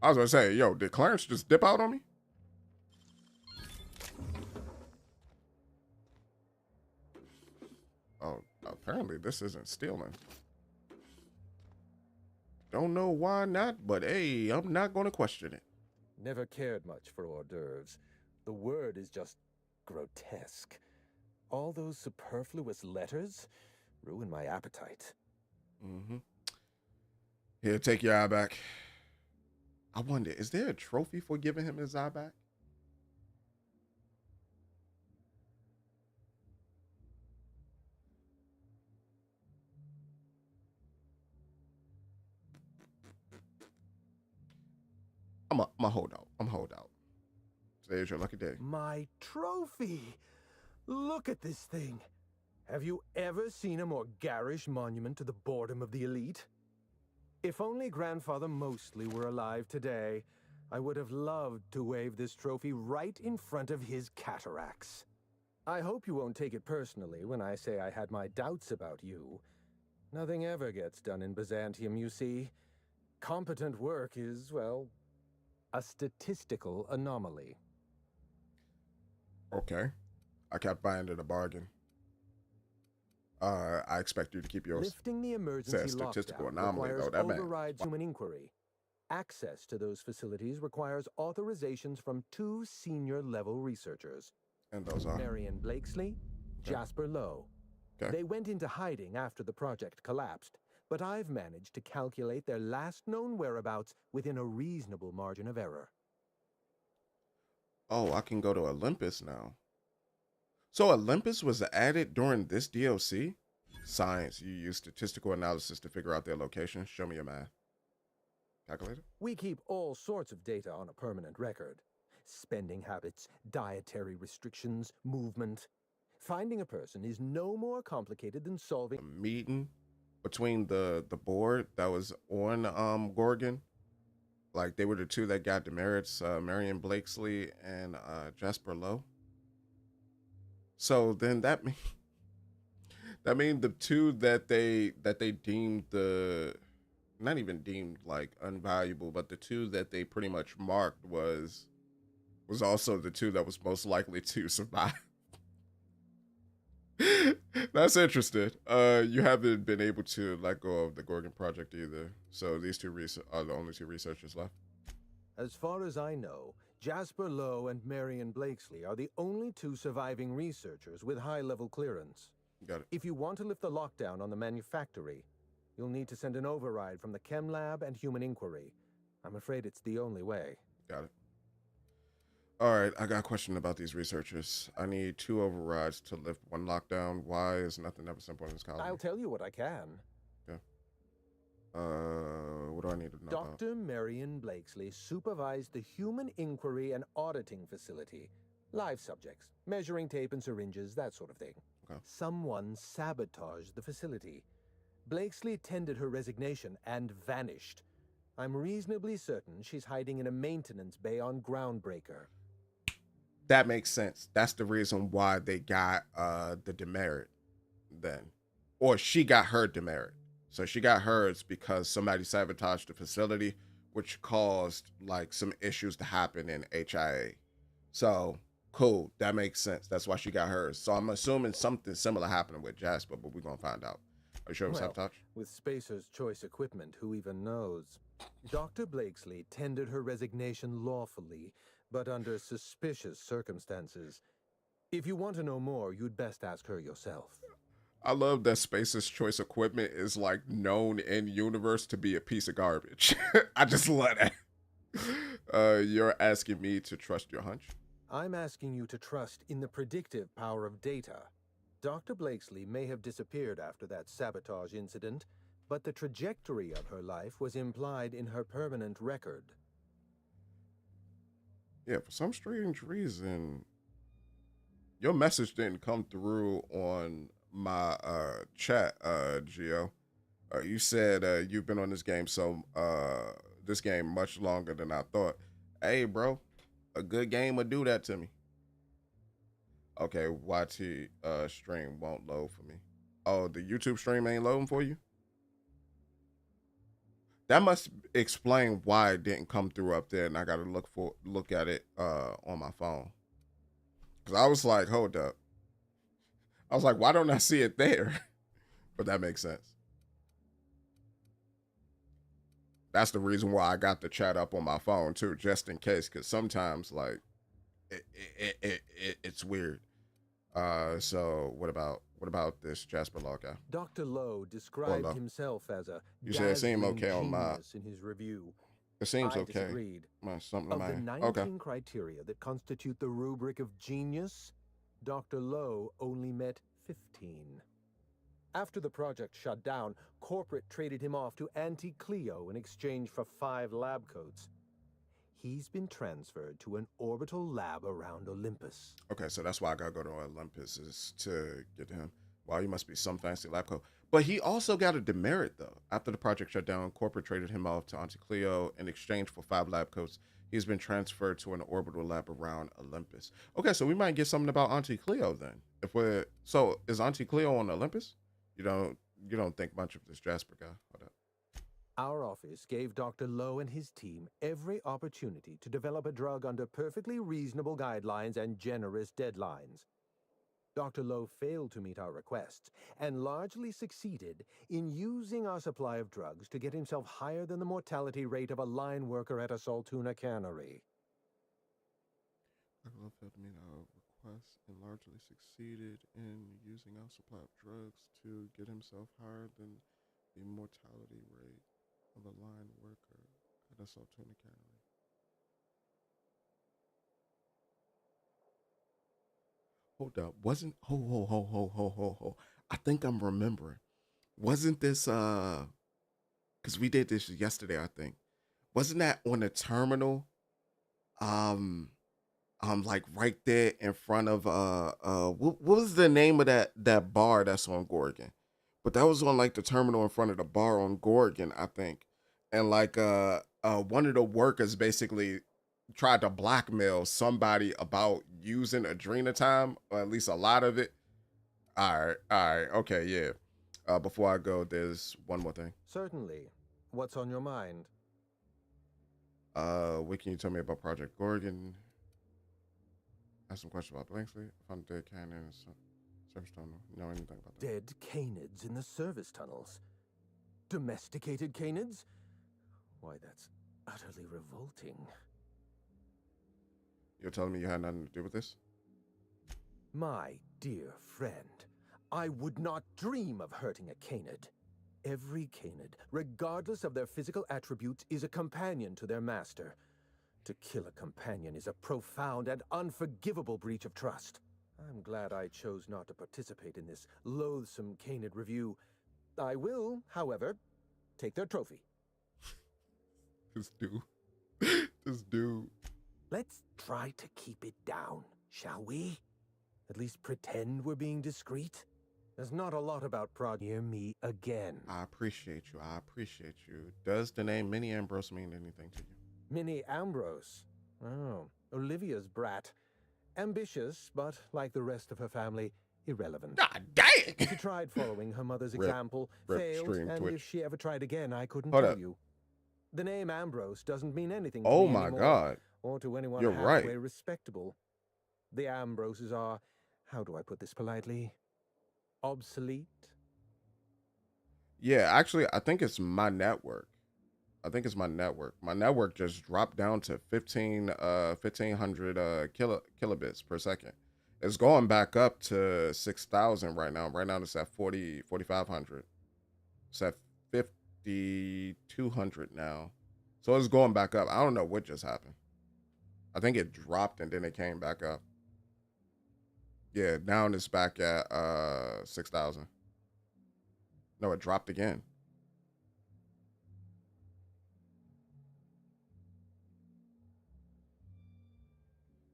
I was gonna say, yo, did Clarence just dip out on me? Oh, apparently this isn't stealing. Don't know why not, but hey, I'm not gonna question it. Never cared much for hors d'oeuvres. The word is just grotesque. All those superfluous letters ruin my appetite. Mm-hmm. Here, take your eye back. I wonder, is there a trophy for giving him his eye back? I'm a hold out. I'm hold out. Today's your lucky day. My trophy! Look at this thing. Have you ever seen a more garish monument to the boredom of the elite? If only Grandfather Mostly were alive today, I would have loved to wave this trophy right in front of his cataracts. I hope you won't take it personally when I say I had my doubts about you. Nothing ever gets done in Byzantium, you see. Competent work is, well, a statistical anomaly. Okay. I kept buying into the bargain. I expect you to keep yours. Lifting the emergency statistical lockdown anomaly, requires though. That man. overrides human inquiry. Access to those facilities requires authorizations from 2 senior-level researchers. And those are? Marion Blakesley, Jasper Lowe. Okay. They went into hiding after the project collapsed, but I've managed to calculate their last known whereabouts within a reasonable margin of error. Oh, I can go to Olympus now. So Olympus was added during this DLC? Science, you use statistical analysis to figure out their location. Show me your math. Calculator? We keep all sorts of data on a permanent record. Spending habits, dietary restrictions, movement. Finding a person is no more complicated than solving a meeting between the board that was on Gorgon. Like they were the 2 that got demerits, Marion Blakesley and Jasper Lowe. So then that mean the 2 that they deemed not even deemed like unvaluable, but the 2 that they pretty much marked was also the 2 that was most likely to survive. That's interesting. You haven't been able to let go of the Gorgon Project either. So these 2 are the only 2 researchers left. As far as I know, Jasper Lowe and Marion Blakesley are the only 2 surviving researchers with high-level clearance. Got it. If you want to lift the lockdown on the manufactory, you'll need to send an override from the Chem Lab and Human Inquiry. I'm afraid it's the only way. Got it. All right, I got a question about these researchers. I need 2 overrides to lift 1 lockdown. Why is nothing ever simple in this colony? I'll tell you what I can. Okay. What do I need to know about? Dr. Marion Blakesley supervised the Human Inquiry and Auditing Facility. Live subjects, measuring tape and syringes, that sort of thing. Okay. Someone sabotaged the facility. Blakesley tendered her resignation and vanished. I'm reasonably certain she's hiding in a maintenance bay on Groundbreaker. That makes sense. That's the reason why they got the demerit then. Or she got her demerit. So she got hers because somebody sabotaged the facility, which caused like some issues to happen in HIA. So cool, that makes sense. That's why she got hers. So I'm assuming something similar happening with Jasper, but we're gonna find out. Are you sure it was Well, sabotage? with Spacer's choice equipment, who even knows? Dr. Blakesley tendered her resignation lawfully, but under suspicious circumstances. If you want to know more, you'd best ask her yourself. I love that Space's choice equipment is like known in universe to be a piece of garbage. I just love that. You're asking me to trust your hunch? I'm asking you to trust in the predictive power of data. Dr. Blakesley may have disappeared after that sabotage incident, but the trajectory of her life was implied in her permanent record. Yeah, for some strange reason, your message didn't come through on my chat, Gio. You said you've been on this game much longer than I thought. Hey, bro, a good game would do that to me. Okay, YT stream won't load for me. Oh, the YouTube stream ain't loading for you? That must explain why it didn't come through up there, and I gotta look at it on my phone. Cause I was like, hold up. I was like, why don't I see it there? But that makes sense. That's the reason why I got the chat up on my phone too, just in case. Cause sometimes like it's weird. So what about this Jasper Law guy? Dr. Lowe described himself as a you said it seemed okay on my in his review. It seems I okay. Disagreed. Something of the 19 okay. criteria that constitute the rubric of genius, Dr. Lowe only met 15. After the project shut down, corporate traded him off to Anti-Cleo in exchange for 5 lab coats. He's been transferred to an orbital lab around Olympus. Okay, so that's why I gotta go to Olympus is to get to him. Wow, he must be some fancy lab coat. But he also got a demerit though. After the project shut down, corporate traded him off to Anti-Cleo in exchange for 5 lab coats. He's been transferred to an orbital lab around Olympus. Okay, so we might get something about Anti-Cleo then. So is Anti-Cleo on Olympus? You don't think much of this Jasper guy. Hold up. Our office gave Dr. Lowe and his team every opportunity to develop a drug under perfectly reasonable guidelines and generous deadlines. Dr. Lowe failed to meet our requests and largely succeeded in using our supply of drugs to get himself higher than the mortality rate of a line worker at a Saltuna cannery. Dr. Lowe failed to meet our requests and largely succeeded in using our supply of drugs to get himself higher than the mortality rate of a line worker at a Saltuna cannery. Hold up. Wasn't ho. I think I'm remembering. Wasn't this because we did this yesterday, I think. Wasn't that on the terminal? Like right there in front of what was the name of that bar that's on Gorgon? But that was on like the terminal in front of the bar on Gorgon, I think. And like one of the workers basically tried to blackmail somebody about using adrenatime, or at least a lot of it. All right, okay, yeah. Before I go, there's one more thing. Certainly. What's on your mind? What can you tell me about Project Gorgon? Ask some questions about Blakesley. Found dead cannon and service tunnel. Know anything about that? Dead canids in the service tunnels. Domesticated canids? Why, that's utterly revolting. You're telling me you had nothing to do with this? My dear friend, I would not dream of hurting a canid. Every canid, regardless of their physical attributes, is a companion to their master. To kill a companion is a profound and unforgivable breach of trust. I'm glad I chose not to participate in this loathsome canid review. I will, however, take their trophy. This dude. Let's try to keep it down, shall we? At least pretend we're being discreet. There's not a lot about Hear me again. I appreciate you. Does the name Minnie Ambrose mean anything to you? Minnie Ambrose? Oh, Olivia's brat. Ambitious, but like the rest of her family, irrelevant. God dang! She tried following her mother's example, failed, and Twitch. if she ever tried again, I couldn't Hold tell up. you. The name Ambrose doesn't mean anything to Oh me my anymore, God. or to anyone You're halfway right. respectable. The Ambroses are, how do I put this politely, obsolete? Yeah, actually, I think it's my network. My network just dropped down to 1500 kilobits per second. It's going back up to 6,000 right now. Right now it's at 4500. It's at 5200 now. So it's going back up. I don't know what just happened. I think it dropped and then it came back up. Yeah, now it's back at 6,000. No, it dropped again.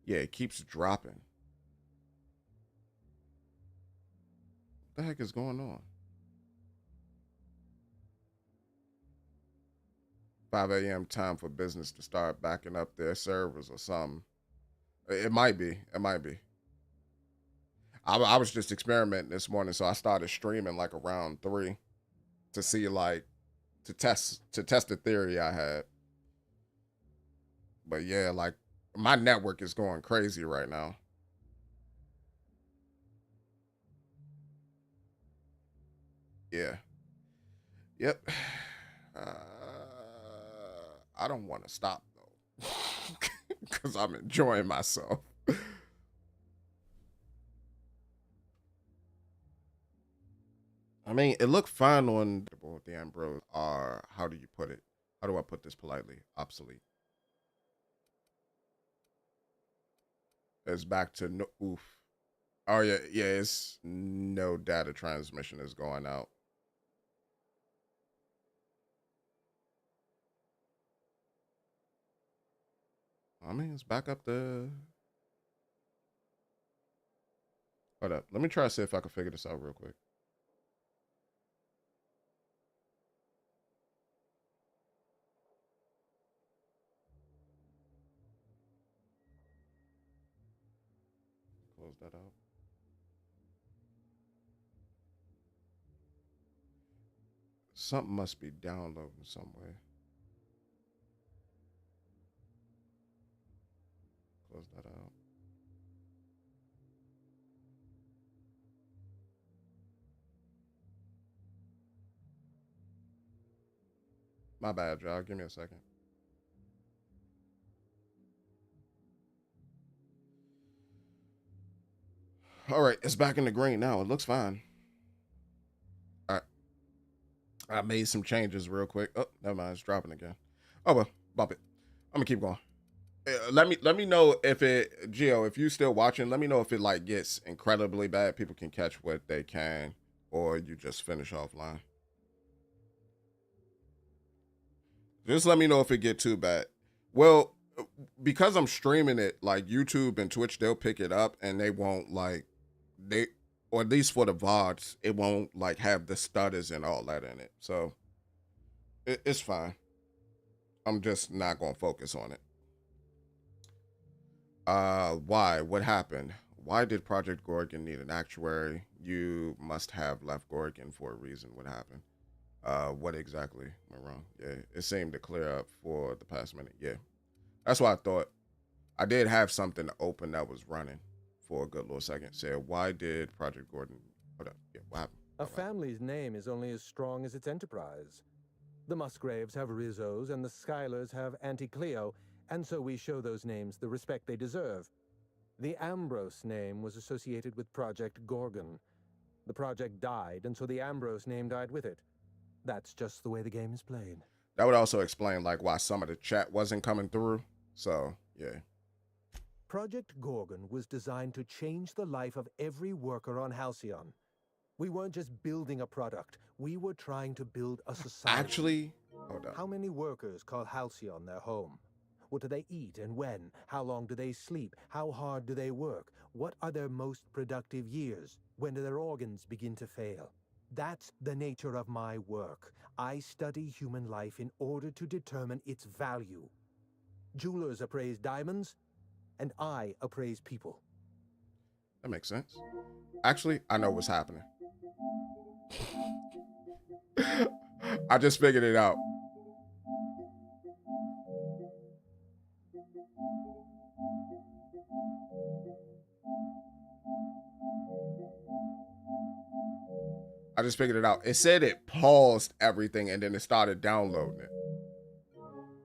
Yeah, it keeps dropping. What the heck is going on? 5 a.m. time for business to start backing up their servers or something. It might be. It might be. I was just experimenting this morning, so I started streaming like around 3 to see like to test the theory I had. But yeah, like my network is going crazy right now. Yeah. Yep. I don't want to stop though, because I'm enjoying myself. I mean, it looked fine on the Ambrose. Are, how do you put it? How do I put this politely? Obsolete. It's back to no. Oof. Oh yeah, yeah. It's no data transmission is going out. I mean, it's back up to. Hold up. Let me try to see if I can figure this out real quick. Close that out. Something must be downloading some way. Close that out. My bad, y'all. Give me a second. All right, it's back in the green now. It looks fine. All right. I made some changes real quick. Oh, never mind. It's dropping again. Oh well, bump it. I'm gonna keep going. Let me know if it, Gio, if you still watching, let me know if it like gets incredibly bad. People can catch what they can, or you just finish offline. Just let me know if it get too bad. Well, because I'm streaming it, like YouTube and Twitch, they'll pick it up and they won't like they, or at least for the VODs, it won't like have the stutters and all that in it. So it's fine. I'm just not gonna focus on it. Why? What happened? Why did Project Gorgon need an actuary? You must have left Gorgon for a reason. What happened? What exactly went wrong? Yeah, it seemed to clear up for the past minute. Yeah, that's what I thought. I did have something open that was running for a good little second. Said, why did Project Gorgon? Hold up. Yeah, what happened? A family's name is only as strong as its enterprise. The Musgraves have Rizzos, and the Schuyler's have Auntie Cleo, and so we show those names the respect they deserve. The Ambrose name was associated with Project Gorgon. The project died, and so the Ambrose name died with it. That's just the way the game is played. That would also explain like why some of the chat wasn't coming through. So, yeah. Project Gorgon was designed to change the life of every worker on Halcyon. We weren't just building a product. We were trying to build a society. Actually, hold up. How many workers call Halcyon their home? What do they eat and when? How long do they sleep? How hard do they work? What are their most productive years? When do their organs begin to fail? That's the nature of my work. I study human life in order to determine its value. Jewelers appraise diamonds, and I appraise people. That makes sense. Actually, I know what's happening. I just figured it out. I just figured it out. It said it paused everything and then it started downloading it.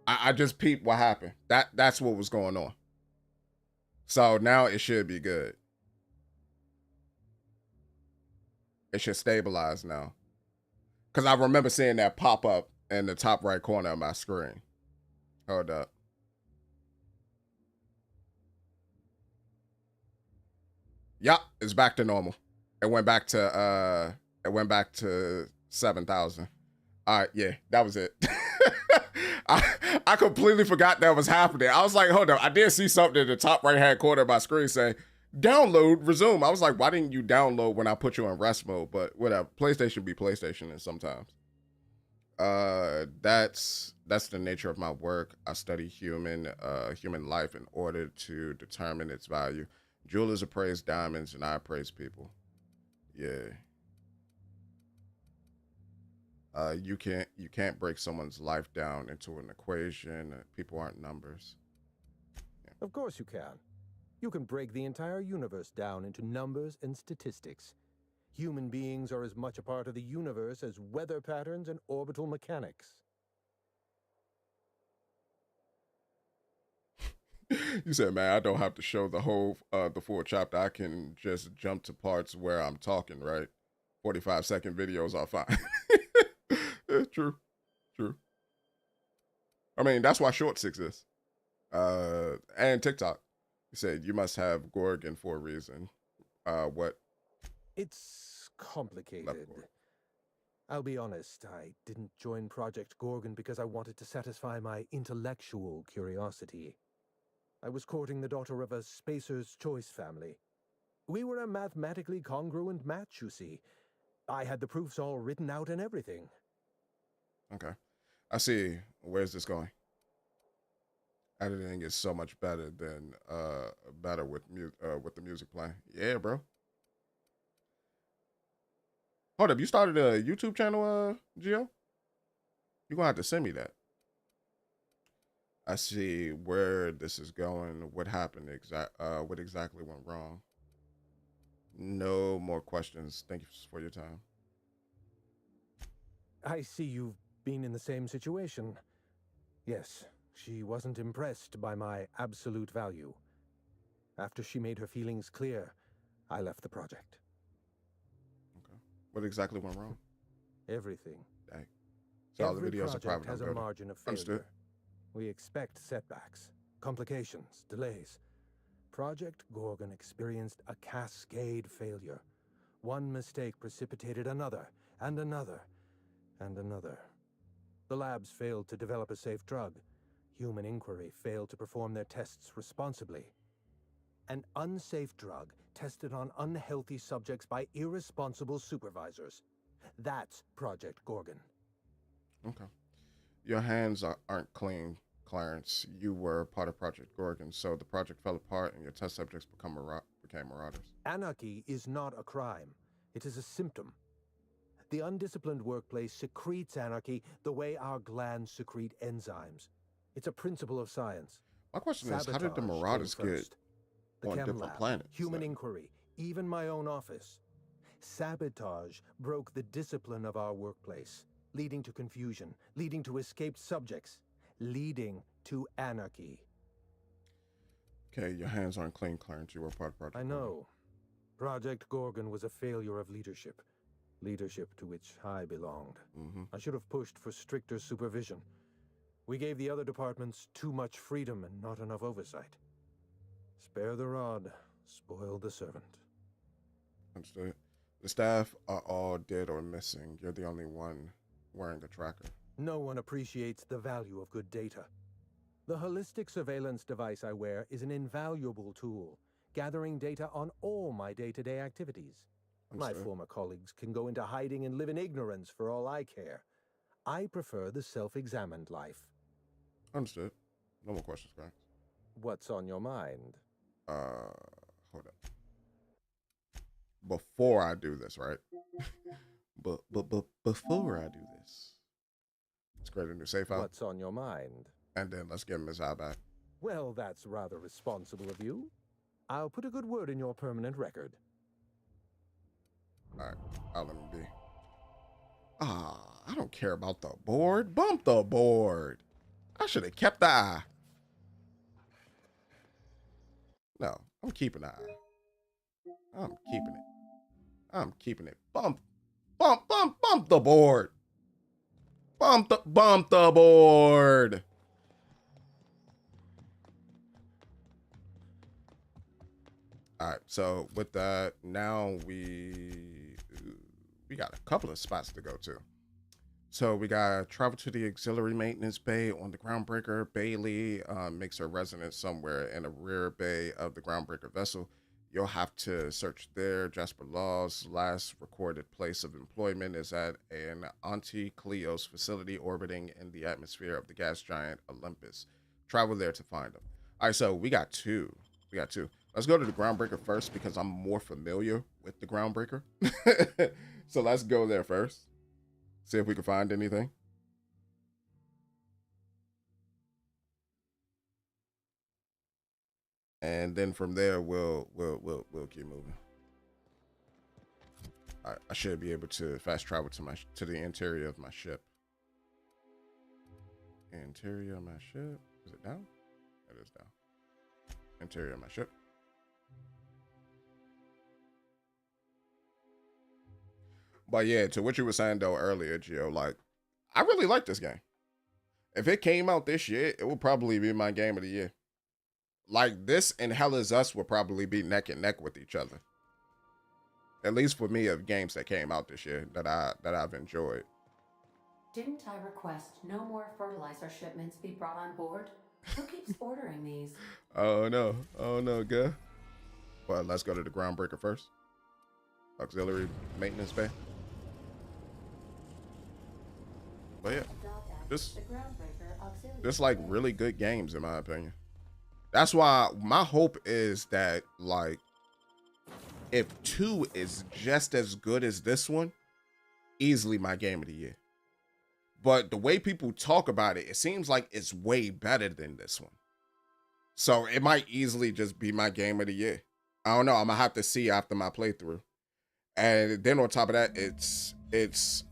I just peeped what happened. That's what was going on. So now it should be good. It should stabilize now. Because I remember seeing that pop up in the top right corner of my screen. Hold up. Yup, it's back to normal. It went back to 7,000. All right, yeah, that was it. I completely forgot that was happening. I was like, hold up, I did see something in the top right hand corner of my screen saying download, resume. I was like, why didn't you download when I put you in rest mode? But whatever, PlayStation be PlayStation and sometimes. That's the nature of my work. I study human life in order to determine its value. Jewelers appraise diamonds and I appraise people. Yeah. You can't break someone's life down into an equation. People aren't numbers. Yeah. Of course you can. You can break the entire universe down into numbers and statistics. Human beings are as much a part of the universe as weather patterns and orbital mechanics. You said, man, I don't have to show the whole, the full chapter. I can just jump to parts where I'm talking, right? 45-second videos are fine. True. I mean, that's why shorts exist. And TikTok. You said you must have Gorgon for a reason. What? It's complicated. I'll be honest, I didn't join Project Gorgon because I wanted to satisfy my intellectual curiosity. I was courting the daughter of a Spacer's Choice family. We were a mathematically congruent match, you see. I had the proofs all written out and everything. Okay. I see. Where's this going? Editing is so much better than better with the music playing. Yeah, bro. Hold up, you started a YouTube channel, Gio? You're gonna have to send me that. I see where this is going. What happened? What exactly went wrong? No more questions. Thank you for your time. I see you've been in the same situation. Yes, she wasn't impressed by my absolute value. After she made her feelings clear, I left the project. Okay. What exactly went wrong? Everything. Dang. So all the videos are private. Has a margin of failure. Understood. We expect setbacks, complications, delays. Project Gorgon experienced a cascade failure. One mistake precipitated another, and another, and another. The labs failed to develop a safe drug. Human Inquiry failed to perform their tests responsibly. An unsafe drug tested on unhealthy subjects by irresponsible supervisors. That's Project Gorgon. Okay. Your hands aren't clean, Clarence. You were part of Project Gorgon, so the project fell apart and your test subjects became marauders. Anarchy is not a crime. It is a symptom. The undisciplined workplace secretes anarchy the way our glands secrete enzymes. It's a principle of science. My question is, how did the marauders get on different planets? Human Inquiry, even my own office. Sabotage broke the discipline of our workplace, leading to confusion, leading to escaped subjects, leading to anarchy. Okay, your hands aren't clean, Clarence. You were part of Project I know. Project Gorgon was a failure of leadership. Leadership to which I belonged. I should have pushed for stricter supervision. We gave the other departments too much freedom and not enough oversight. Spare the rod, spoil the servant. Understood. The staff are all dead or missing. You're the only one wearing a tracker. No one appreciates the value of good data. The holistic surveillance device I wear is an invaluable tool, gathering data on all my day-to-day activities. My former colleagues can go into hiding and live in ignorance for all I care. I prefer the self-examined life. Understood. No more questions, guys. What's on your mind? Hold up. Before I do this, right? but before I do this, let's create a new save file. What's on your mind? And then let's get Ms. I back. Well, that's rather responsible of you. I'll put a good word in your permanent record. All right, I'll let me be. I don't care about the board. Bump the board. I should have kept the eye. No, I'm keeping the eye. I'm keeping it. I'm keeping it. Bump the board. Bump the board. All right, so with that, now we got a couple of spots to go to. So we got travel to the auxiliary maintenance bay on the Groundbreaker. Bailey makes her residence somewhere in the rear bay of the Groundbreaker vessel. You'll have to search there. Jasper Law's last recorded place of employment is at an Auntie Cleo's facility orbiting in the atmosphere of the gas giant Olympus. Travel there to find them. All right, so we got two. Let's go to the Groundbreaker first because I'm more familiar with the Groundbreaker. So let's go there first. See if we can find anything. And then from there we'll keep moving. I should be able to fast travel to the interior of my ship. Interior of my ship. Is it down? It is down. Interior of my ship. But yeah, to what you were saying though earlier, Gio, like, I really like this game. If it came out this year, it would probably be my game of the year. Like, this and Hell Is Us would probably be neck and neck with each other. At least for me, of games that came out this year that I've enjoyed. Didn't I request no more fertilizer shipments be brought on board? Who keeps ordering these? Oh no, good. Well, let's go to the Groundbreaker first. Auxiliary maintenance bay. But yeah, just like really good games in my opinion. That's why my hope is that, like, if 2 is just as good as this one, easily my game of the year. But the way people talk about it, it seems like it's way better than this one. So it might easily just be my game of the year. I don't know. I'm gonna have to see after my playthrough. And then on top of that, it's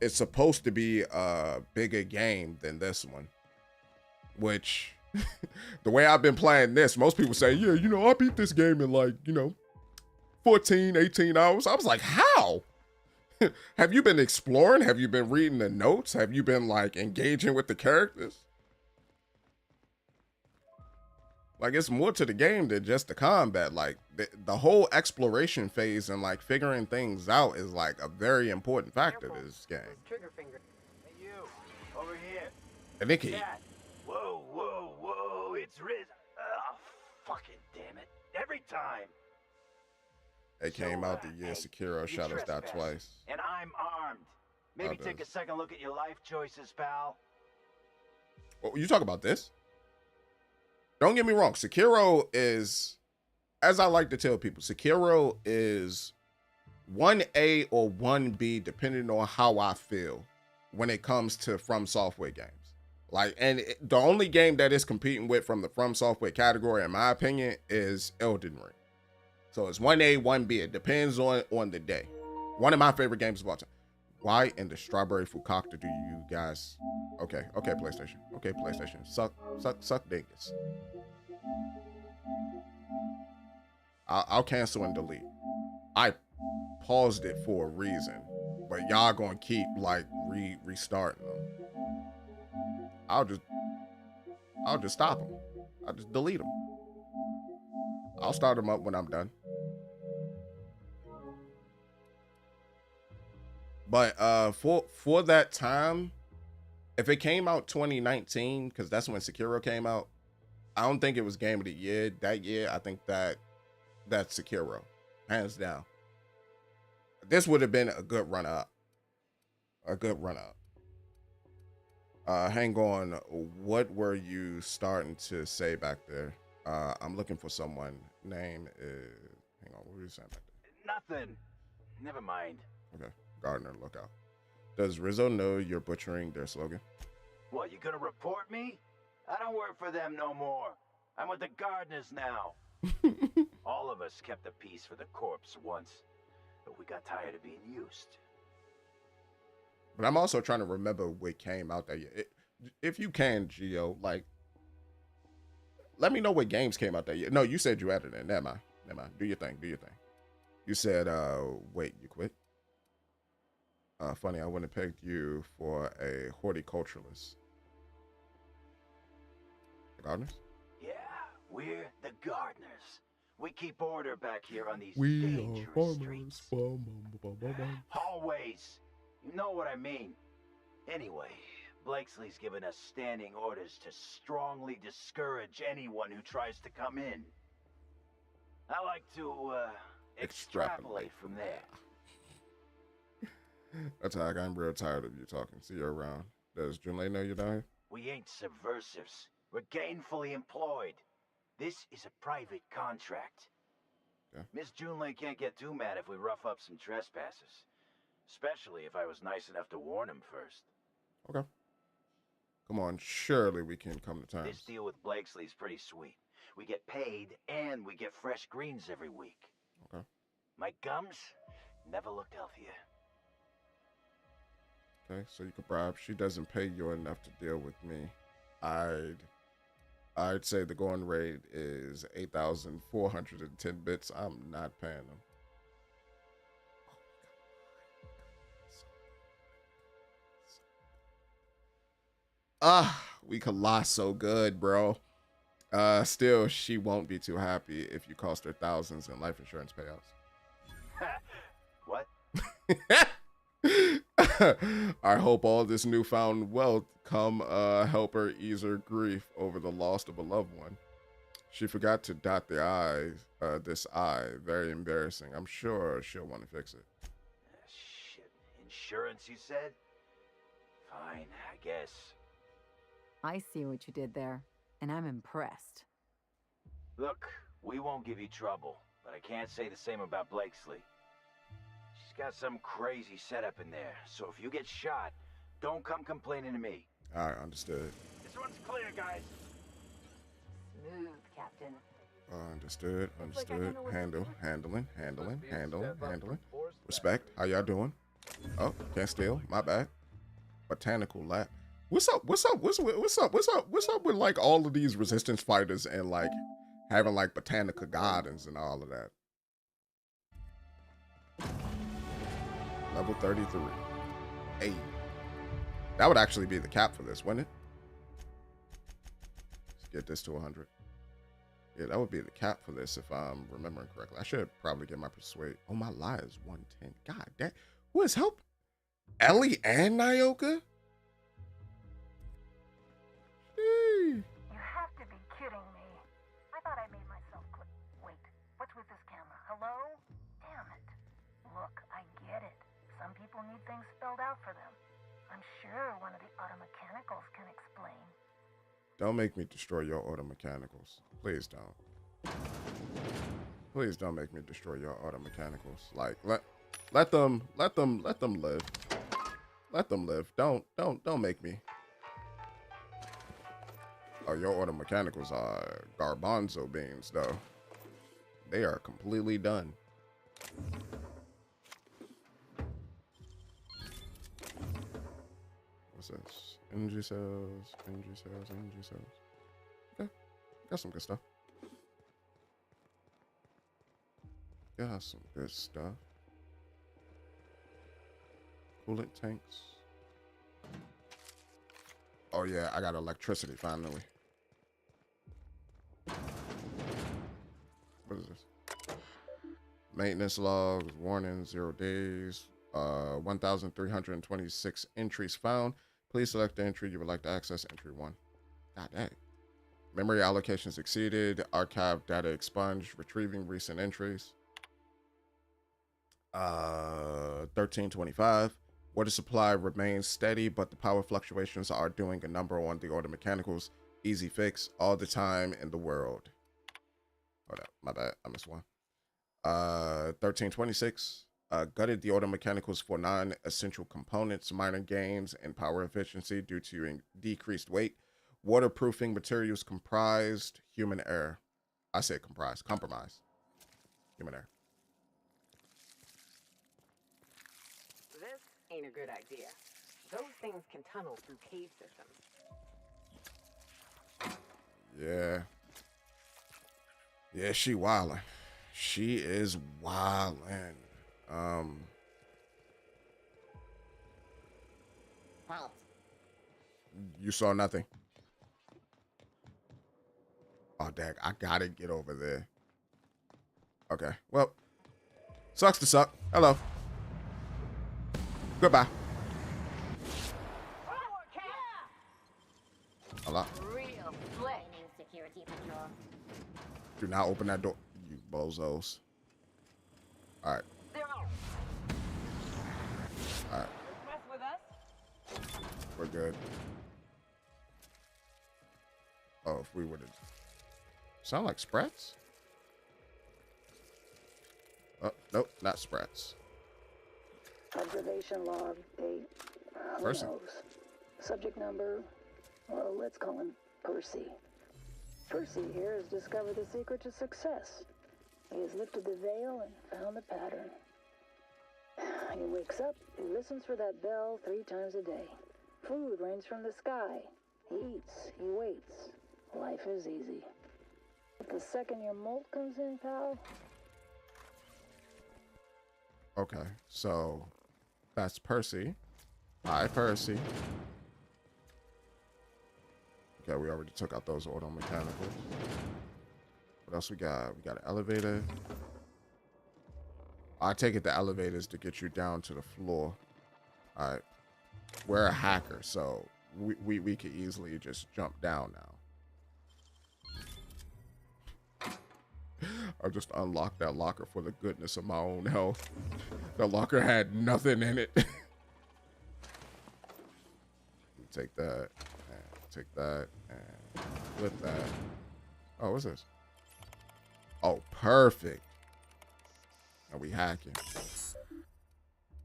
supposed to be a bigger game than this one. Which, the way I've been playing this, most people say, yeah, you know, I beat this game in like, 14, 18 hours. I was like, how? Have you been exploring? Have you been reading the notes? Have you been like engaging with the characters? Like, it's more to the game than just the combat. Like, the whole exploration phase and like figuring things out is like a very important factor to this game. Trigger finger. Hey, you over here. And it can. Whoa! It's Riz. Oh, fucking damn it! Every time. It came out the year Sekiro shot us down twice. And I'm armed. Maybe take a second look at your life choices, pal. Oh, you talk about this? Don't get me wrong. Sekiro is, as I like to tell people, Sekiro is 1A or 1B depending on how I feel when it comes to From Software games. Like, and the only game that is competing with from the From Software category, in my opinion, is Elden Ring. So it's 1A, 1B. It depends on the day. One of my favorite games of all time. Why in the strawberry fukakta do you guys... Okay, PlayStation. Okay, PlayStation. Suck dingus. I'll cancel and delete. I paused it for a reason, but y'all gonna keep like restarting them. I'll just stop them. I'll just delete them. I'll start them up when I'm done. But for that time, if it came out 2019, because that's when Sekiro came out, I don't think it was game of the year that year. I think that's Sekiro, hands down. This would have been a good run up. Hang on. What were you starting to say back there? I'm looking for someone. Name is... Hang on. What were you saying back there? Nothing. Never mind. Okay. Gardner, look out. Does Rizzo know you're butchering their slogan? What, you gonna report me? I don't work for them no more. I'm with the Gardeners now. All of us kept the peace for the corpse once, but we got tired of being used. But I'm also trying to remember what came out that year. If you can, Geo, like, let me know what games came out that year. No, you said you added it. Never mind. Never mind. Do your thing. Do your thing. You said, wait, you quit? Funny, I wouldn't have pegged you for a horticulturalist. The gardeners? Yeah, we're the gardeners. We keep order back here on these We dangerous are farmers. streets. Bum, bum, bum, bum. Hallways. You know what I mean. Anyway, Blakesley's given us standing orders to strongly discourage anyone who tries to come in. I like to, extrapolate from there. Attack, I'm real tired of you talking. See you around. Does Junlei know you're down here? We ain't subversives. We're gainfully employed. This is a private contract. Yeah. Miss Junlei can't get too mad if we rough up some trespassers. Especially if I was nice enough to warn him first. Okay. Come on, surely we can come to terms. This deal with Blakesley's pretty sweet. We get paid and we get fresh greens every week. Okay. My gums never looked healthier. Okay, so you could bribe. She doesn't pay you enough to deal with me. I'd say the going rate is 8,410 bits. I'm not paying them. We collide so good, bro. Still, she won't be too happy if you cost her thousands in life insurance payouts. What? I hope all this newfound wealth come help her ease her grief over the loss of a loved one. She forgot to dot the I's, this I. Very embarrassing. I'm sure she'll want to fix it. Shit. Insurance, you said? Fine, I guess. I see what you did there, and I'm impressed. Look, we won't give you trouble, but I can't say the same about Blakesley. She's got some crazy setup in there, so if you get shot, don't come complaining to me. All right, understood. This one's clear, guys. Smooth, Captain. Understood. Handling. Respect. How y'all doing? Oh, can't steal. My bad. Botanical lab. What's up with like all of these resistance fighters and like having like botanical gardens and all of that? Level 33. 8. That would actually be the cap for this, wouldn't it? Let's get this to 100. Yeah, that would be the cap for this if I'm remembering correctly. I should probably get my persuade. Oh, my lie is 110. God, that who has helped? Ellie and Nyoka? You have to be kidding me. I thought I made myself clear. Wait, what's with this camera? Hello? Damn it. Look, I get it. Some people need things spelled out for them. I'm sure one of the automechanicals can explain. Don't make me destroy your automechanicals. Please don't. Please don't make me destroy your automechanicals. Like let them live. Let them live. Don't make me. Oh, your automechanicals are garbanzo beans, though. They are completely done. What's this? Energy cells. Okay. Got some good stuff. Got some good stuff. Coolant tanks. Oh yeah, I got electricity finally. What is this? Maintenance logs, warning, 0 days, 1,326 entries found. Please select the entry you would like to access. Entry 1. God dang. Memory allocations exceeded. Archive data expunged. Retrieving recent entries. 1325. Water supply remains steady, but the power fluctuations are doing a number on the order mechanicals. Easy fix all the time in the world. Hold up, my bad, I missed one. 1326. Gutted the order mechanicals for non-essential components, minor gains in power efficiency due to decreased weight. Waterproofing materials comprised. Human error. I said comprised. Compromise. Human error. This ain't a good idea. Those things can tunnel through cave systems. Yeah. Yeah, she wildin'. She is wildin'. Halt. You saw nothing. Oh, dang. I gotta get over there. Okay. Well, sucks to suck. Hello. Goodbye. Hello. Real slick. Security patrol. Do not open that door, you bozos. All right. All right. Mess with us? We're good. Oh, if we were to sound like sprats? Oh, nope, not sprats. Observation log date. Who Percy. knows? Subject number. Well, let's call him Percy. Percy here has discovered the secret to success. He has lifted the veil and found the pattern. He wakes up, he listens for that bell 3 times a day. Food rains from the sky. He eats, he waits. Life is easy. But the second your molt comes in, pal. Okay, so that's Percy. Hi, Percy. Okay, we already took out those auto mechanicals. What else we got? We got an elevator. I take it the elevators to get you down to the floor. All right. We're a hacker, so we could easily just jump down now. I just unlocked that locker for the goodness of my own health. The locker had nothing in it. Take that, and take that, and flip that. Oh, what's this? Oh, perfect. Are we hacking?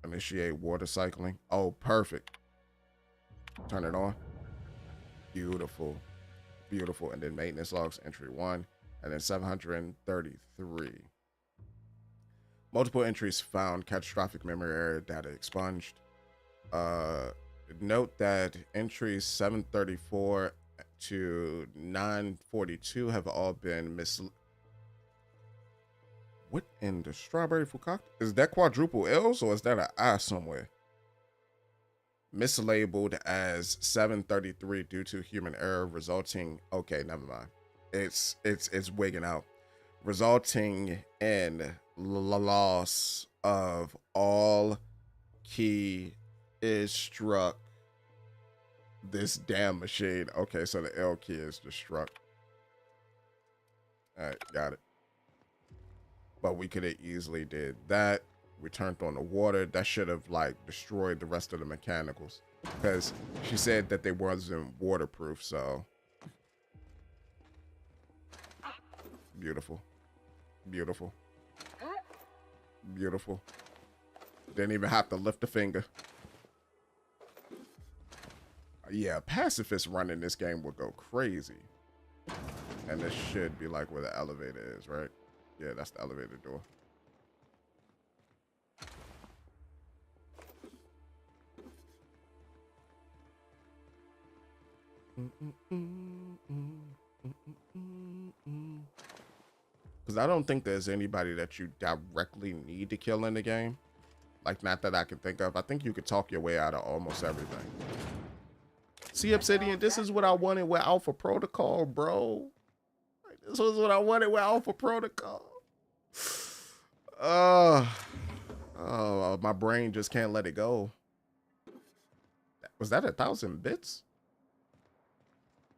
Initiate water cycling. Oh, perfect. Turn it on. Beautiful. Beautiful. And then maintenance logs, entry 1. And then 733. Multiple entries found. Catastrophic memory error. Data expunged. Note that entries 734 to 942 have all been What in the strawberry fukact? Is that quadruple L's or is that an I somewhere? Mislabeled as 733 due to human error, resulting. Okay, never mind. It's wigging out, resulting in loss of all key is struck. This damn machine. Okay, so the L key is just struck. All right, got it. But we could have easily did that. We turned on the water. That should have like destroyed the rest of the mechanicals because she said that they wasn't waterproof. So beautiful, beautiful, beautiful. Didn't even have to lift a finger. Yeah, pacifists running this game would go crazy. And this should be like where the elevator is, right? Yeah, that's the elevator door. Because I don't think there's anybody that you directly need to kill in the game. Like, not that I can think of. I think you could talk your way out of almost everything. See, Obsidian, this is what I wanted with Alpha Protocol, bro. Like, this was what I wanted with Alpha Protocol. Oh, my brain just can't let it go. Was that 1,000 bits?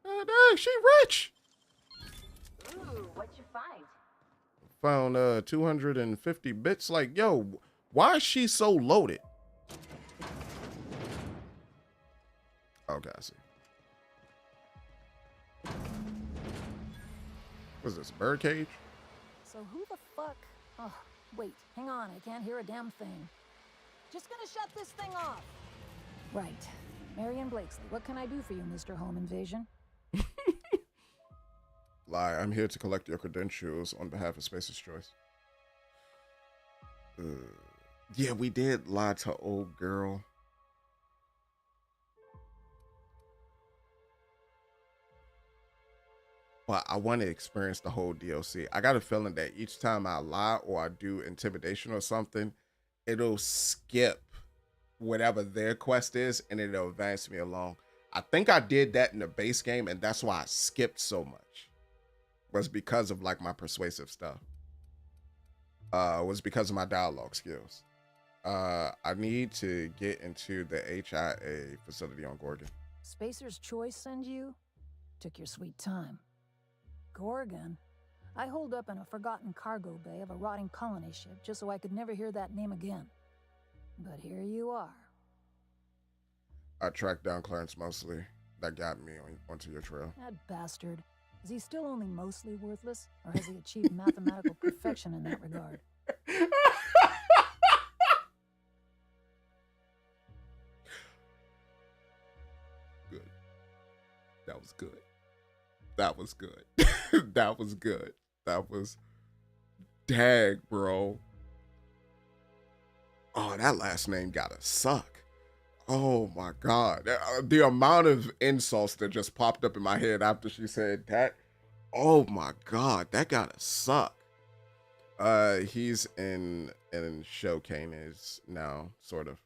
Dang, she rich. Ooh, what'd you find? Found 250 bits. Like, yo, why is she so loaded? Okay, I see. What's this, bird cage? So who the fuck? Oh, wait, hang on, I can't hear a damn thing. Just gonna shut this thing off. Right. Marion Blakesley, what can I do for you, Mr. Home Invasion? Lie, I'm here to collect your credentials on behalf of Space's Choice. Yeah, we did lie to old girl. but I want to experience the whole DLC. I got a feeling that each time I lie or I do intimidation or something, it'll skip whatever their quest is and it'll advance me along. I think I did that in the base game, and that's why I skipped so much. Was because of like my persuasive stuff. Was because of my dialogue skills. I need to get into the HIA facility on Gorgon. Spacer's Choice send you? Took your sweet time. Gorgon? I holed up in a forgotten cargo bay of a rotting colony ship just so I could never hear that name again. But here you are. I tracked down Clarence Mosley. That got me onto your trail. That bastard. Is he still only mostly worthless, or has he achieved mathematical perfection in that regard? Good. That was good. That was good. That was good. That was dag, bro. Oh, that last name gotta suck. Oh my God. The amount of insults that just popped up in my head after she said that. Oh my God, that gotta suck. He's in Showcane is now, sort of.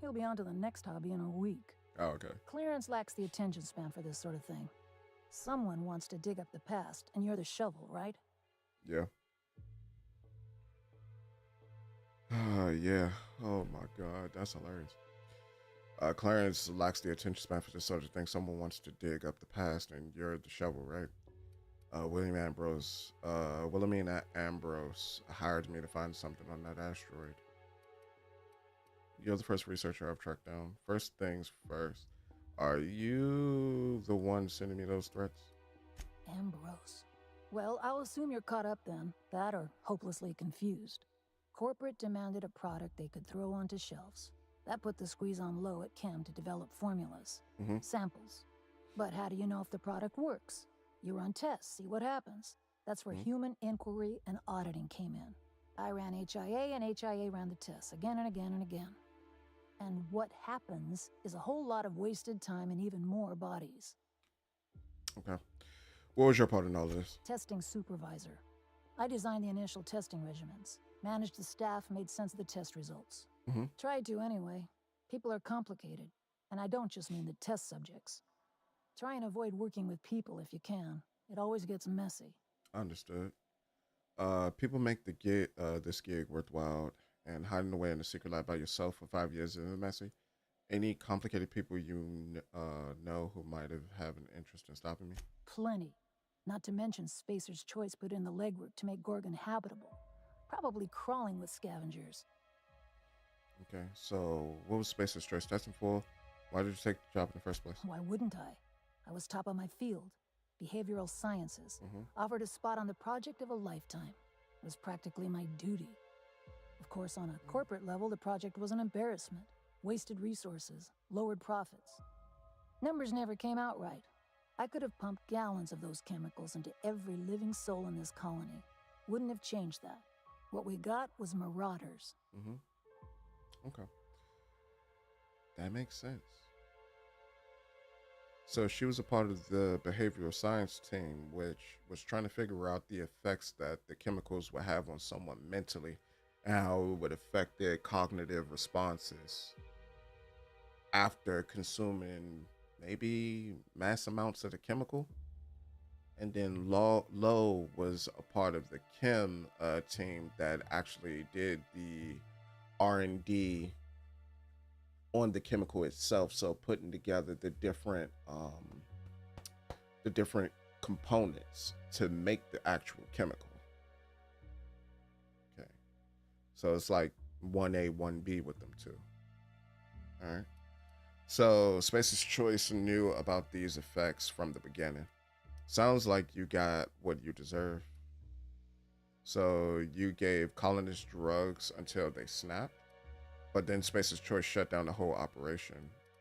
He'll be on to the next hobby in a week. Oh, okay. Clarence lacks the attention span for this sort of thing. Someone wants to dig up the past, and you're the shovel, right? Yeah. Yeah. Oh my God, that's hilarious. Clarence lacks the attention span for this sort of thing. Someone wants to dig up the past, and you're the shovel, right? Williamina Ambrose hired me to find something on that asteroid. You're the first researcher I've tracked down. First things first. Are you the one sending me those threats? Ambrose. Well, I'll assume you're caught up then. That or hopelessly confused. Corporate demanded a product they could throw onto shelves. That put the squeeze on low at Chem to develop formulas, samples. But how do you know if the product works? You run tests, see what happens. That's where human inquiry and auditing came in. I ran HIA, and HIA ran the tests again and again and again. And what happens is a whole lot of wasted time and even more bodies. Okay. What was your part in all of this? Testing supervisor. I designed the initial testing regimens, managed the staff, made sense of the test results. Tried to anyway. People are complicated, and I don't just mean the test subjects. Try and avoid working with people if you can. It always gets messy. Understood. People make this gig worthwhile, and hiding away in a secret lab by yourself for 5 years is messy. Any complicated people you know who might have an interest in stopping me? Plenty. Not to mention Spacer's Choice put in the legwork to make Gorgon habitable. Probably crawling with scavengers. Okay, so what was Spacer's Choice testing for? Why did you take the job in the first place? Why wouldn't I? I was top of my field. Behavioral sciences. Offered a spot on the project of a lifetime. It was practically my duty. Of course, on a corporate level, the project was an embarrassment. Wasted resources, lowered profits. Numbers never came out right. I could have pumped gallons of those chemicals into every living soul in this colony. Wouldn't have changed that. What we got was marauders. Okay. That makes sense. So she was a part of the behavioral science team, which was trying to figure out the effects that the chemicals would have on someone mentally and how it would affect their cognitive responses after consuming maybe mass amounts of the chemical. And then Lo was a part of the chem team that actually did the R&D on the chemical itself, so putting together the different components to make the actual chemical. Okay, so it's like 1A, 1B with them too. All right. So Spacer's Choice knew about these effects from the beginning. Sounds like you got what you deserve. So you gave colonists drugs until they snapped, but then Spacer's Choice shut down the whole operation.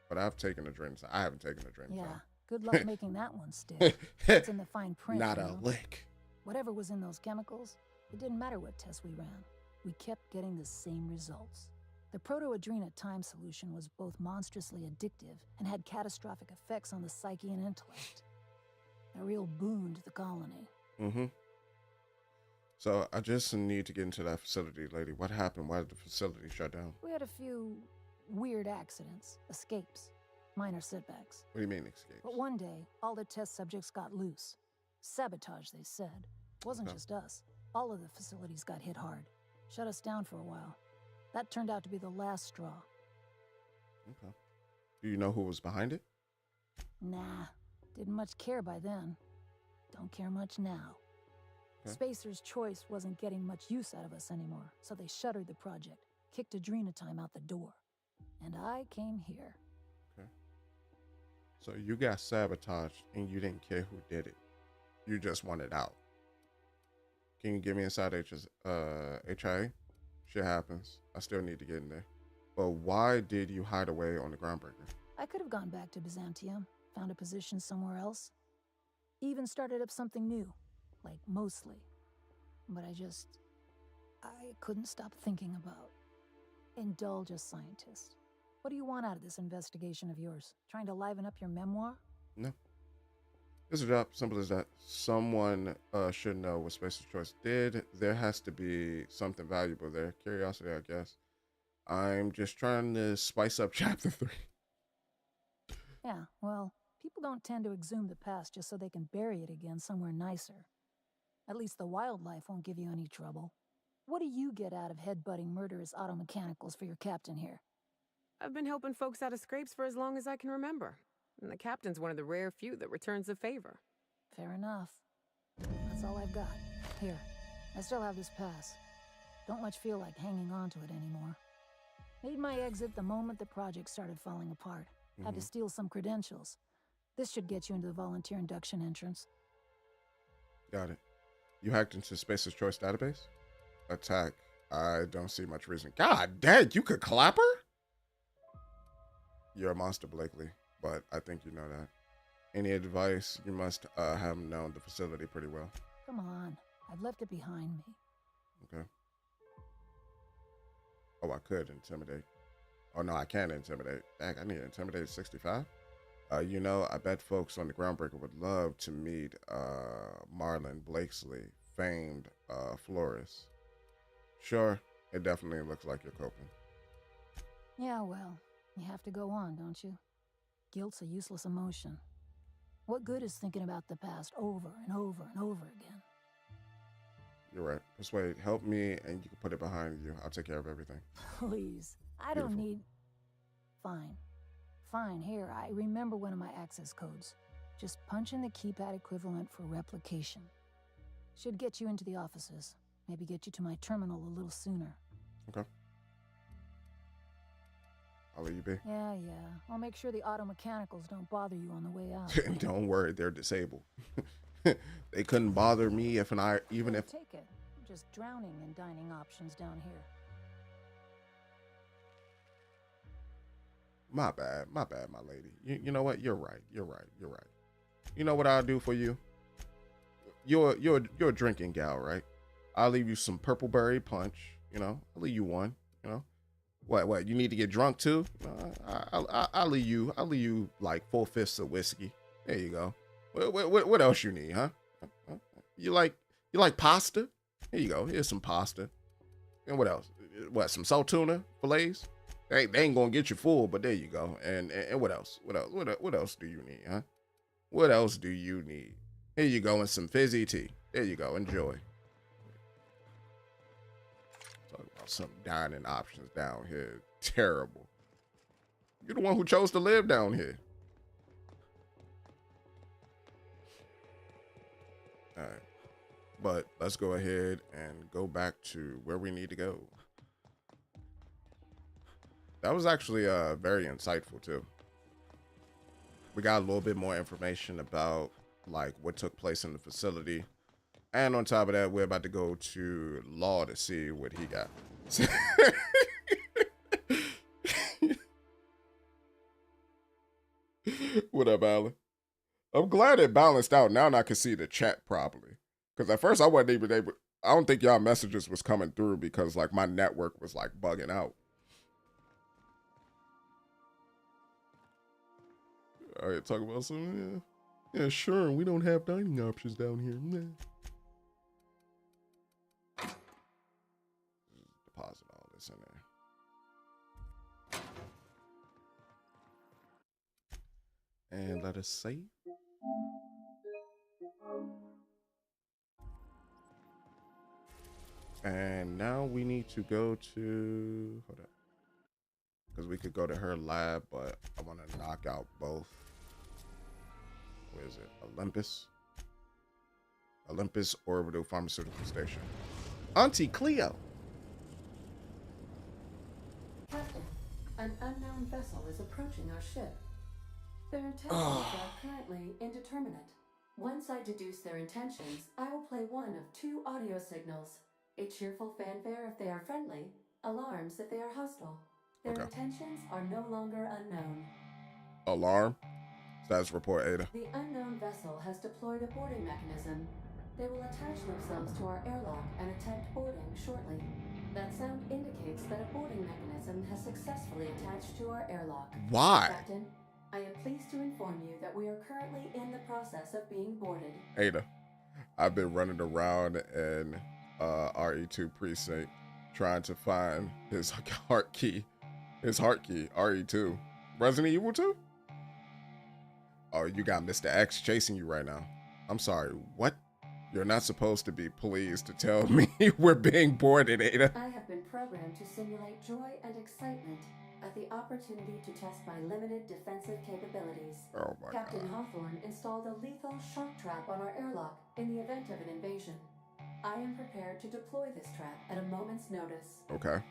But I've taken a drink. I haven't taken a drink. Yeah, good luck making that one stick. It's in the fine print. Not a lick. Whatever was in those chemicals, it didn't matter what tests we ran. We kept getting the same results. The proto-adrena time solution was both monstrously addictive and had catastrophic effects on the psyche and intellect. A real boon to the colony. Mm-hmm. So I just need to get into that facility, lady. What happened? Why did the facility shut down? We had a few weird accidents, escapes, minor setbacks. What do you mean escapes? But one day, all the test subjects got loose. Sabotage, they said. Wasn't just us. All of the facilities got hit hard. Shut us down for a while. That turned out to be the last straw. Okay. Do you know who was behind it? Nah, didn't much care by then. Don't care much now. Okay. Spacer's Choice wasn't getting much use out of us anymore, so they shuttered the project, kicked Adrena Time out the door. And I came here. Okay. So you got sabotaged and you didn't care who did it. You just wanted out. Can you give me inside HIA? Shit happens. I still need to get in there. But why did you hide away on the groundbreaker? I could have gone back to Byzantium, found a position somewhere else. Even started up something new, like mostly. But I couldn't stop thinking about. Indulge a scientist. What do you want out of this investigation of yours? Trying to liven up your memoir? No. It's a job, simple as that. Someone should know what Spacer's Choice did. There has to be something valuable there. Curiosity, I guess. I'm just trying to spice up chapter 3. Yeah, well, people don't tend to exhume the past just so they can bury it again somewhere nicer. At least the wildlife won't give you any trouble. What do you get out of headbutting murderous automechanicals for your captain here? I've been helping folks out of scrapes for as long as I can remember. And the captain's one of the rare few that returns the favor. Fair enough. That's all I've got. Here, I still have this pass. Don't much feel like hanging on to it anymore. Made my exit the moment the project started falling apart. Had to steal some credentials. This should get you into the volunteer induction entrance. Got it. You hacked into Spacer's Choice database? Attack. I don't see much reason. God dang, you could clap her? You're a monster, Blakely, but I think you know that. Any advice? You must have known the facility pretty well. Come on. I've left it behind me. Okay. Oh, I could intimidate. Oh, no, I can't intimidate. Dang, I need to intimidate 65. You know, I bet folks on the groundbreaker would love to meet Marlon Blakesley, famed florist. Sure, it definitely looks like you're coping. Yeah, well, you have to go on, don't you? Guilt's a useless emotion. What good is thinking about the past over and over and over again? You're right. Persuade, help me and you can put it behind you. I'll take care of everything. Please, I don't need... Fine. Fine, here, I remember one of my access codes. Just punch in the keypad equivalent for replication. Should get you into the offices. Maybe get you to my terminal a little sooner. Okay. I'll let you be. Yeah. I'll make sure the automechanicals don't bother you on the way out. Don't worry, they're disabled. They couldn't bother me if even if... Take it. Just drowning and dining options down here. My bad, my lady. You know what? You're right. You know what I'll do for you? You're a drinking gal, right? I'll leave you some purple berry punch. You know, I'll leave you one. You know, what? You need to get drunk too? I'll leave you like 4/5 of whiskey. There you go. What else you need, huh? You like pasta? Here you go. Here's some pasta. And what else? What? Some salt tuna fillets? They ain't gonna get you full, but there you go. And what else? What else do you need, huh? What else do you need? Here you go, and some fizzy tea. There you go. Enjoy. Talk about some dining options down here. Terrible. You're the one who chose to live down here. All right. But let's go ahead and go back to where we need to go. That was actually very insightful too. We got a little bit more information about like what took place in the facility. And on top of that, we're about to go to Law to see what he got. What up, Alan? I'm glad it balanced out. Now I can see the chat properly. Because at first I wasn't even able... I don't think y'all messages was coming through because like my network was like bugging out. All right, talk about some... Yeah. Yeah, sure. We don't have dining options down here. Nah. Deposit all this in there. And let us save. And now we need to go to, hold up, because we could go to her lab, but I want to knock out both. Where is it? Olympus Orbital Pharmaceutical Station. Auntie Cleo. Captain, an unknown vessel is approaching our ship. Their intentions are currently indeterminate. Once I deduce their intentions, I will play one of two audio signals. A cheerful fanfare if they are friendly, alarms if they are hostile. Their intentions are no longer unknown. Alarm. Status report, Ada. The unknown vessel has deployed a boarding mechanism. They will attach themselves to our airlock and attempt boarding shortly. That sound indicates that a boarding mechanism has successfully attached to our airlock. Why? Captain, I am pleased to inform you that we are currently in the process of being boarded. Ada, I've been running around in RE2 precinct trying to find his heart key. RE2. Resident Evil 2? Oh, you got Mr. X chasing you right now. I'm sorry, what? You're not supposed to be pleased to tell me we're being boarded, Ada. I have been programmed to simulate joy and excitement at the opportunity to test my limited defensive capabilities. Oh my Captain God. Hawthorne installed a lethal shock trap on our airlock in the event of an invasion. I am prepared to deploy this trap at a moment's notice. Okay.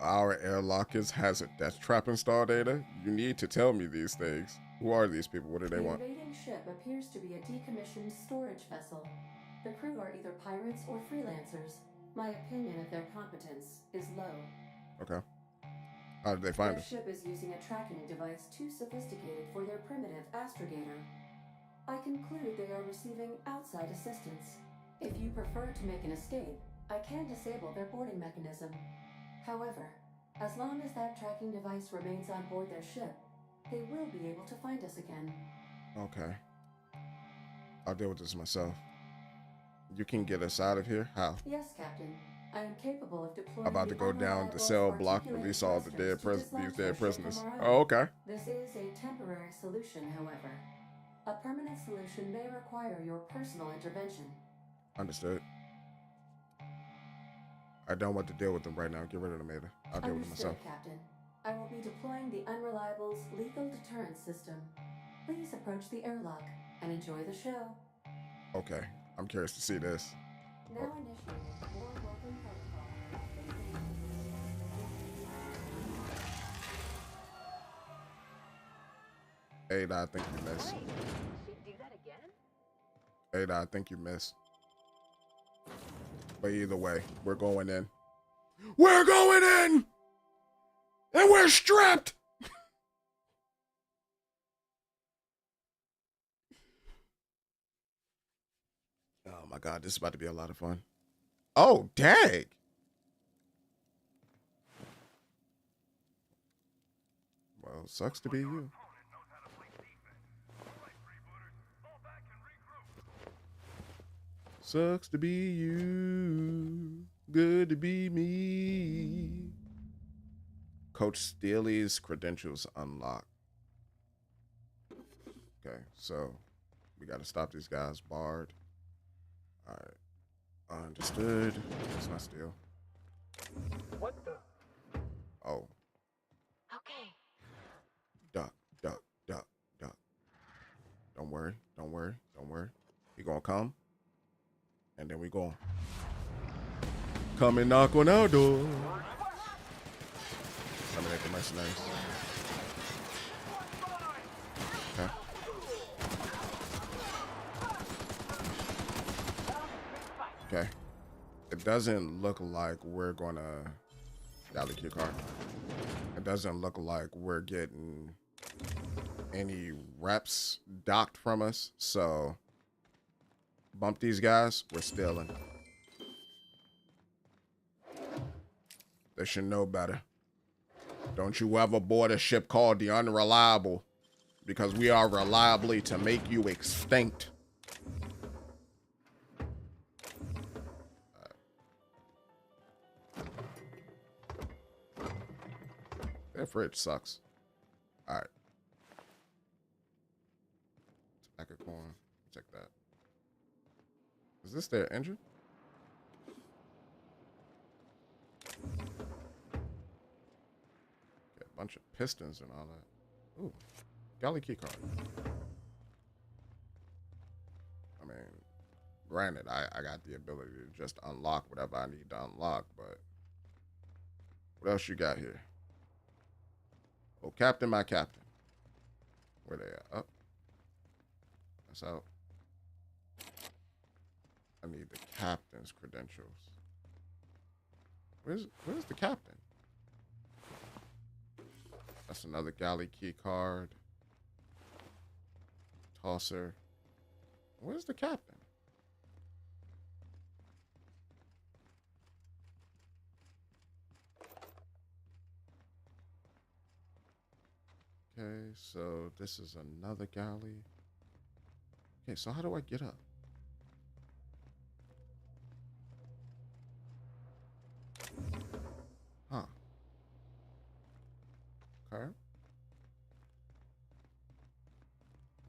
Our airlock has a death trap installed, Ada. You need to tell me these things. Who are these people? What do they want? The invading ship appears to be a decommissioned storage vessel. The crew are either pirates or freelancers. My opinion of their competence is low. Okay. How did they find Their us? ship is using a tracking device too sophisticated for their primitive astrogator. I conclude they are receiving outside assistance. If you prefer to make an escape, I can disable their boarding mechanism. However, as long as that tracking device remains on board their ship, they will be able to find us again. Okay. I'll deal with this myself. You can get us out of here? How? Yes, Captain. I am capable of deploying. I'm about to go down the cell block, release all the these dead prisoners. MRI. Oh, okay. This is a temporary solution, however. A permanent solution may require your personal intervention. Understood. I don't want to deal with them right now. Get rid of them, Ada. I'll deal with them myself. Captain. I will be deploying the Unreliable's lethal deterrence system. Please approach the airlock and enjoy the show. Okay. I'm curious to see this. Now initiating more Gorgon protocol. Ada, I think you missed. Do that again? Ada, I think you missed. But either way, we're going in. We're going in! And we're strapped! Oh my God, this is about to be a lot of fun. Oh, dang! Well, sucks to be you. Sucks to be you. Good to be me. Coach Steely's credentials unlocked. Okay, so we got to stop these guys barred. All right. Understood. It's not Steel. What the? Oh. Okay. Duck, duck, duck, duck. Don't worry. Don't worry. Don't worry. He gonna come. And then we go. Come and knock on our door. Terminate the mercenaries. Okay. Okay. It doesn't look like we're gonna galley key card. It doesn't look like we're getting any reps docked from us, so bump these guys, we're stealing. They should know better. Don't you ever board a ship called the Unreliable, because we are reliably to make you extinct. That fridge sucks. All right. Tobacco corn. Check that. Is this their engine? Got a bunch of pistons and all that. Ooh. Galley key card. I mean, granted, I got the ability to just unlock whatever I need to unlock, but what else you got here? Oh, Captain, my Captain. Where they at? Up. That's out. I need the captain's credentials. Where's the captain? That's another galley key card. Tosser. Where's the captain? Okay, so this is another galley. Okay, so how do I get up? Huh. Okay.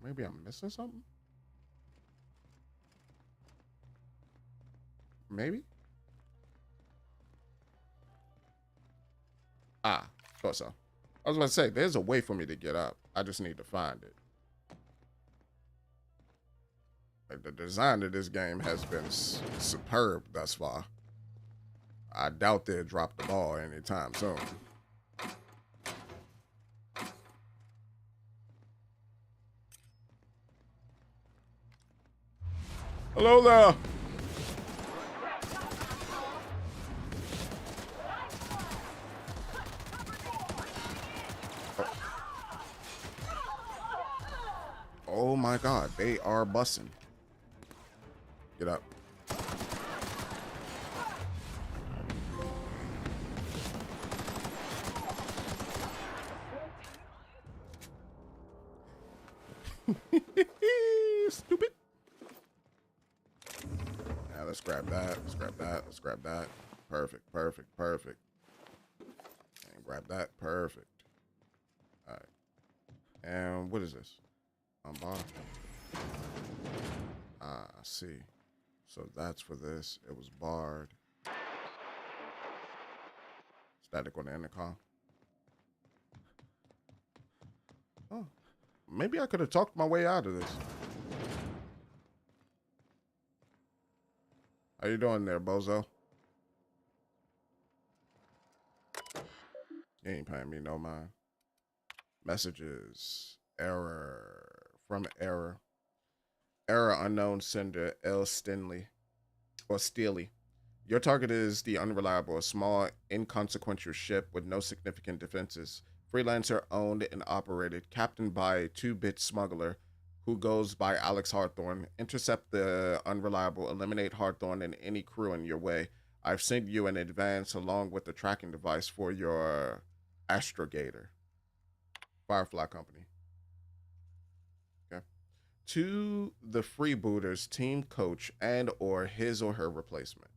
Maybe I'm missing something? Maybe? Ah, thought so. I was about to say, there's a way for me to get up. I just need to find it. Like, the design of this game has been superb thus far. I doubt they'll drop the ball anytime soon. Hello there. Oh my God, they are bussing. Get up. Stupid. Now let's grab that. Let's grab that. Let's grab that. Perfect. Perfect. Perfect. And grab that. Perfect. All right. And what is this? Bar. Ah, I see. So that's for this. It was barred. Static on the intercom. Oh, maybe I could have talked my way out of this. How you doing there, bozo? You ain't paying me no mind. Messages. Error. From error. Error unknown sender L. Stenley. Or Steely. Your target is the Unreliable, a small, inconsequential ship with no significant defenses. Freelancer owned and operated, captained by a 2-bit smuggler who goes by Alex Hawthorne. Intercept the Unreliable, eliminate Hawthorne and any crew in your way. I've sent you in advance along with the tracking device for your astrogator. Firefly Company. Okay. To the freebooters, team coach, and or his or her replacement.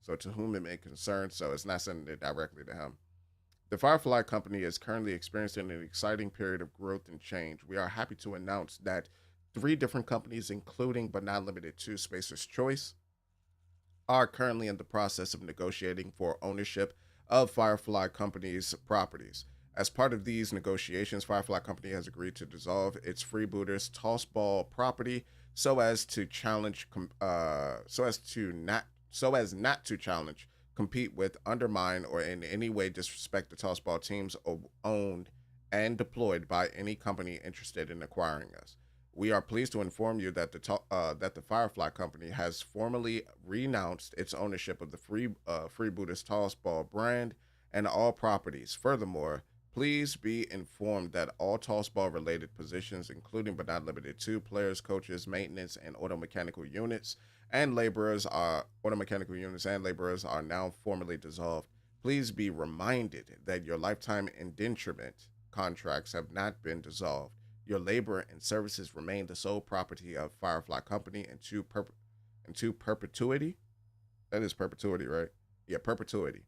So to whom it may concern, so it's not sending it directly to him. The Firefly Company is currently experiencing an exciting period of growth and change. We are happy to announce that 3 different companies, including but not limited to Spacer's Choice, are currently in the process of negotiating for ownership of Firefly Company's properties. As part of these negotiations, Firefly Company has agreed to dissolve its freebooters tossball property so as not to challenge, compete with, undermine, or in any way disrespect the tossball teams owned and deployed by any company interested in acquiring us. We are pleased to inform you that the Firefly Company has formally renounced its ownership of the freebooters tossball brand and all properties. Furthermore, please be informed that all tossball related positions, including but not limited to players, coaches, maintenance, and auto mechanical units and laborers are now formally dissolved. Please be reminded that your lifetime indenturement contracts have not been dissolved. Your labor and services remain the sole property of Firefly Company into perpetuity. That is perpetuity, right? Yeah, perpetuity.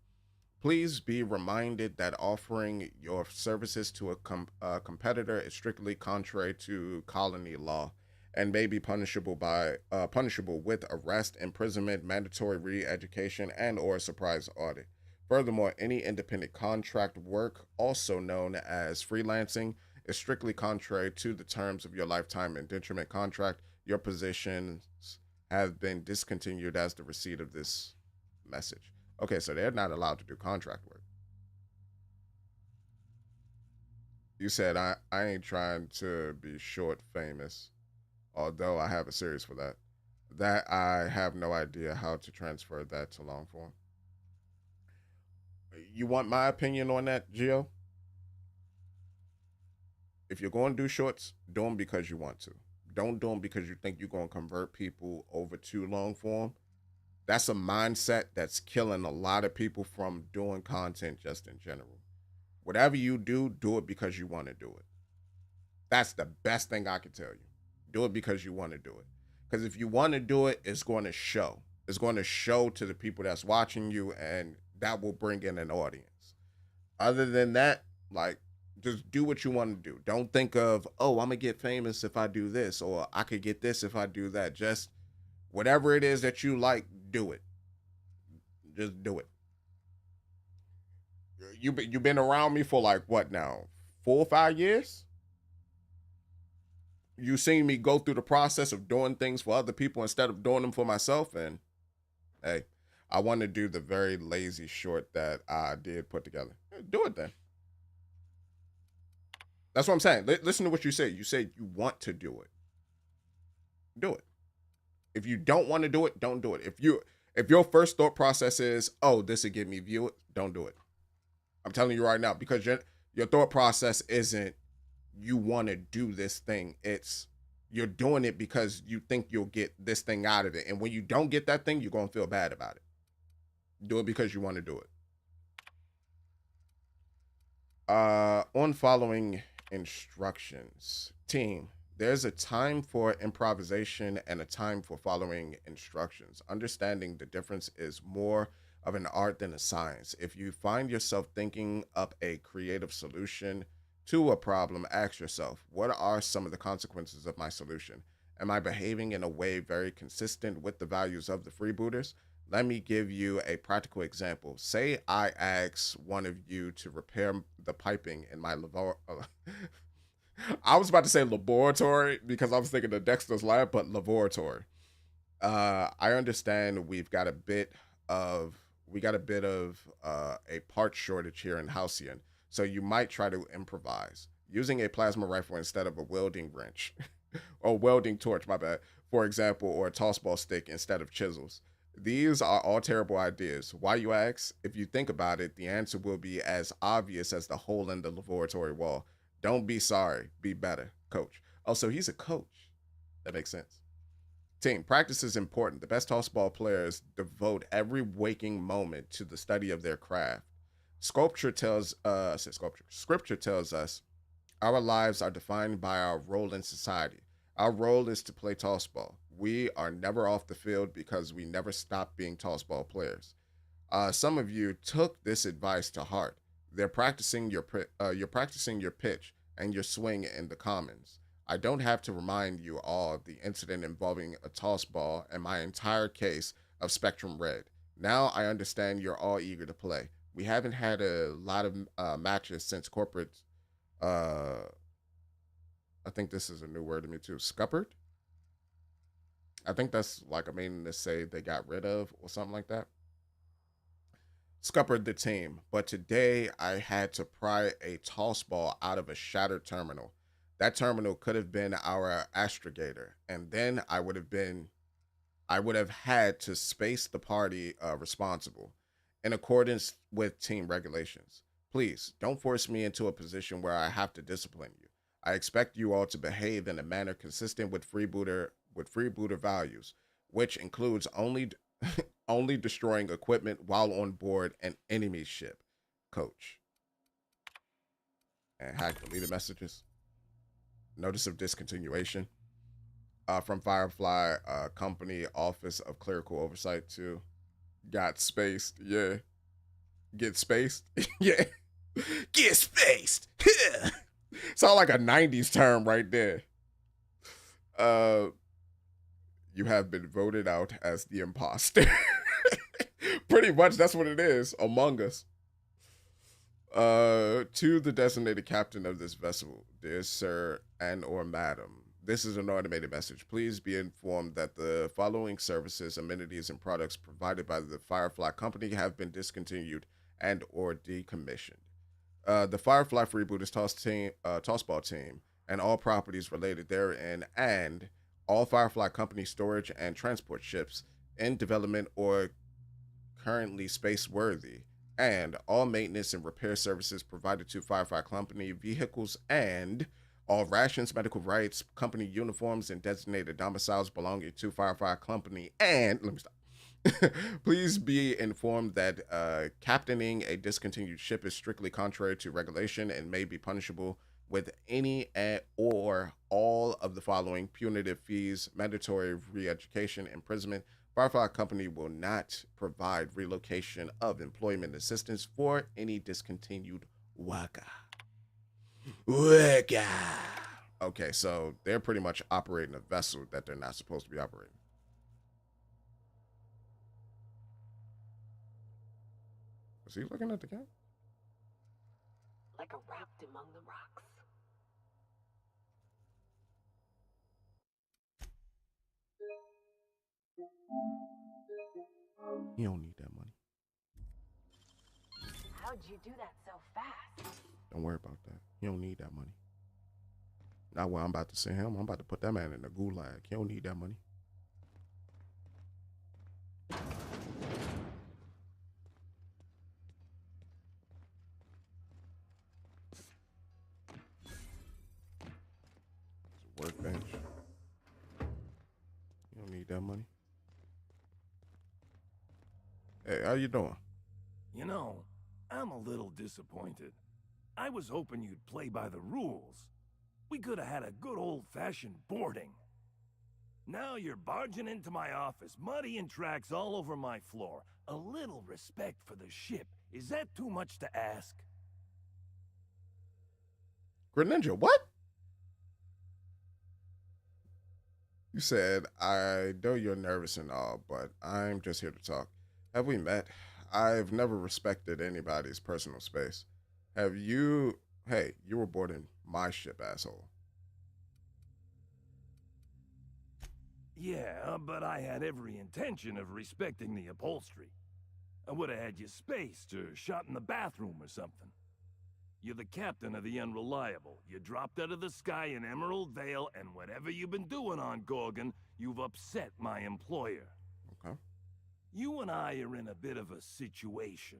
Please be reminded that offering your services to a competitor is strictly contrary to colony law and may be punishable with arrest, imprisonment, mandatory re-education, and/or a surprise audit. Furthermore, any independent contract work, also known as freelancing, is strictly contrary to the terms of your lifetime indenturement contract. Your positions have been discontinued as the receipt of this message. Okay, so they're not allowed to do contract work. You said I ain't trying to be short famous, although I have a series for that. That I have no idea how to transfer that to long form. You want my opinion on that, Gio? If you're going to do shorts, do them because you want to. Don't do them because you think you're going to convert people over to long form. That's a mindset that's killing a lot of people from doing content just in general. Whatever you do, do it because you want to do it. That's the best thing I can tell you. Do it because you want to do it. Because if you want to do it, it's going to show. It's going to show to the people that's watching you, and that will bring in an audience. Other than that, like, just do what you want to do. Don't think of, oh, I'm going to get famous if I do this, or I could get this if I do that. Just whatever it is that you like, do it. Just do it. You've been around me for like what now? 4 or 5 years? You seen me go through the process of doing things for other people instead of doing them for myself, and hey, I want to do the very lazy short that I did put together. Do it then. That's what I'm saying. Listen to what you said. You said you want to do it. Do it. If you don't want to do it, don't do it. If your first thought process is, oh, this would get me viewed, don't do it. I'm telling you right now, because your thought process isn't you want to do this thing. It's you're doing it because you think you'll get this thing out of it. And when you don't get that thing, you're going to feel bad about it. Do it because you want to do it. On following instructions. Team, there's a time for improvisation and a time for following instructions. Understanding the difference is more of an art than a science. If you find yourself thinking up a creative solution to a problem, ask yourself, what are some of the consequences of my solution? Am I behaving in a way very consistent with the values of the freebooters? Let me give you a practical example. Say I ask one of you to repair the piping in my I was about to say laboratory because I was thinking of Dexter's lab, but laboratory. I understand we got a bit of a part shortage here in Halcyon, so you might try to improvise using a plasma rifle instead of a welding wrench or welding torch, my bad, for example, or a tossball stick instead of chisels. These are all terrible ideas. Why, you ask? If you think about it, the answer will be as obvious as the hole in the laboratory wall. Don't be sorry. Be better, coach. Oh, so he's a coach. That makes sense. Team, practice is important. The best tossball players devote every waking moment to the study of their craft. Scripture tells us our lives are defined by our role in society. Our role is to play tossball. We are never off the field because we never stop being tossball players. Some of you took this advice to heart. You're practicing your pitch and your swing in the commons. I don't have to remind you all of the incident involving a tossball and my entire case of Spectrum Red. Now I understand you're all eager to play. We haven't had a lot of matches since corporate. I think this is a new word to me too. Scuppered. I think that's like a meaning to say they got rid of or something like that. Scuppered the team, but today I had to pry a toss ball out of a shattered terminal. That terminal could have been our astrogator, and then I would have had to space the party responsible in accordance with team regulations. Please don't force me into a position where I have to discipline you. I expect you all to behave in a manner consistent with freebooter values, which includes only destroying equipment while on board an enemy ship. Coach. And hack deleted messages. notice of discontinuation from Firefly Company Office of Clerical Oversight to got spaced. Yeah. Get spaced. Yeah. Get spaced. Sound like a 90s term right there. You have been voted out as the imposter. Pretty much that's what it is. Among Us. To the designated captain of this vessel, dear sir and or madam, this is an automated message. Please be informed that the following services, amenities, and products provided by the Firefly Company have been discontinued and or decommissioned. The Firefly Freebooters tossball team and all properties related therein, and all Firefly Company storage and transport ships in development or currently space worthy, and all maintenance and repair services provided to Firefly Company vehicles, and all rations, medical rights, company uniforms, and designated domiciles belonging to Firefly Company. And let me stop. Please be informed that captaining a discontinued ship is strictly contrary to regulation and may be punishable with any or all of the following: punitive fees, mandatory re-education, imprisonment. Firefly Company will not provide relocation of employment assistance for any discontinued worker. Okay, so they're pretty much operating a vessel that they're not supposed to be operating. Is he looking at the game? Like a raft among the rocks. He don't need that money. How'd you do that so fast? Don't worry about that. He don't need that money. Not what I'm about to send him. I'm about to put that man in the gulag. He don't need that money. It's a workbench. You don't need that money. Hey, how you doing? You know, I'm a little disappointed. I was hoping you'd play by the rules. We could have had a good old-fashioned boarding. Now you're barging into my office, muddying tracks all over my floor. A little respect for the ship. Is that too much to ask? Greninja, what? You said, I know you're nervous and all, but I'm just here to talk. Have we met? I've never respected anybody's personal space. Have you... Hey, you were boarding my ship, asshole. Yeah, but I had every intention of respecting the upholstery. I would have had you spaced or shot in the bathroom or something. You're the captain of the Unreliable. You dropped out of the sky in Emerald Vale, and whatever you've been doing on Gorgon, you've upset my employer. Okay. You and I are in a bit of a situation.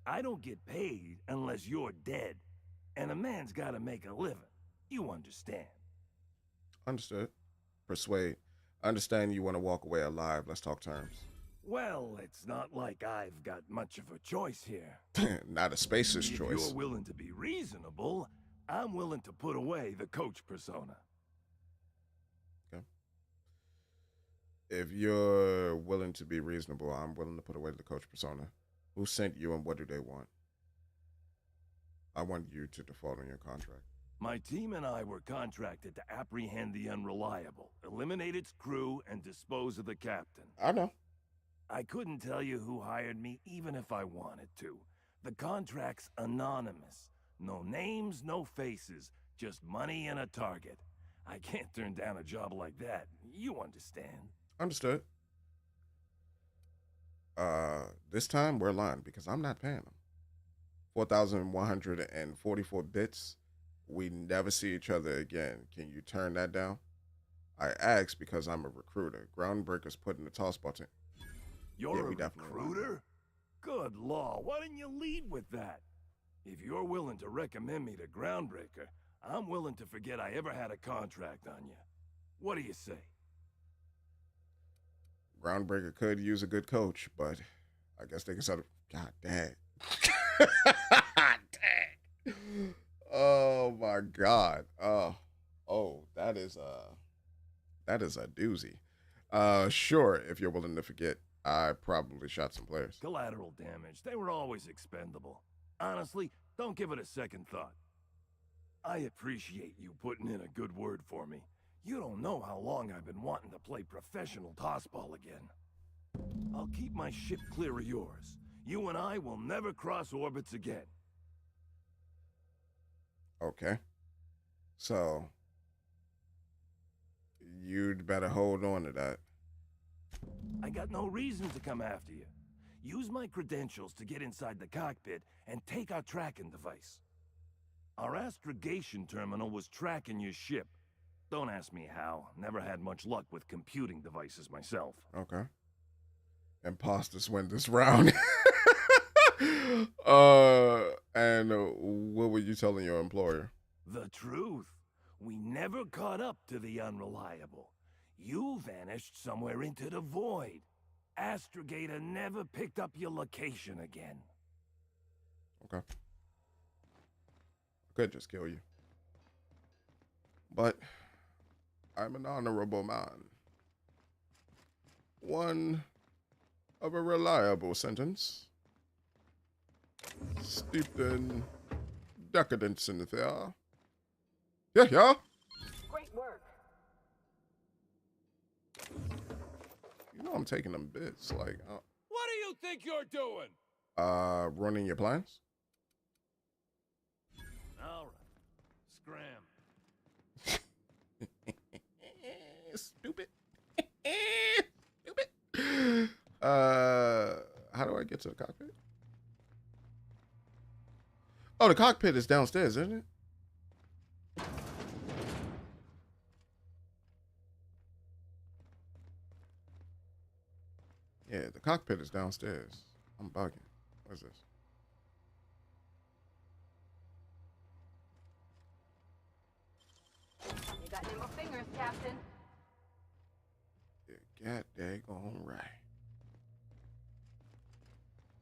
I don't get paid unless you're dead. And a man's gotta make a living. You understand. Understood. Persuade. Understand you want to walk away alive. Let's talk terms. Well, it's not like I've got much of a choice here. Not a spacer's If choice. you're willing to be reasonable, I'm willing to put away the coach persona. Okay. If you're willing to be reasonable, I'm willing to put away the coach persona. Who sent you and what do they want? I want you to default on your contract. My team and I were contracted to apprehend the Unreliable, eliminate its crew, and dispose of the captain. I know. I couldn't tell you who hired me even if I wanted to. The contract's anonymous. No names, no faces, just money and a target. I can't turn down a job like that. You understand. Understood. This time we're lying because I'm not paying them. 4,144 bits. We never see each other again. Can you turn that down? I asked because I'm a recruiter. Groundbreaker's put in the tossball team. You're Yeah, we a definitely recruiter? Good law, why didn't you lead with that? If you're willing to recommend me to Groundbreaker, I'm willing to forget I ever had a contract on you. What do you say? Groundbreaker could use a good coach, but I guess they can sort of... God dang. Dang. Oh my God. Oh that is a doozy. Sure, if you're willing to forget, I probably shot some players. Collateral damage. They were always expendable. Honestly, don't give it a second thought. I appreciate you putting in a good word for me. You don't know how long I've been wanting to play professional tossball again. I'll keep my ship clear of yours. You and I will never cross orbits again. Okay. So, you'd better hold on to that. I got no reason to come after you. Use my credentials to get inside the cockpit and take our tracking device. Our astrogation terminal was tracking your ship. Don't ask me how. Never had much luck with computing devices myself. Okay. Imposters win this round. And what were you telling your employer? The truth. We never caught up to the Unreliable. You vanished somewhere into the void. Astrogator never picked up your location again. Okay. I could just kill you. But I'm an honorable man. One of a reliable sentence. Steeped in decadence in the fair. Yeah. Great work. You know I'm taking them bits, like... What do you think you're doing? Running your plans? All right. Scram. Stupid. Stupid. How do I get to the cockpit? Oh, the cockpit is downstairs, isn't it? Yeah, the cockpit is downstairs. I'm bugging. What is this? You got nimble fingers, Captain. You got daggone right.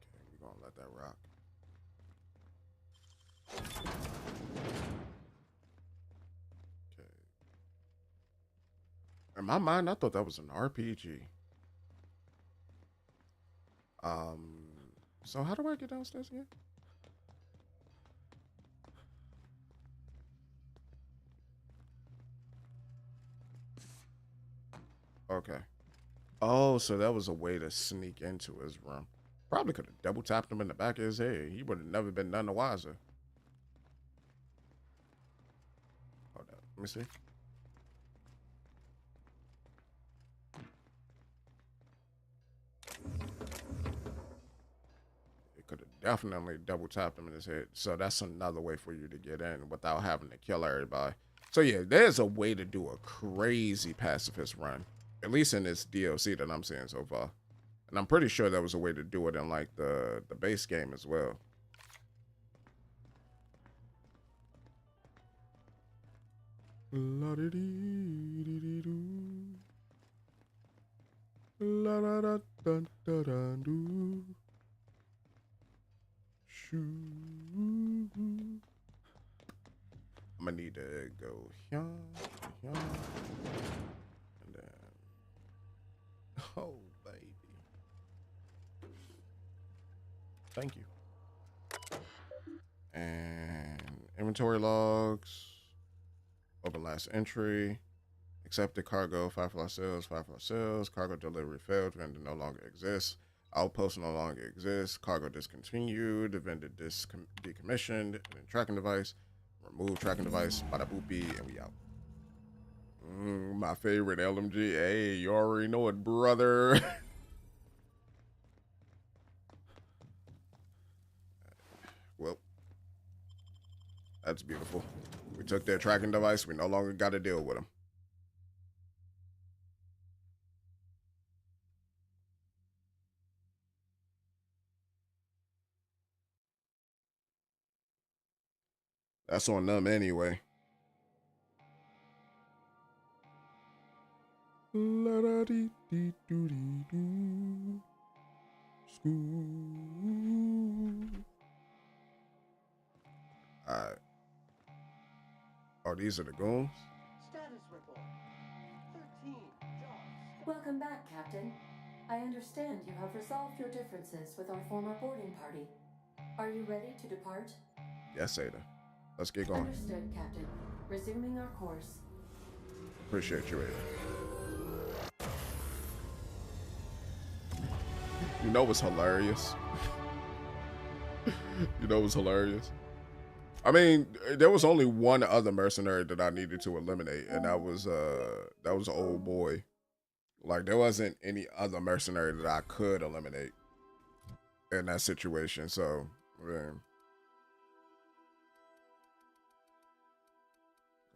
Okay, we're gonna let that rock. Okay. In my mind, I thought that was an RPG. So how do I get downstairs again? Okay. Oh, so that was a way to sneak into his room. Probably could have double tapped him in the back of his head. He would have never been none the wiser. Hold up. Let me see. It could have definitely double tapped him in his head. So that's another way for you to get in without having to kill everybody. So yeah, there's a way to do a crazy pacifist run. At least in this DLC that I'm seeing so far. And I'm pretty sure there was a way to do it in like the base game as well. La-di-dee-dee-dee-doo. La-da-da-dun-da-dun-doo. Shoo. I'm gonna need to go here, and then, oh baby, thank you. And inventory logs, open last entry, accepted cargo, 5 fly sales, cargo delivery failed, vendor no longer exists, outpost no longer exists, cargo discontinued, the vendor decommissioned, and then tracking device. Remove tracking device, bada boopy, and we out. My favorite LMG. Hey, you already know it, brother. Well, that's beautiful. We took their tracking device. We no longer got to deal with them. That's on them anyway. La-da-dee-dee-doo-dee-doo. School. Alright. Oh, these are the goons? Status miserable. 13 jobs. Welcome back, Captain. I understand you have resolved your differences with our former boarding party. Are you ready to depart? Yes, Ada. Let's get going. Understood, Captain. Resuming our course. Appreciate you, Ada. You know what's hilarious? You know what's hilarious? I mean, there was only one other mercenary that I needed to eliminate, and that was old boy. Like, there wasn't any other mercenary that I could eliminate in that situation. So, man,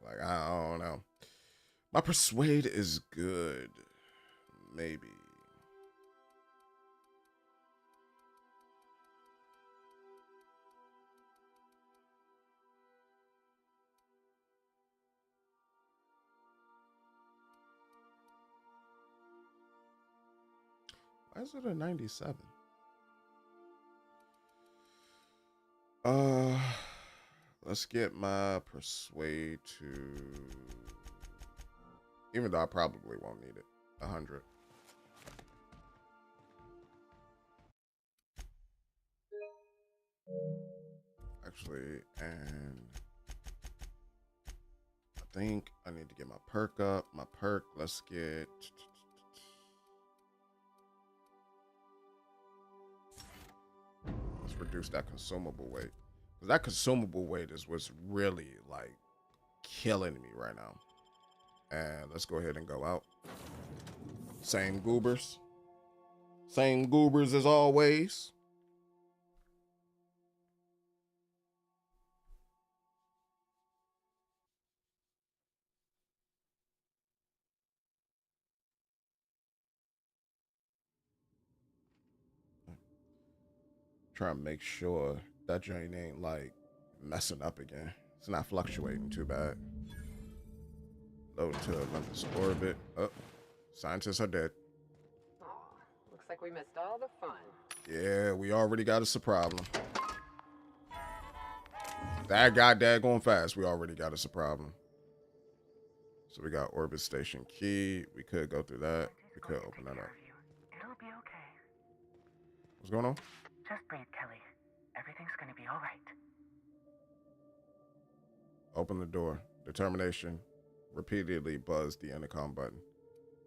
like, I don't know. My persuade is good, maybe. Why is it a 97? Let's get my persuade to, even though I probably won't need it, 100. Actually, and I think I need to get my perk up. My perk, let's get, let's reduce that consumable weight. Because that consumable weight is what's really, like, killing me right now. And let's go ahead and go out. Same goobers. Same goobers as always. Try and make sure that joint ain't like messing up again. It's not fluctuating too bad. Load to Olympus orbit. Oh, scientists are dead. Oh, looks like we missed all the fun. Yeah, we already got us a problem. That got daggone fast. We already got us a problem. So we got orbit station key. We could go through that. We could open that up. It'll be okay. What's going on? Just breathe, Kelly. Everything's gonna be all right. Open the door. Determination. Repeatedly buzz the intercom button.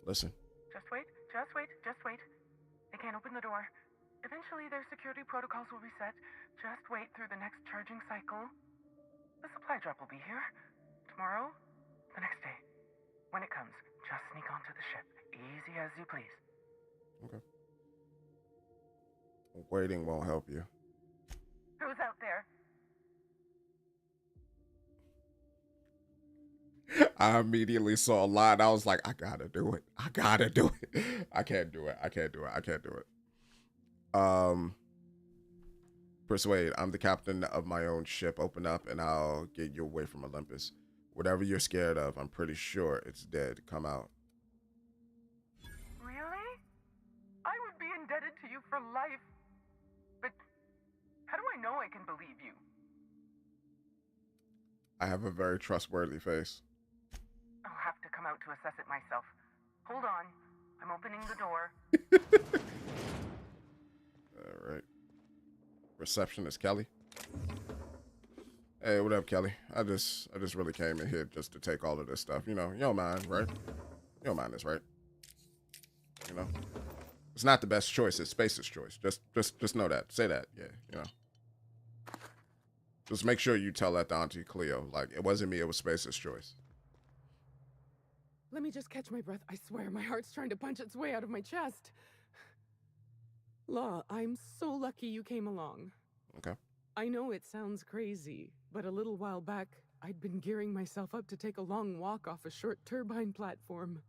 Listen. Just wait, just wait, just wait. They can't open the door. Eventually their security protocols will reset. Just wait through the next charging cycle. The supply drop will be here. Tomorrow, the next day. When it comes, just sneak onto the ship. Easy as you please. Okay. Waiting won't help you. Who's out there? I immediately saw a line. I was like, I gotta do it. I gotta do it. I can't do it. I can't do it. I can't do it. Persuade, I'm the captain of my own ship. Open up and I'll get you away from Olympus. Whatever you're scared of, I'm pretty sure it's dead. Come out. Really? I would be indebted to you for life. But how do I know I can believe you? I have a very trustworthy face. I'll have to come out to assess it myself. Hold on. I'm opening the door. All right. Receptionist Kelly. Hey, what up, Kelly? I just really came in here just to take all of this stuff. You know, you don't mind, right? You don't mind this, right? You know, it's not the best choice. It's Space's choice. Just know that. Say that. Yeah, you know. Just make sure you tell that to Auntie Cleo. Like, it wasn't me. It was Space's choice. Let me just catch my breath. I swear, my heart's trying to punch its way out of my chest. Law, I'm so lucky you came along. Okay. I know it sounds crazy, but a little while back, I'd been gearing myself up to take a long walk off a short turbine platform.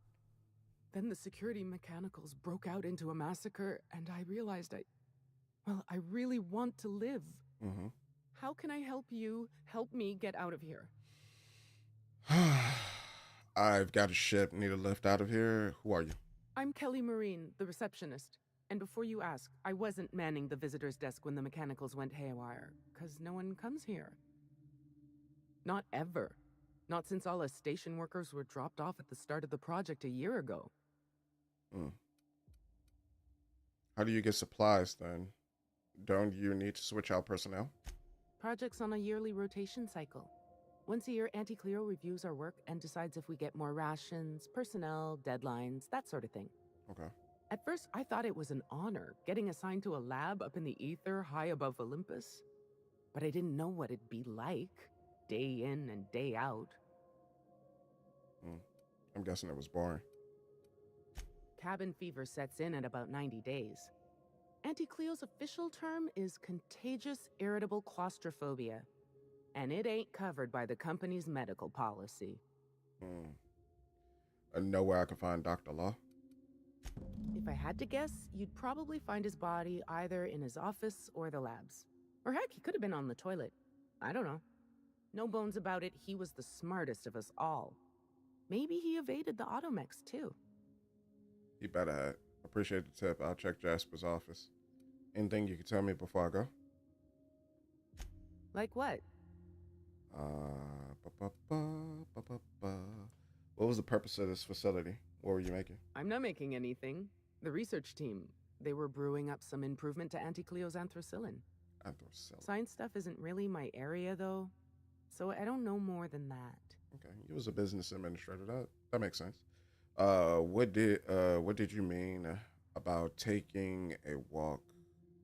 Then the security mechanicals broke out into a massacre, and I realized I really want to live. Mm-hmm. How can I help you help me get out of here? I've got a ship. Need a lift out of here. Who are you? I'm Kelly Marine, the receptionist. And before you ask, I wasn't manning the visitor's desk when the mechanicals went haywire, because no one comes here. Not ever. Not since all us station workers were dropped off at the start of the project a year ago. Hmm. How do you get supplies then? Don't you need to switch out personnel? Project's on a yearly rotation cycle. Once a year, Auntie Cleo reviews our work and decides if we get more rations, personnel, deadlines, that sort of thing. Okay. At first, I thought it was an honor, getting assigned to a lab up in the ether high above Olympus. But I didn't know what it'd be like, day in and day out. I'm guessing it was boring. Cabin fever sets in at about 90 days. Auntie Cleo's official term is contagious irritable claustrophobia, and it ain't covered by the company's medical policy. I know where I can find Dr. Law. If I had to guess, you'd probably find his body either in his office or the labs. Or heck, he could have been on the toilet. I don't know. No bones about it, he was the smartest of us all. Maybe he evaded the automex too. You better have. Appreciate the tip. I'll check Jasper's office. Anything you can tell me before I go? Like what? What was the purpose of this facility? What were you making? I'm not making anything. The research team, they were brewing up some improvement to Auntie Cleo's anthracillin. Science stuff isn't really my area, though, so I don't know more than that. Okay, you was a business administrator. That makes sense. What did you mean about taking a walk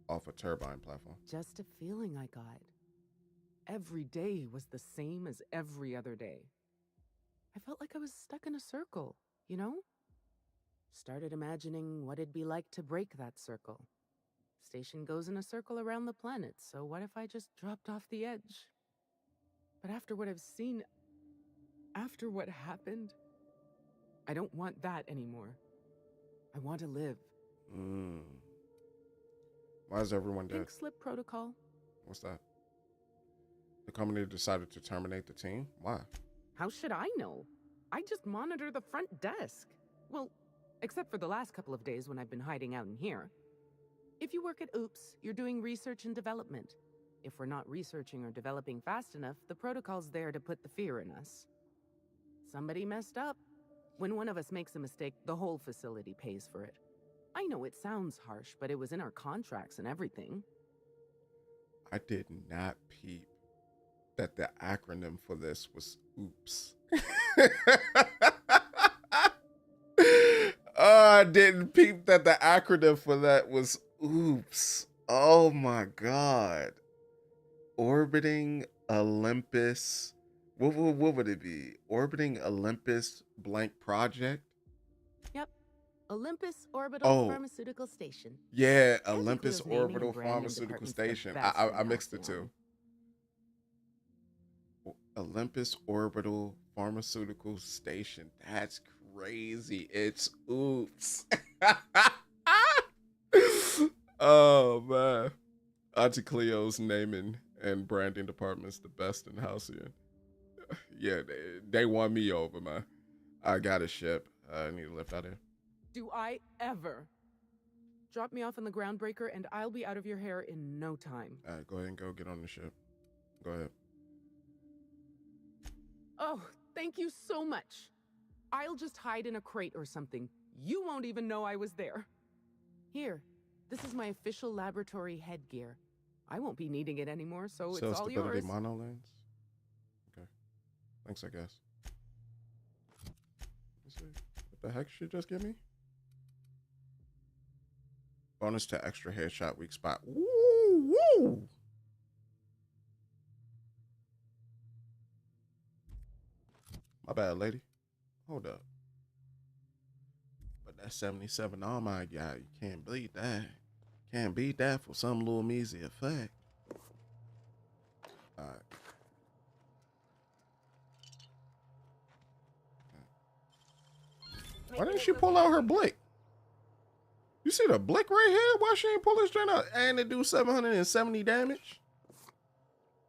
off a turbine platform? Just a feeling I got. Every day was the same as every other day. I felt like I was stuck in a circle, you know? Started imagining what it'd be like to break that circle. Station goes in a circle around the planet, so what if I just dropped off the edge? But after what I've seen, after what happened, I don't want that anymore. I want to live. Why is everyone dead? Pink slip protocol. What's that? The company decided to terminate the team? Why? How should I know? I just monitor the front desk. Well, except for the last couple of days when I've been hiding out in here. If you work at OOPS, you're doing research and development. If we're not researching or developing fast enough, the protocol's there to put the fear in us. Somebody messed up. When one of us makes a mistake, the whole facility pays for it. I know it sounds harsh, but it was in our contracts and everything. I did not peep that the acronym for this was OOPS. I didn't peep that the acronym for that was OOPS. Oh my God. Orbiting Olympus. What would it be? Orbiting Olympus blank project? Yep. Olympus Orbital Pharmaceutical Station. Yeah, Olympus Orbital Pharmaceutical Station. I mixed the two. Olympus Orbital Pharmaceutical Station. That's crazy. It's OOPS. Oh man. Auntie Cleo's naming and branding department's the best in Halcyon. Yeah, they won me over, man. I got a ship. I need to lift out here. Do I ever? Drop me off on the groundbreaker and I'll be out of your hair in no time. All right, go ahead and go get on the ship. Go ahead. Oh, thank you so much. I'll just hide in a crate or something. You won't even know I was there. Here, this is my official laboratory headgear. I won't be needing it anymore, so it's all yours. Monolens? Okay. Thanks, I guess. Let's see. What the heck should you just give me? Bonus to extra headshot weak spot. Woo! Woo! My bad, lady. Hold up. But that 77 armor I got, you can't beat that. Can't beat that for some little measly effect. Alright. Why didn't she pull out her blick? You see the blick right here? Why she ain't pull this joint out and it do 770 damage?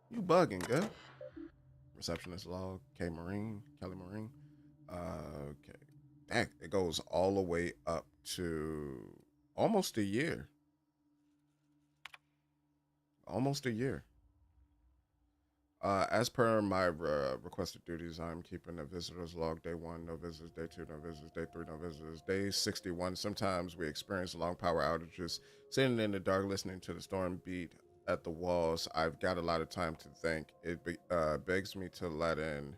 You bugging, girl. Receptionist log, Kelly Marine. Okay. Dang, it goes all the way up to almost a year. As per my requested duties, I'm keeping a visitor's log day 1, no visitors day 2, no visitors day 3, no visitors day 61. Sometimes we experience long power outages. Sitting in the dark, listening to the storm beat at the walls, I've got a lot of time to think. It begs me to let in.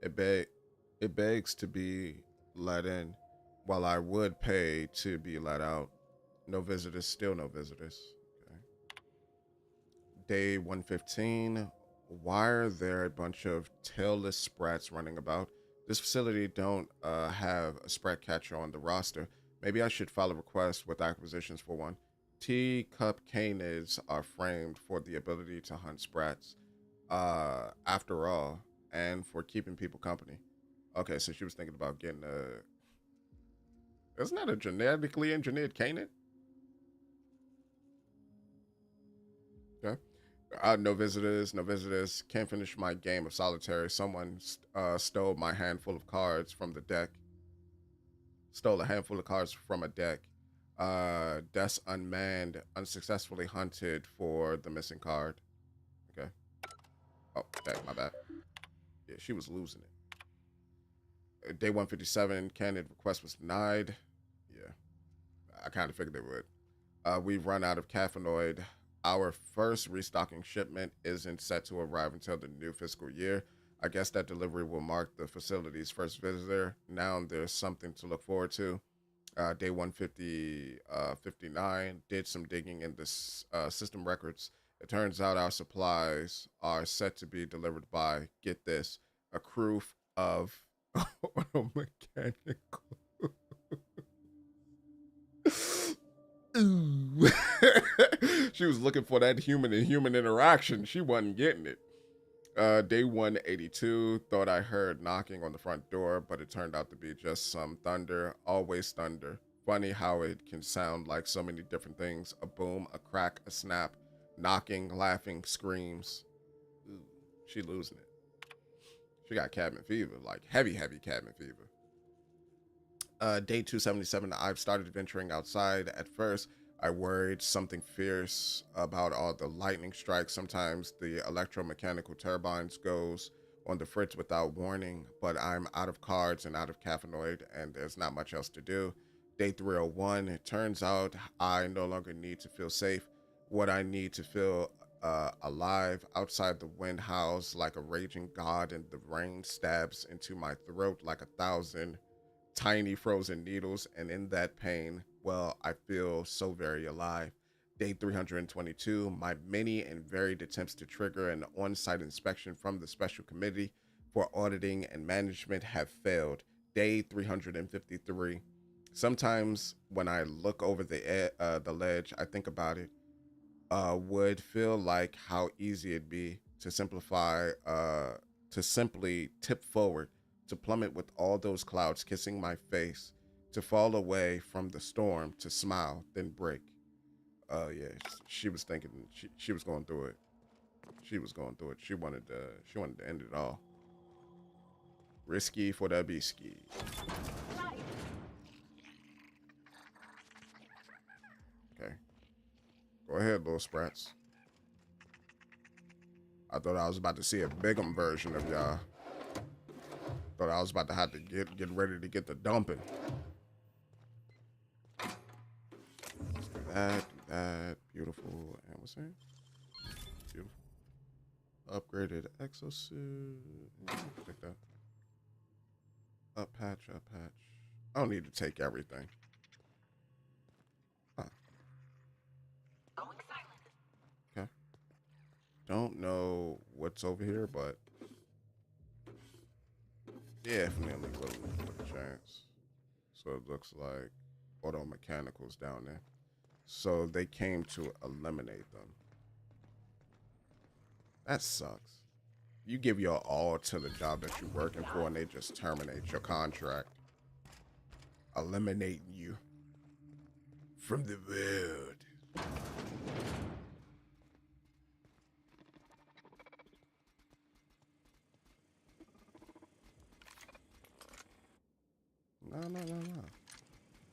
It begs to be let in, while I would pay to be let out. No visitors, still no visitors. Okay. Day 115. Why are there a bunch of tailless sprats running about? This facility don't have a sprat catcher on the roster. Maybe I should file a request with acquisitions for one. Teacup canids are framed for the ability to hunt sprats, after all, and for keeping people company. Okay, so she was thinking about getting a... Isn't that a genetically engineered canid? Okay. No visitors, no visitors. Can't finish my game of solitaire. Someone stole my handful of cards from the deck. Stole a handful of cards from a deck. Desk unmanned, unsuccessfully hunted for the missing card. Okay. Oh, dang, my bad. Yeah, she was losing it. Day 157, candidate request was denied. Yeah, I kind of figured they would. We've run out of caffeinoid. Our first restocking shipment isn't set to arrive until the new fiscal year. I guess that delivery will mark the facility's first visitor. Now there's something to look forward to. Day 59, did some digging in this system records. It turns out our supplies are set to be delivered by, get this, a crew of mechanical. Ooh. She was looking for that human to human interaction. She wasn't getting it. Day 182, thought I heard knocking on the front door, but it turned out to be just some thunder. Always thunder. Funny how it can sound like so many different things. A boom, a crack, a snap, knocking, laughing, screams. Ooh, she losing it. She got cabin fever, like heavy cabin fever. Day 277, I've started venturing outside. At first, I worried something fierce about all the lightning strikes. Sometimes the electromechanical turbines goes on the fritz without warning, but I'm out of cards and out of caffeinoid, and there's not much else to do. Day 301, it turns out I no longer need to feel safe. What I need to feel alive. Outside, the wind howls like a raging god, and the rain stabs into my throat like 1,000 tiny frozen needles, and in that pain, well, I feel so very alive. Day 322, my many and varied attempts to trigger an on-site inspection from the Special Committee for Auditing and Management have failed. Day 353. Sometimes when I look over the ledge, I think about it. Would feel like how easy it'd be to simplify, to simply tip forward, to plummet with all those clouds kissing my face, to fall away from the storm, to smile, then break. Yeah, she was thinking, she was going through it. She was going through it. She wanted to end it all. Risky for the bisky. Okay. Go ahead, little sprats. I thought I was about to see a bigum version of y'all. Thought I was about to have to get ready to get the dumping. Let's do that, beautiful. And what's that? Beautiful. Upgraded exosuit. Take that. Up patch. I don't need to take everything. Huh. Going silent. Okay. Don't know what's over here, but definitely with a chance. So it looks like auto mechanicals down there. So they came to eliminate them. That sucks. You give your all to the job that you're working for and they just terminate your contract. Eliminating you from the world. No.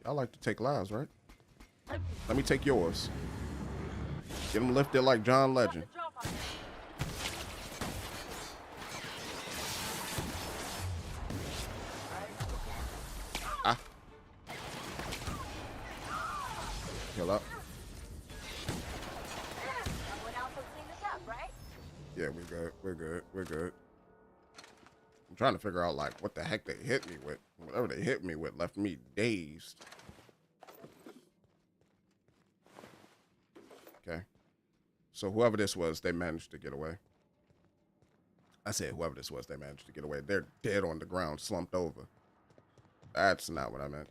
Y'all like to take lives, right? Let me take yours. Get them lifted like John Legend. Yeah, we're good. We're good. We're good. I'm trying to figure out, like, what the heck they hit me with. Whatever they hit me with left me dazed. Okay. So whoever this was, they managed to get away. I said whoever this was, they managed to get away. They're dead on the ground, slumped over. That's not what I meant.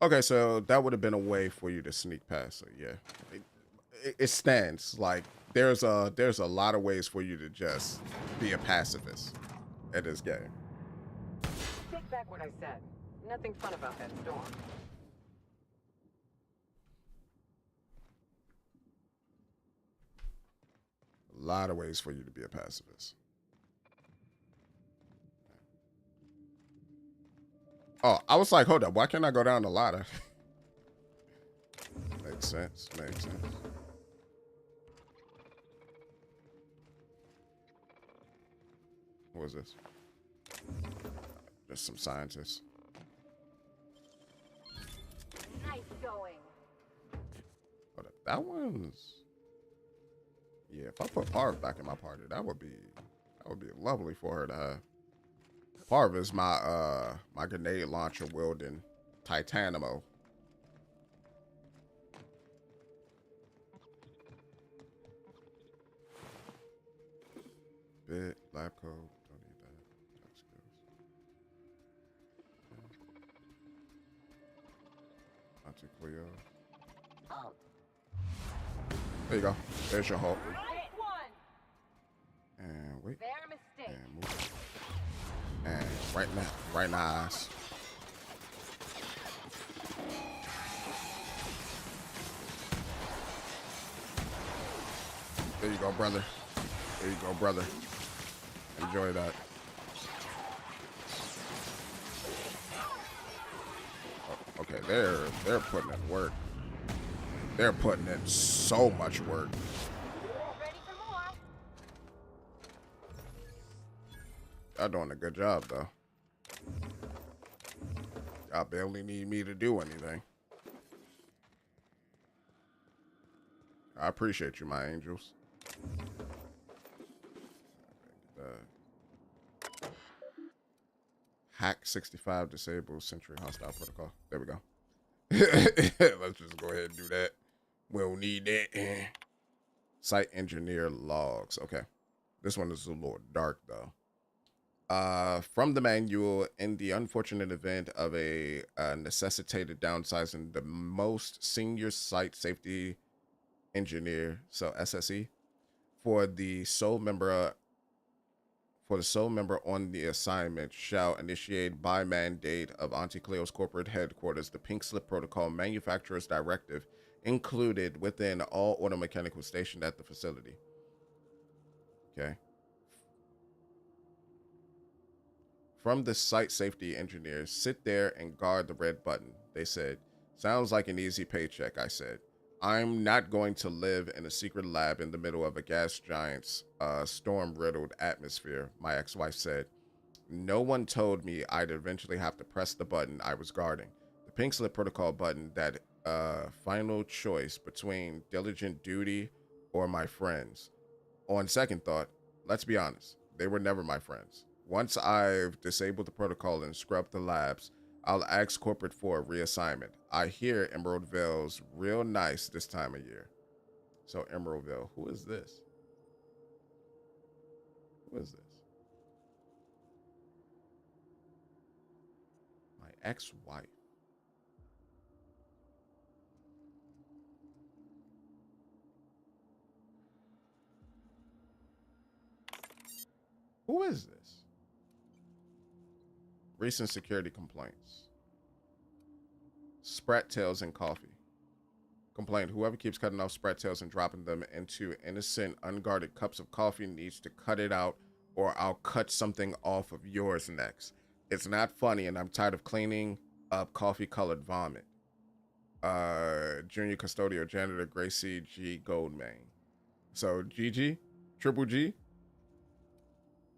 Okay, so that would have been a way for you to sneak past. So yeah, it stands. Like there's a lot of ways for you to just be a pacifist at this game. Take back what I said. Nothing fun about that storm. A lot of ways for you to be a pacifist. Oh, I was like, hold up, why can't I go down the ladder? Makes sense. Makes sense. What was this? Just some scientists. Nice going. Hold up, that one's. Yeah, if I put Parv back in my party, that would be lovely for her to have. Parv is my my grenade launcher wielding Titanimo. Bit, lab code, don't need that. Tech skills. Anti-Cleo. There you go. There's your Hulk. And wait. And move. And right now, eyes. There you go, brother. There you go, brother. Enjoy that. Oh, okay, they're putting in work. They're putting in so much work. Y'all doing a good job, though. Y'all barely need me to do anything. I appreciate you, my angels. Hack 65 disable Sentry hostile protocol. There we go. Let's just go ahead and do that. We'll need that. Site engineer logs. Okay. This one is a little dark, though. From the manual, in the unfortunate event of a necessitated downsizing, the most senior site safety engineer, so SSE, for the sole member on the assignment shall initiate by mandate of Auntie Cleo's corporate headquarters the Pink Slip Protocol Manufacturer's Directive included within all auto mechanicals stationed at the facility. Okay. From the site safety engineers, sit there and guard the red button, they said. Sounds like an easy paycheck, I said. I'm not going to live in a secret lab in the middle of a gas giant's storm-riddled atmosphere, my ex-wife said. No one told me I'd eventually have to press the button I was guarding. The Pink Slip Protocol button, that final choice between diligent duty or my friends. On second thought, let's be honest, they were never my friends. Once I've disabled the protocol and scrubbed the labs, I'll ask corporate for a reassignment. I hear Emeraldville's real nice this time of year. So Emeraldville, who is this? Who is this? My ex-wife. Who is this? Recent security complaints. Sprat tails and coffee. Complained, whoever keeps cutting off sprat tails and dropping them into innocent, unguarded cups of coffee needs to cut it out, or I'll cut something off of yours next. It's not funny, and I'm tired of cleaning up coffee-colored vomit. Junior custodial janitor Gracie G. Goldmane. So GG? Triple G?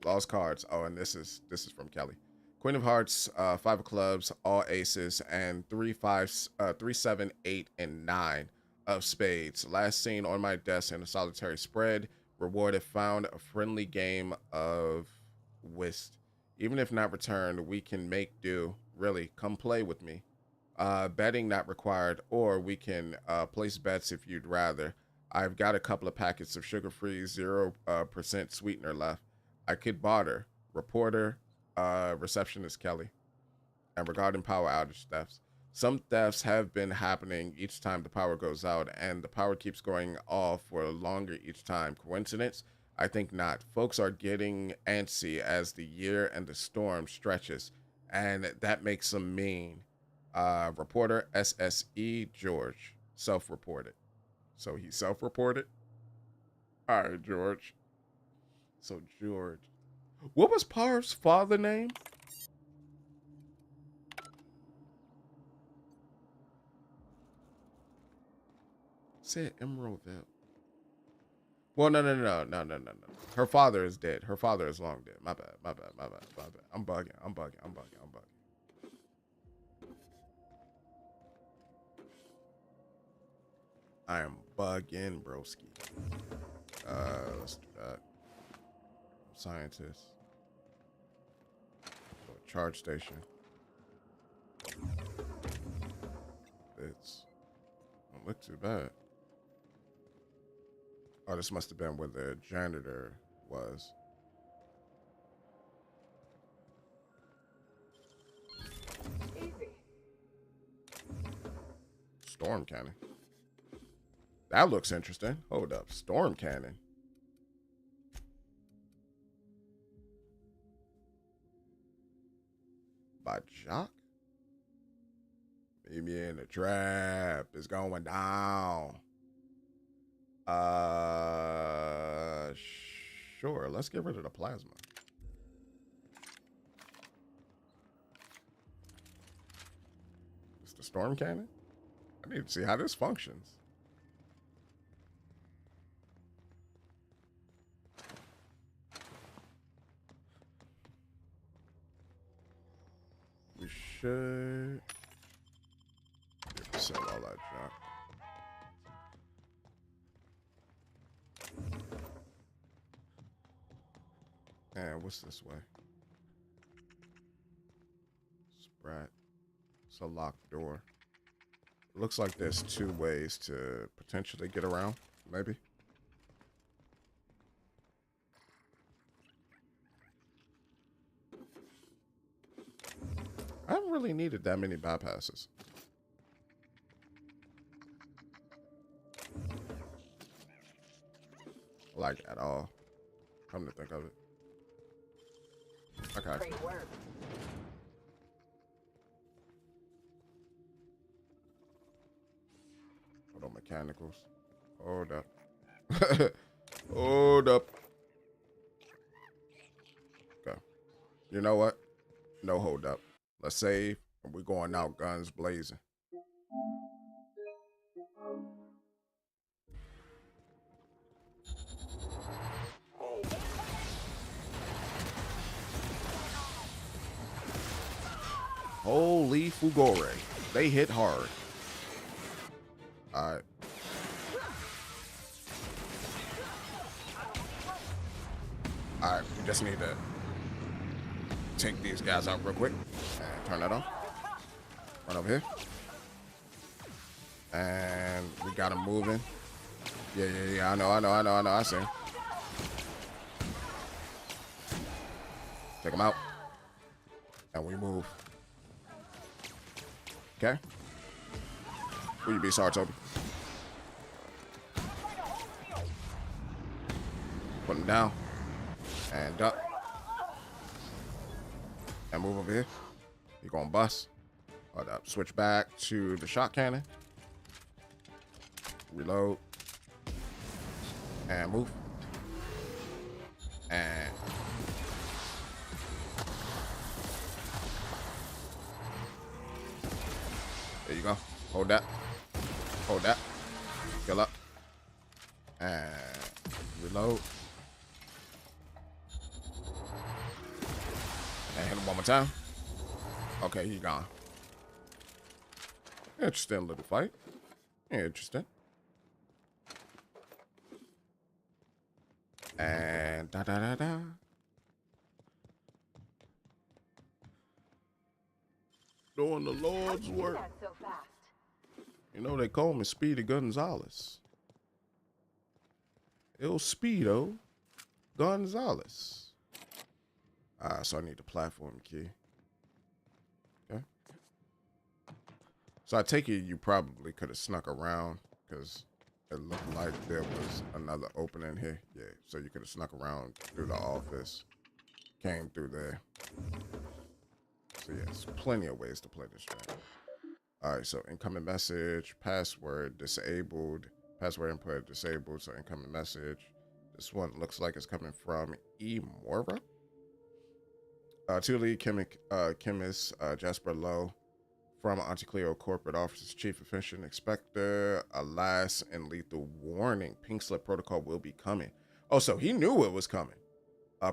Lost cards. Oh, and this is from Kelly. Queen of Hearts, 5 of Clubs, all aces, and 3, 7, 8, and 9 of spades. Last seen on my desk in a solitary spread, Reward if found, a friendly game of whist. Even if not returned, we can make do. Really, come play with me. Betting not required, or we can place bets if you'd rather. I've got a couple of packets of sugar-free 0% sweetener left. I could barter. Reporter, receptionist Kelly. And regarding power outage thefts, some thefts have been happening each time the power goes out, and the power keeps going off for longer each time. Coincidence? I think not. Folks are getting antsy as the year and the storm stretches, and that makes them mean. Reporter SSE George, self-reported. So he self-reported? All right, George. So George. What was Parv's father name? Said Emeraldville. Well, no. Her father is dead. Her father is long dead. My bad. I'm bugging. I am bugging, broski. Let's do that. Scientist. Charge station. It's don't look too bad. Oh, this must have been where the janitor was. Easy. Storm cannon. That looks interesting. Hold up. Storm cannon. By Jock? Meet me in the trap. It's going down. Sure. Let's get rid of the plasma. It's the storm cannon? I need to see how this functions. We should sell all that junk. And what's this way? Sprat. It's a locked door. It looks like there's two ways to potentially get around, maybe. I haven't really needed that many bypasses. Like at all. Come to think of it. Okay. Great work. Hold on, mechanicals. Hold up. Hold up. Okay. You know what? No hold up. Let's save, and we're going out guns blazing. Holy Fugore. They hit hard. Alright. Alright, we just need to take these guys out real quick. And turn that on. Run over here. And we got them moving. Yeah. I know. I see him. Take them out. And we move. Okay. Will you be sorry, Toby? Put him down. And duck. And move over here. You're gonna bust. Hold up. Switch back to the shot cannon. Reload. And move. And there you go. Hold that. Hold that. Kill up. And reload. And hit him one more time. Okay, he's gone. Interesting little fight. Interesting. And da da da da. Doing the Lord's work. So fast. You know, they call me Speedy Gonzalez. El Speedo Gonzalez. So I need the platform key. Okay. So I take it you probably could have snuck around because it looked like there was another opening here. Yeah, so you could have snuck around through the office. Came through there. So yeah, there's plenty of ways to play this game. All right, so incoming message, password disabled, password input disabled, so incoming message. This one looks like it's coming from Mora. Two lead chemists, Jasper Lowe from Auntie Cleo Corporate Office's Chief Efficient Inspector. Alas, and lethal warning, pink slip protocol will be coming. Oh, so he knew it was coming.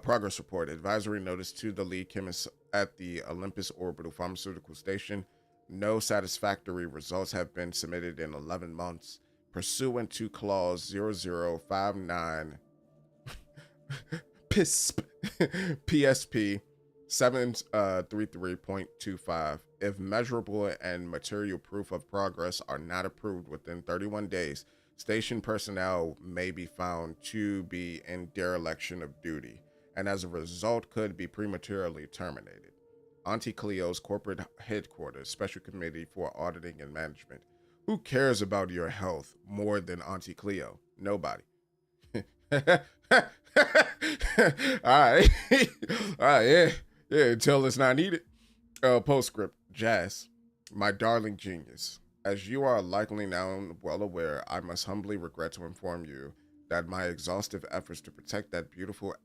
Progress report, advisory notice to the lead chemists at the Olympus Orbital Pharmaceutical Station. No satisfactory results have been submitted in 11 months. Pursuant to clause 0059 PSP 733.25, if measurable and material proof of progress are not approved within 31 days, station personnel may be found to be in dereliction of duty, and as a result could be prematurely terminated. Auntie Cleo's corporate headquarters, Special Committee for Auditing and Management. Who cares about your health more than Auntie Cleo? Nobody. All right. All right, yeah, until it's not needed. Postscript, Jazz, my darling genius. As you are likely now well aware, I must humbly regret to inform you that my exhaustive efforts to protect that beautiful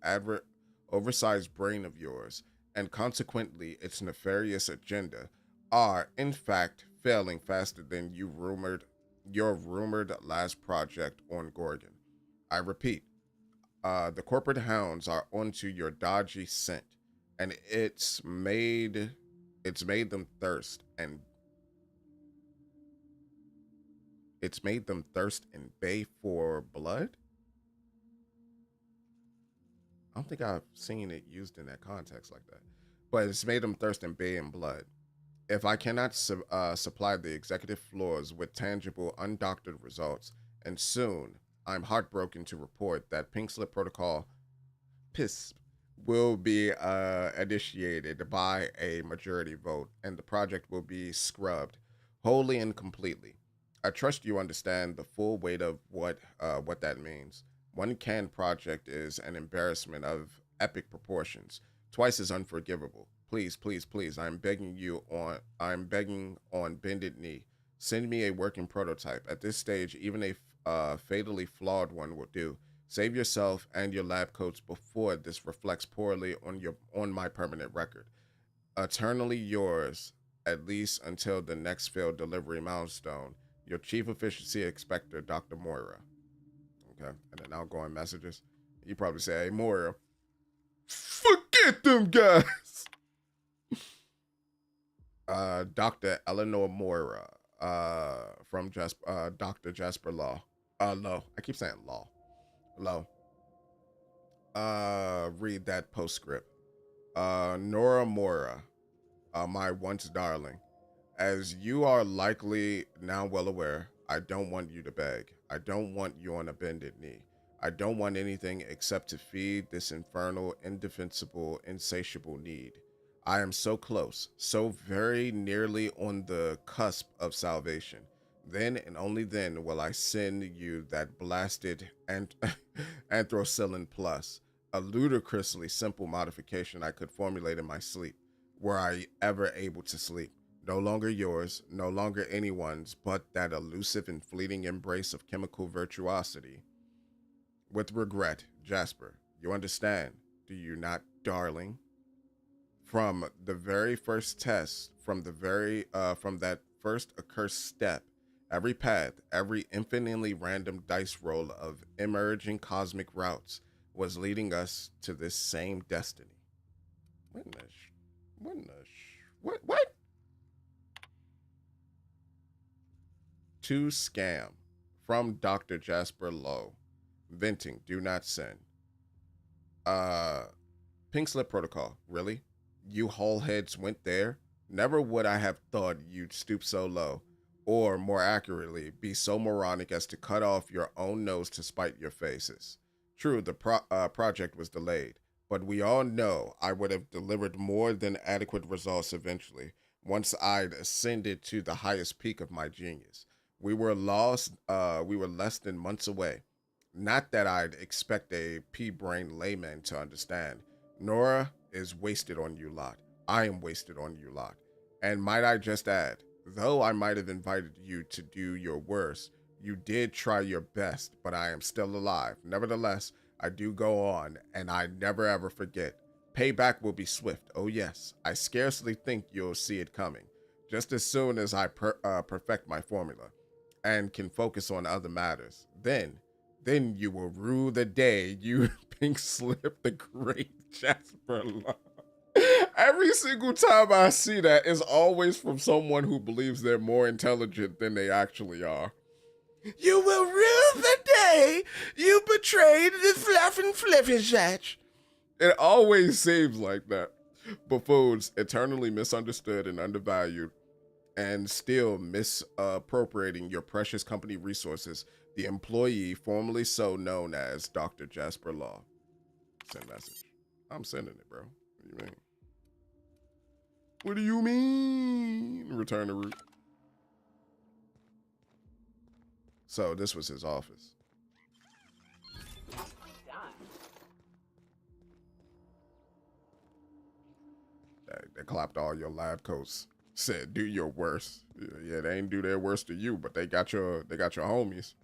oversized brain of yours, and consequently its nefarious agenda, are in fact failing faster than your rumored last project on Gorgon. I repeat, the corporate hounds are onto your dodgy scent, and it's made them thirst and bay for blood. I don't think I've seen it used in that context like that, but it's made them thirst and bay in blood. If I cannot supply the executive floors with tangible, undoctored results, and soon, I'm heartbroken to report that Pink Slip Protocol PISP will be initiated by a majority vote, and the project will be scrubbed wholly and completely. I trust you understand the full weight of what that means. One canned project is an embarrassment of epic proportions, twice as unforgivable. Please, please, please, I'm begging on bended knee. Send me a working prototype. At this stage, even a fatally flawed one will do. Save yourself and your lab coats before this reflects poorly on my permanent record. Eternally yours, at least until the next failed delivery milestone. Your Chief Efficiency Inspector, Dr. Moira. Okay, and then outgoing messages. You probably say, hey, Moira, forget them guys. Dr. Eleanor Moira, from Dr. Jasper Law. Low. I keep saying Law. Low. Read that postscript. Nora Moira, my once darling. As you are likely now well aware, I don't want you to beg. I don't want you on a bended knee. I don't want anything except to feed this infernal, indefensible, insatiable need. I am so close, so very nearly on the cusp of salvation. Then and only then will I send you that blasted Anthrocillin Plus, a ludicrously simple modification I could formulate in my sleep, were I ever able to sleep. No longer yours, no longer anyone's, but that elusive and fleeting embrace of chemical virtuosity. With regret, Jasper, you understand, do you not, darling? From the very first test, from that first accursed step, every path, every infinitely random dice roll of emerging cosmic routes was leading us to this same destiny. What? To scam from Dr. Jasper Lowe. Venting, do not send. Pink Slip Protocol, really? You hull heads went there? Never would I have thought you'd stoop so low, or more accurately, be so moronic as to cut off your own nose to spite your faces. True, the project was delayed, but we all know I would have delivered more than adequate results eventually, once I'd ascended to the highest peak of my genius. We were less than months away. Not that I'd expect a pea-brained layman to understand. Nora is wasted on you lot. I am wasted on you lot. And might I just add, though I might have invited you to do your worst, you did try your best, but I am still alive. Nevertheless, I do go on, and I never ever forget. Payback will be swift. Oh yes, I scarcely think you'll see it coming. Just as soon as I perfect my formula and can focus on other matters, then you will rue the day you pink slip the great Jasper Law. Every single time I see that is always from someone who believes they're more intelligent than they actually are. You will rue the day you betrayed the fluffin' flippin' satch. It always seems like that. Buffoons, eternally misunderstood and undervalued, and still misappropriating your precious company resources, the employee formerly so known as Dr. Jasper Law. Send message. I'm sending it, bro. What do you mean? What do you mean? Return to root. So this was his office. They clapped all your lab coats. Said, do your worst. Yeah, they ain't do their worst to you, but they got your homies.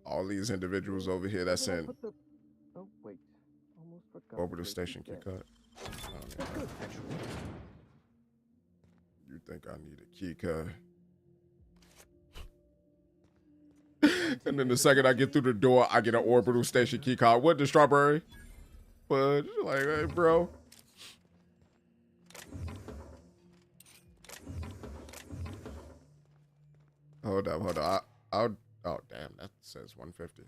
All these individuals over here that's in Oh wait, almost forgot. orbital station key cut. Oh, you think I need a key cut? And then the second I get through the door, I get an orbital station key card. What the strawberry? But like, hey, bro. Hold up. I'll. Oh damn, that says 150.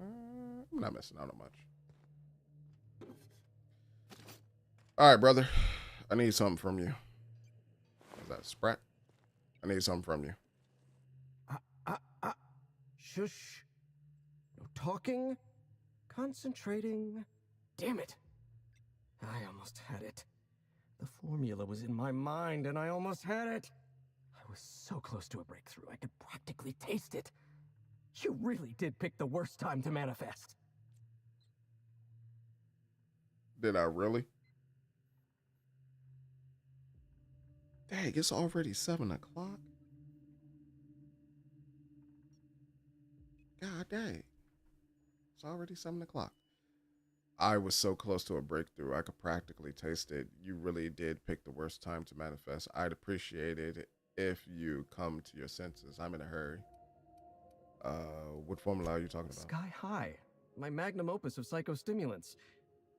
I'm not missing out on much. All right, brother. I need something from you. Is that Sprat? I need something from you. Shush. No talking. Concentrating. Damn it. I almost had it. The formula was in my mind and I almost had it. I was so close to a breakthrough, I could practically taste it. You really did pick the worst time to manifest. Did I really? Dang, it's already 7 o'clock. God dang. It's already 7 o'clock. I was so close to a breakthrough, I could practically taste it. You really did pick the worst time to manifest. I'd appreciate it if you come to your senses. I'm in a hurry. What formula are you talking about? Sky High, my magnum opus of psychostimulants.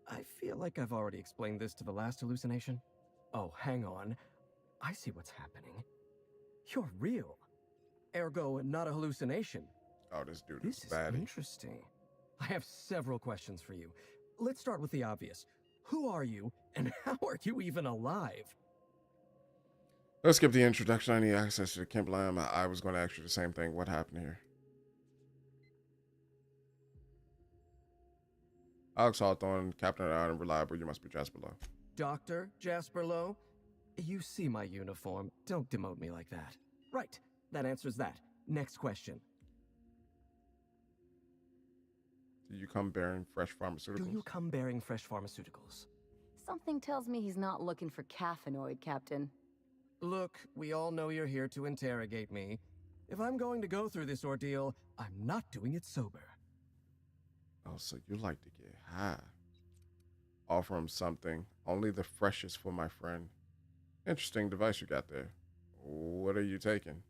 I feel like I've already explained this to the last hallucination. Oh, hang on. I see what's happening. You're real. Ergo, not a hallucination. Oh, this dude This is bad. Interesting. I have several questions for you. Let's start with the obvious. Who are you, and how are you even alive? Let's skip the introduction. I need access to the Camp Lamb. I was going to ask you the same thing. What happened here? Alex Hawthorne, Captain Unreliable. You must be Jasper Law. Dr. Jasper Lowe? You see my uniform. Don't demote me like that. Right. That answers that. Next question. Do you come bearing fresh pharmaceuticals? Do you come bearing fresh pharmaceuticals? Something tells me he's not looking for caffeinoid, Captain. Look, we all know you're here to interrogate me. If I'm going to go through this ordeal, I'm not doing it sober. Oh, so you like to get high. Offer him something. Only the freshest for my friend. Interesting device you got there. What are you taking?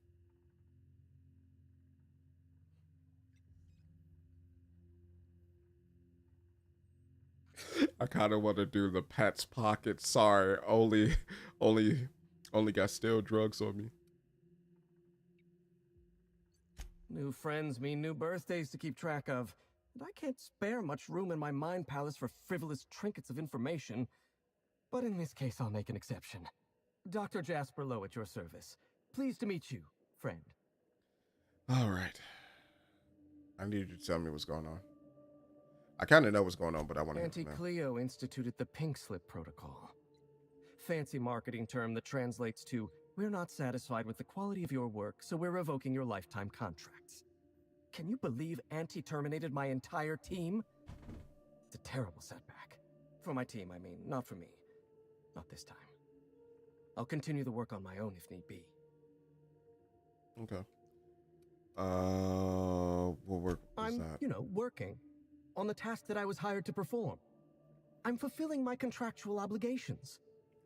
I kind of want to do the Pat's Pocket. Sorry, only got stale drugs on me. New friends mean new birthdays to keep track of, and I can't spare much room in my mind palace for frivolous trinkets of information. But in this case, I'll make an exception. Dr. Jasper Lowe at your service. Pleased to meet you, friend. All right. I need you to tell me what's going on. I kind of know what's going on, but I want to Auntie Cleo instituted the Pink Slip Protocol. Fancy marketing term that translates to, we're not satisfied with the quality of your work, so we're revoking your lifetime contracts. Can you believe Auntie terminated my entire team? It's a terrible setback. For my team, I mean, not for me. Not this time. I'll continue the work on my own if need be. Okay. What work is that? I'm, working on the task that I was hired to perform. I'm fulfilling my contractual obligations.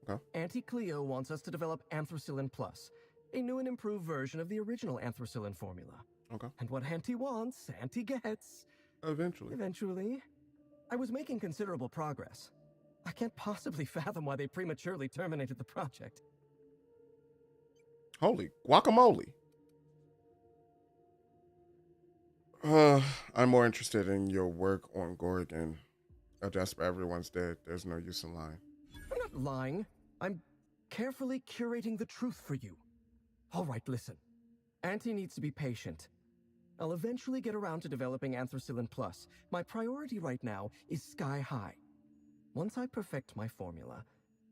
Okay. Auntie Cleo wants us to develop Anthracillin Plus, a new and improved version of the original Anthracillin formula. Okay. And what Auntie wants, Auntie gets. Eventually. I was making considerable progress. I can't possibly fathom why they prematurely terminated the project. Holy guacamole. I'm more interested in your work on Gorgon. Jasper, everyone's dead. There's no use in lying. I'm not lying. I'm carefully curating the truth for you. All right, listen. Auntie needs to be patient. I'll eventually get around to developing Anthracillin Plus. My priority right now is sky high. Once I perfect my formula,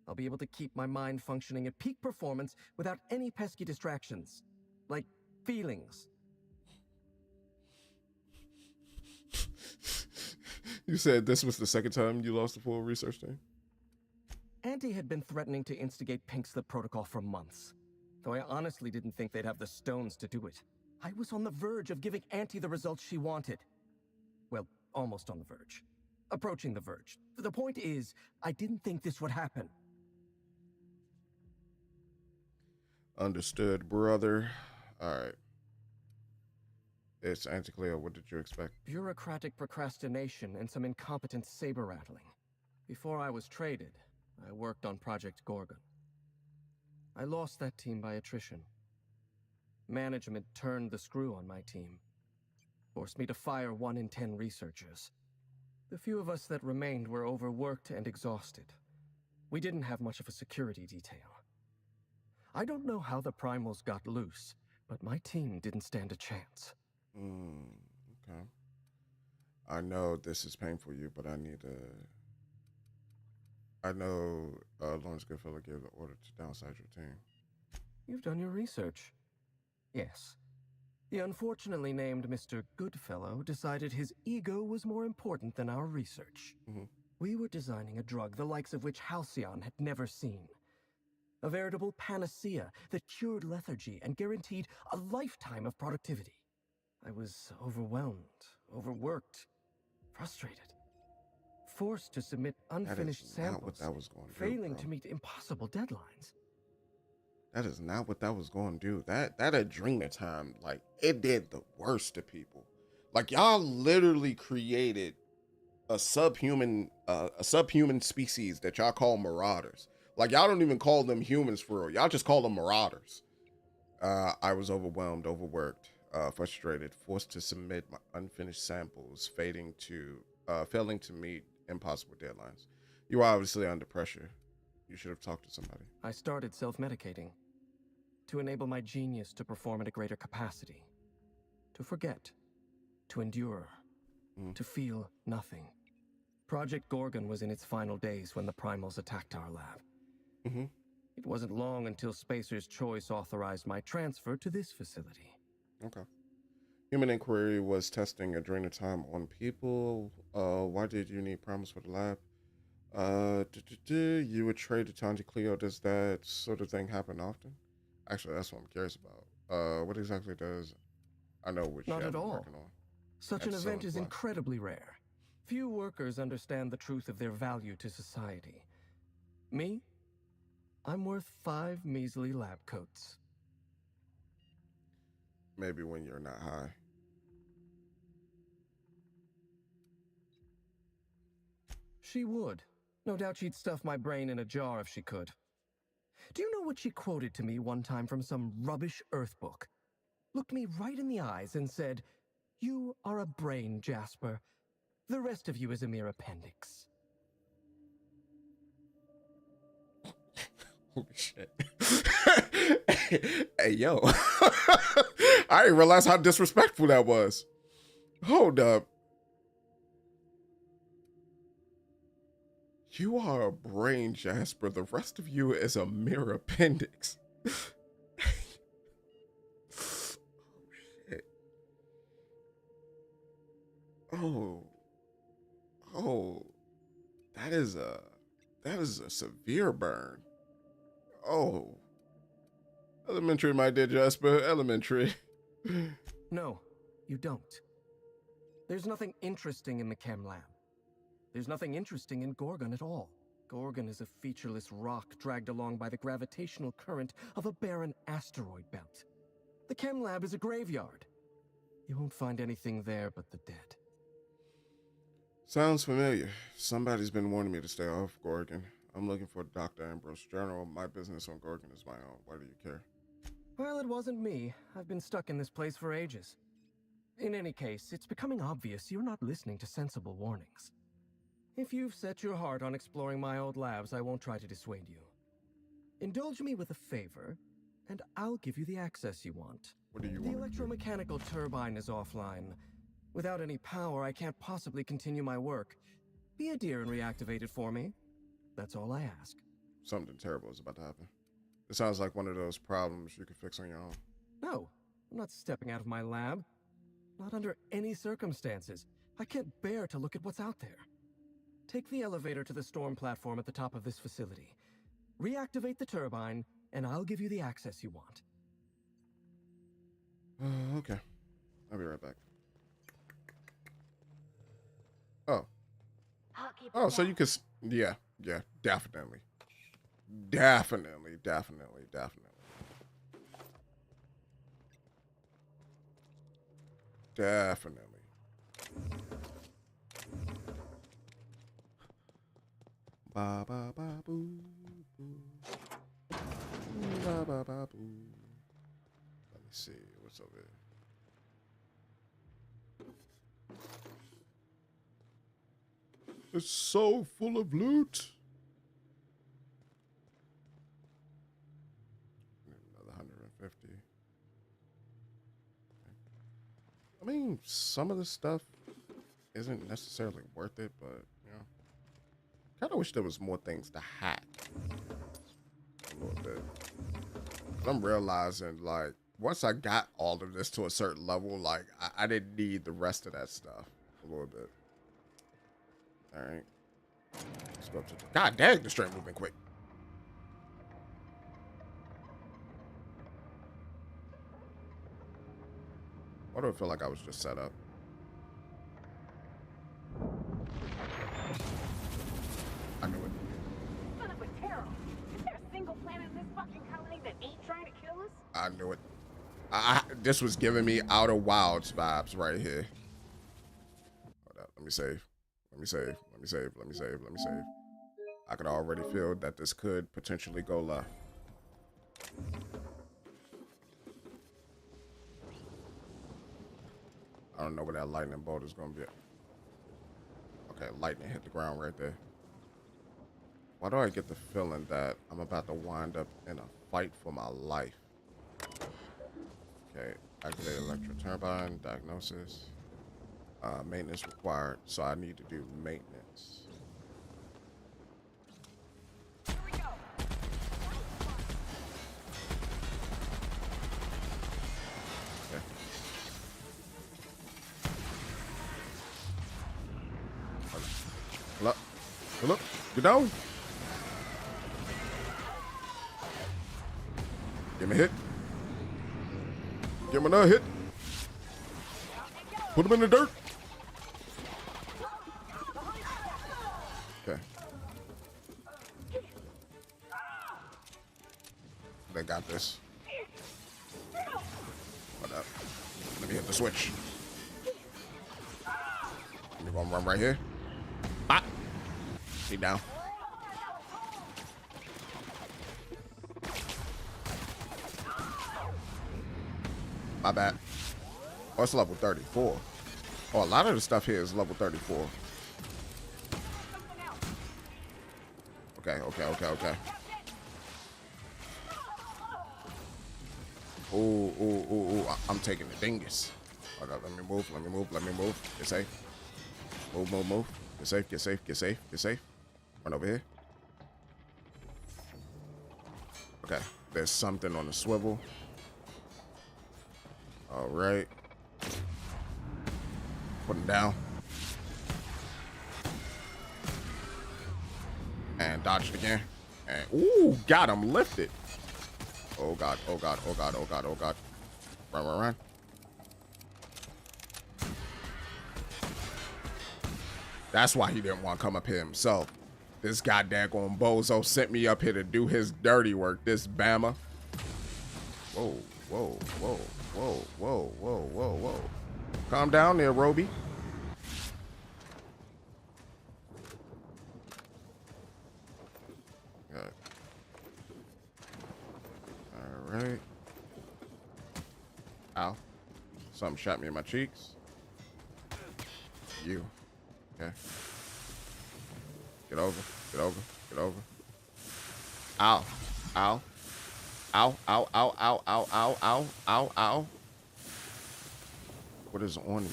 I'll be able to keep my mind functioning at peak performance without any pesky distractions. Like feelings. You said this was the second time you lost the full research team? Auntie had been threatening to instigate Pink Slip Protocol for months, though I honestly didn't think they'd have the stones to do it. I was on the verge of giving Auntie the results she wanted. Well, almost on the verge. Approaching the verge. The point is, I didn't think this would happen. Understood, brother. All right. It's Auntie Cleo. What did you expect? Bureaucratic procrastination and some incompetent saber-rattling. Before I was traded, I worked on Project Gorgon. I lost that team by attrition. Management turned the screw on my team. Forced me to fire 1 in 10 researchers. The few of us that remained were overworked and exhausted. We didn't have much of a security detail. I don't know how the primals got loose, but my team didn't stand a chance. Okay. I know this is painful you, but I know Lawrence Goodfellow gave the order to downsize your team. You've done your research. Yes. The unfortunately named Mr. Goodfellow decided his ego was more important than our research. We were designing a drug the likes of which Halcyon had never seen. A veritable panacea that cured lethargy and guaranteed a lifetime of productivity. I was overwhelmed, overworked, frustrated. Forced to submit unfinished samples, failing to meet impossible deadlines. That is not what that was going to do. That Adrena time, like, it did the worst to people. Like, y'all literally created a subhuman species that y'all call marauders. Like, y'all don't even call them humans for real. Y'all just call them marauders. I was overwhelmed, overworked, frustrated, forced to submit my unfinished samples, failing to meet impossible deadlines. You were obviously under pressure. You should have talked to somebody. I started self-medicating to enable my genius to perform at a greater capacity. To forget. To endure. To feel nothing. Project Gorgon was in its final days when the primals attacked our lab. It wasn't long until Spacer's Choice authorized my transfer to this facility. Okay. Human Inquiry was testing Adrena time on people. Why did you need primals for the lab? You were traded to Auntie Cleo. Does that sort of thing happen often? Actually, that's what I'm curious about. What exactly does... I know which Not at all. working on. Such an event is incredibly rare. Few workers understand the truth of their value to society. Me? I'm worth 5 measly lab coats. Maybe when you're not high. She would. No doubt she'd stuff my brain in a jar if she could. Do you know what she quoted to me one time from some rubbish Earth book? looked me right in the eyes and said, "You are a brain, Jasper. The rest of you is a mere appendix." Holy shit. Hey, yo. I didn't realize how disrespectful that was. Hold up. You are a brain, Jasper. The rest of you is a mere appendix. Oh, shit. Oh. That is a severe burn. Oh. Elementary, my dear Jasper. Elementary. No, you don't. There's nothing interesting in the chem lab. There's nothing interesting in Gorgon at all. Gorgon is a featureless rock dragged along by the gravitational current of a barren asteroid belt. The chem lab is a graveyard. You won't find anything there but the dead. Sounds familiar. Somebody's been warning me to stay off Gorgon. I'm looking for Dr. Ambrose General. My business on Gorgon is my own. Why do you care? Well, it wasn't me. I've been stuck in this place for ages. In any case, it's becoming obvious you're not listening to sensible warnings. If you've set your heart on exploring my old labs, I won't try to dissuade you. Indulge me with a favor, and I'll give you the access you want. What do you want? want? The electromechanical turbine is offline. Without any power, I can't possibly continue my work. Be a dear and reactivate it for me. That's all I ask. Something terrible is about to happen. It sounds like one of those problems you can fix on your own. No, I'm not stepping out of my lab. Not under any circumstances. I can't bear to look at what's out there. Take the elevator to the storm platform at the top of this facility. Reactivate the turbine, and I'll give you the access you want. Okay. I'll be right back. Oh. Oh, so you can... Yeah, definitely. Definitely. Ba ba ba boo boo. Ba ba ba boo. Let me see what's over here. It's so full of loot. Another 150. I mean, some of the stuff isn't necessarily worth it, but you know, kind of wish there was more things to hack a little bit. I'm realizing, like, once I got all of this to a certain level, like, I didn't need the rest of that stuff a little bit. All right. Let's go up to the... God dang, the train moving quick. Why do I feel like I was just set up? I knew it. Son of a Peril. Is there a single planet in this fucking colony that ain't trying to kill us? I knew it. This was giving me Outer Wilds vibes right here. Hold up. Let me save. I could already feel that this could potentially go left. I don't know where that lightning bolt is going to be. Okay, lightning hit the ground right there. Why do I get the feeling that I'm about to wind up in a fight for my life? Okay, activate electro turbine, diagnosis. Maintenance required, so I need to do maintenance. Here we go. Okay. Hold up. Get down. Give me a hit. Give him another hit. Put him in the dirt. Okay. They got this. What up? Let me hit the switch. You're gonna run right here. Ah! He down. My bad. Oh, it's level 34. Oh, a lot of the stuff here is level 34. Okay. Ooh. I'm taking the dingus. Hold up, let me move. Get safe. Move. Get safe. Run over here. Okay, there's something on the swivel. All right. Put him down. And dodged again. And ooh, got him lifted. Oh god. Run. That's why he didn't want to come up here himself. This goddamn bozo sent me up here to do his dirty work. This Bama. Whoa. Calm down there, Roby. Good. All right. Ow. Something shot me in my cheeks. You. Okay. Get over. Ow. What is on me?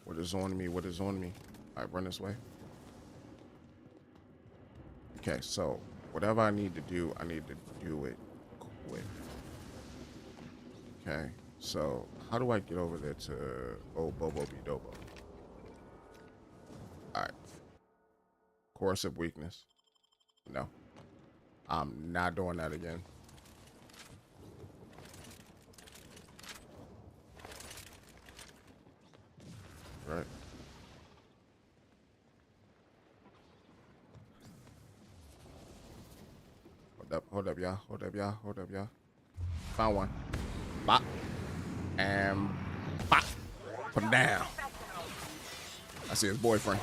All right, run this way. Okay, so whatever I need to do it quick. Okay, so how do I get over there to Bobo Bidobo? All right. Coercive weakness. No. I'm not doing that again. Right. Hold up, y'all. Found one. Bop. And bop. Put him down. I see his boyfriend.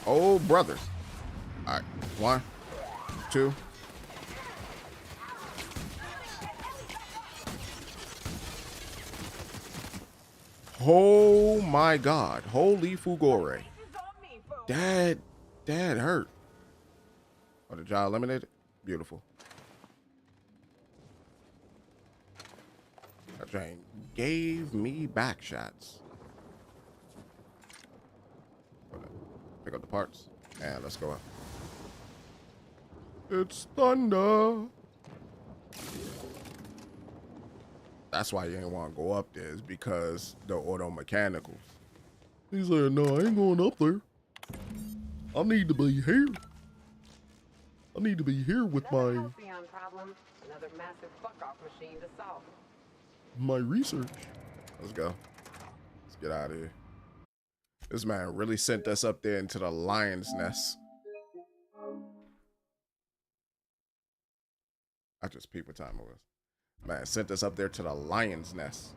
Oh, brother. All right. 1, 2. Oh my God. Holy Fugore. Dad hurt. Oh, the jaw eliminated? Beautiful. That train gave me back shots. Pick up the parts. And let's go up. It's thunder. That's why you ain't want to go up there, is because the auto mechanicals. He said, no, I ain't going up there. I need to be here. I need to be here with Another Halcyon problem. Another massive fuck-off machine to solve. my research. Let's go. Let's get out of here. This man really sent us up there into the lion's nest. I just peeped what time it was. Man sent us up there to the lion's nest.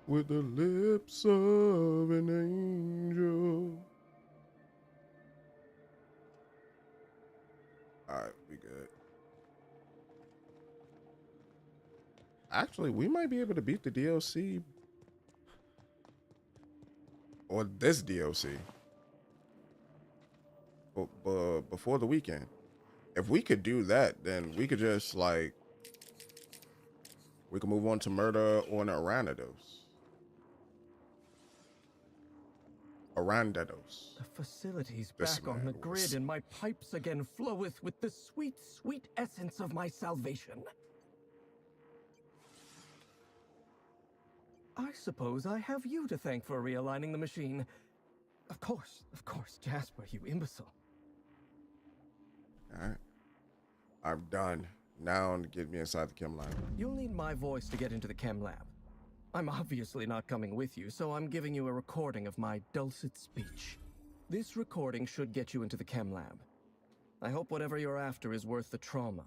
With the lips of an angel. Alright, we good. Actually, we might be able to beat the DLC. Or this DLC. Before the weekend. If we could do that, then we could just, like... We can move on to Murder on Arandados. Arandados. The facility's back on the grid, and my pipes again floweth with the sweet, sweet essence of my salvation. I suppose I have you to thank for realigning the machine. Of course, Jasper, you imbecile. Alright. I'm done. Now get me inside the chem lab. You'll need my voice to get into the chem lab. I'm obviously not coming with you, so I'm giving you a recording of my dulcet speech. This recording should get you into the chem lab. I hope whatever you're after is worth the trauma.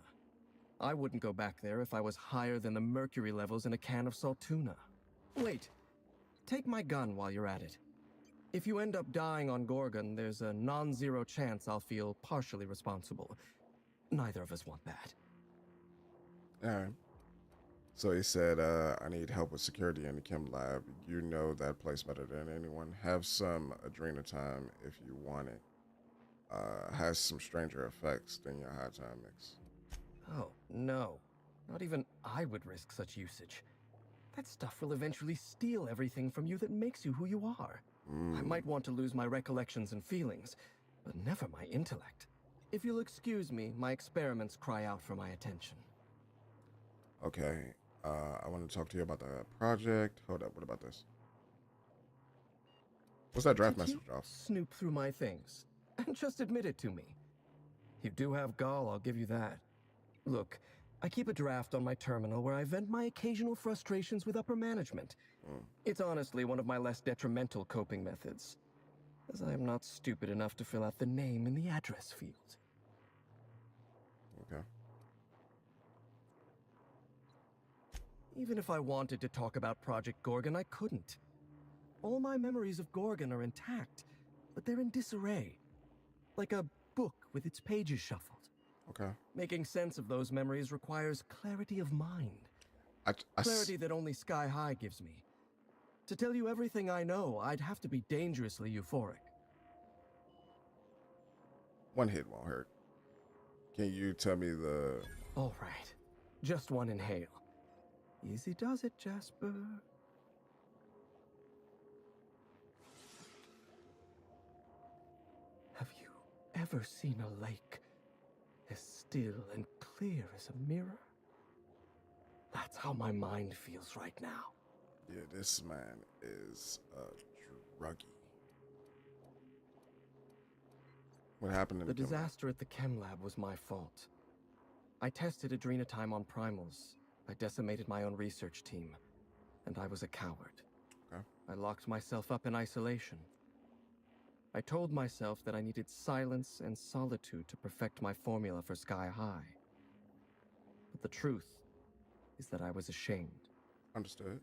I wouldn't go back there if I was higher than the mercury levels in a can of salt tuna. Wait, take my gun while you're at it. If you end up dying on Gorgon, there's a non-zero chance I'll feel partially responsible. Neither of us want that. Alright. So he said, I need help with security in the chem lab. You know that place better than anyone. Have some adrenal time if you want it. Has some stranger effects than your high time mix. Oh, no. Not even I would risk such usage. That stuff will eventually steal everything from you that makes you who you are. I might want to lose my recollections and feelings, but never my intellect. If you'll excuse me, my experiments cry out for my attention. Okay. I want to talk to you about the project. Hold up, what about this? What's that draft message off? Snoop through my things, and just admit it to me. You do have gall, I'll give you that. Look, I keep a draft on my terminal where I vent my occasional frustrations with upper management. It's honestly one of my less detrimental coping methods, as I am not stupid enough to fill out the name in the address field. Okay. Even if I wanted to talk about Project Gorgon, I couldn't. All my memories of Gorgon are intact, but they're in disarray. Like a book with its pages shuffled. Okay. Making sense of those memories requires clarity of mind. Clarity that only Sky High gives me. To tell you everything I know, I'd have to be dangerously euphoric. One hit won't hurt. Can you tell me the... All right. Just one inhale. Easy does it, Jasper. Have you ever seen a lake as still and clear as a mirror? That's how my mind feels right now. Yeah, this man is a druggie. What happened in the disaster at the chem lab was my fault. I tested adrenotime on primals. I decimated my own research team, and I was a coward. Okay. I locked myself up in isolation. I told myself that I needed silence and solitude to perfect my formula for Sky High. But the truth is that I was ashamed. Understood.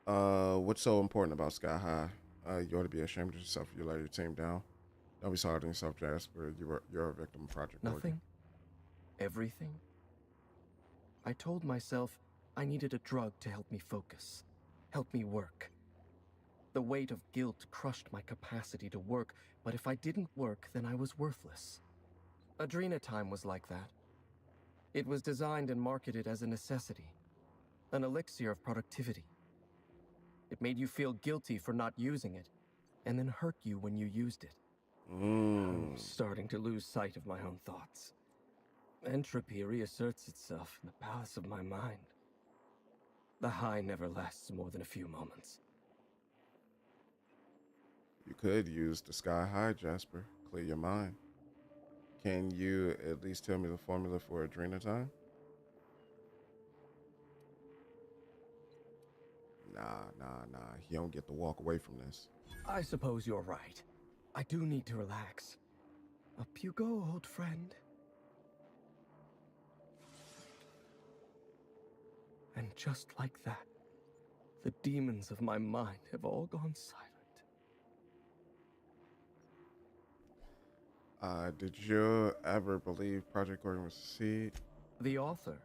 What's so important about Sky High? You ought to be ashamed of yourself if you let your team down. Don't be sorry to yourself, Jasper. You're a victim of Project Gorgon. Nothing? Everything? I told myself I needed a drug to help me focus, help me work. The weight of guilt crushed my capacity to work, but if I didn't work, then I was worthless. Adrenotime was like that. It was designed and marketed as a necessity, an elixir of productivity. It made you feel guilty for not using it, and then hurt you when you used it. I'm starting to lose sight of my own thoughts. Entropy reasserts itself in the palace of my mind. The high never lasts more than a few moments. You could use the Sky High, Jasper. Clear your mind. Can you at least tell me the formula for adrenotime? Nah. He don't get to walk away from this. I suppose you're right. I do need to relax. Up you go, old friend. And just like that, the demons of my mind have all gone silent. Did you ever believe Project Gorgon was a seed? The author,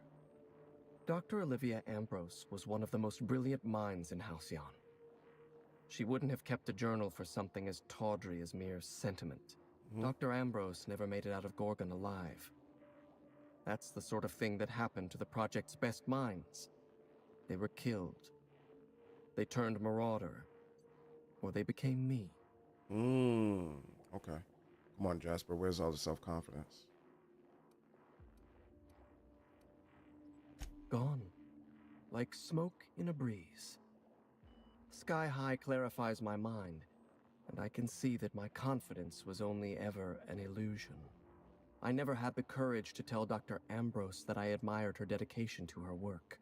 Dr. Olivia Ambrose, was one of the most brilliant minds in Halcyon. She wouldn't have kept a journal for something as tawdry as mere sentiment. Dr. Ambrose never made it out of Gorgon alive. That's the sort of thing that happened to the project's best minds. They were killed. They turned marauder. Or they became me. Okay. Come on, Jasper. Where's all the self-confidence? Gone. Like smoke in a breeze. Sky High clarifies my mind, and I can see that my confidence was only ever an illusion. I never had the courage to tell Dr. Ambrose that I admired her dedication to her work.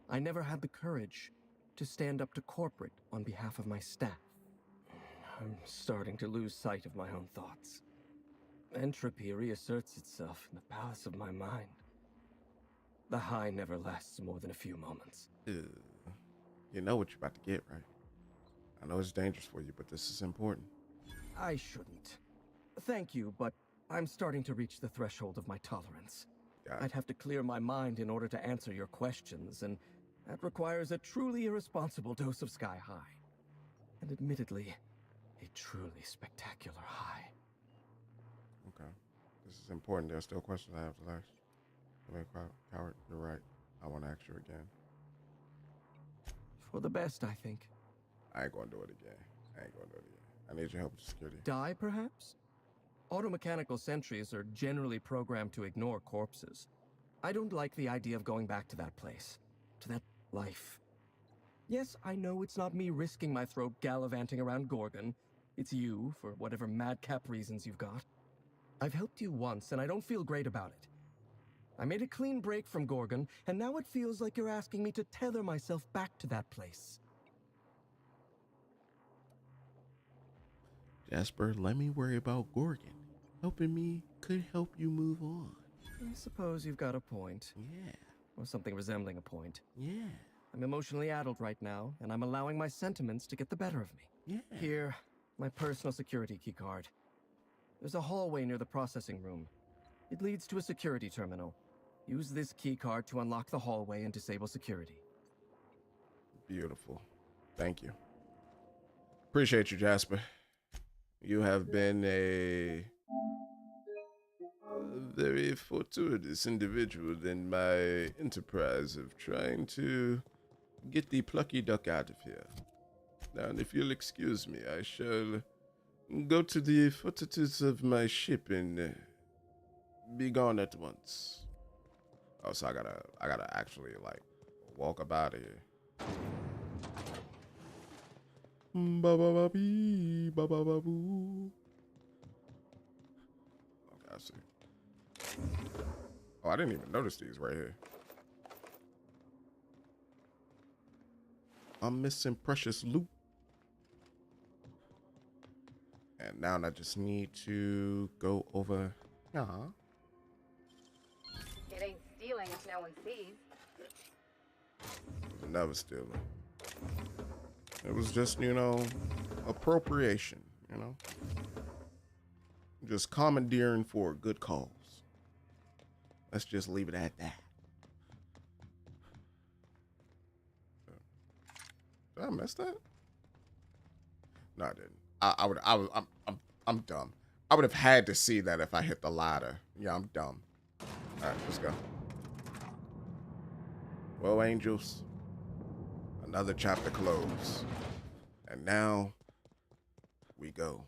I never had the courage to stand up to corporate on behalf of my staff. I'm starting to lose sight of my own thoughts. Entropy reasserts itself in the palace of my mind. The high never lasts more than a few moments. Ew. You know what you're about to get, right? I know it's dangerous for you, but this is important. I shouldn't. Thank you, but I'm starting to reach the threshold of my tolerance. I'd have to clear my mind in order to answer your questions, and that requires a truly irresponsible dose of sky high. And admittedly, a truly spectacular high. Okay. This is important. There are still questions I have to ask. Coward, you're right. I want to ask you again. For the best, I think. I ain't gonna do it again. I need your help with security. Die, perhaps? Automechanical sentries are generally programmed to ignore corpses. I don't like the idea of going back to that place. To that life. Yes, I know it's not me risking my throat gallivanting around Gorgon. It's you, for whatever madcap reasons you've got. I've helped you once, and I don't feel great about it. I made a clean break from Gorgon, and now it feels like you're asking me to tether myself back to that place. Jasper, let me worry about Gorgon. Helping me could help you move on. I suppose you've got a point. Yeah. Or something resembling a point. Yeah. I'm emotionally addled right now, and I'm allowing my sentiments to get the better of me. Yeah. Here, my personal security keycard. There's a hallway near the processing room. It leads to a security terminal. Use this keycard to unlock the hallway and disable security. Beautiful. Thank you. Appreciate you, Jasper. You have been a very fortuitous individual in my enterprise of trying to get the plucky duck out of here. Now, if you'll excuse me, I shall go to the fortitudes of my ship and be gone at once. Oh, so I gotta actually like walk up out of here. Ba ba ba bee, ba ba ba boo. Okay, I see. Oh, I didn't even notice these right here. I'm missing precious loot. And now I just need to go over. It ain't stealing if no one sees. It was never stealing. It was just, appropriation, Just commandeering for a good cause. Let's just leave it at that. Did I miss that? No, I didn't. I'm dumb. I would have had to see that if I hit the ladder. Yeah, I'm dumb. All right, let's go. Well, angels, another chapter closed. And now we go.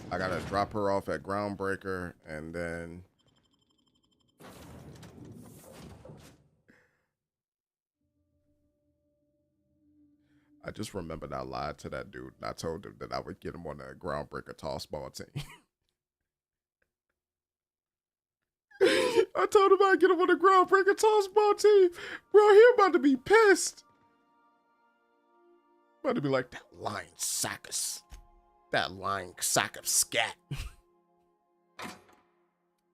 I gotta drop her off at Groundbreaker and then I just remembered I lied to that dude and I told him that I would get him on the Groundbreaker tossball team. I told him I'd get him on the Groundbreaker tossball team. Bro, he about to be pissed. About to be like, that lying sack of scat.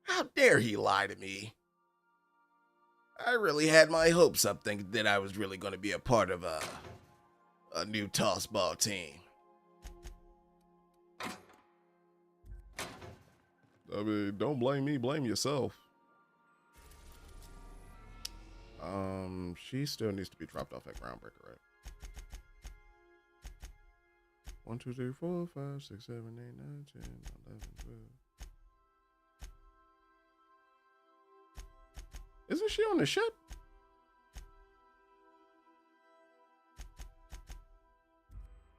How dare he lie to me? I really had my hopes up thinking that I was really going to be a part of a new tossball team. I mean, don't blame me, blame yourself. She still needs to be dropped off at Groundbreaker, right? 1, 2, 3, 4, 5, 6, 7, 8, 9, 10, 11, 12. Isn't she on the ship?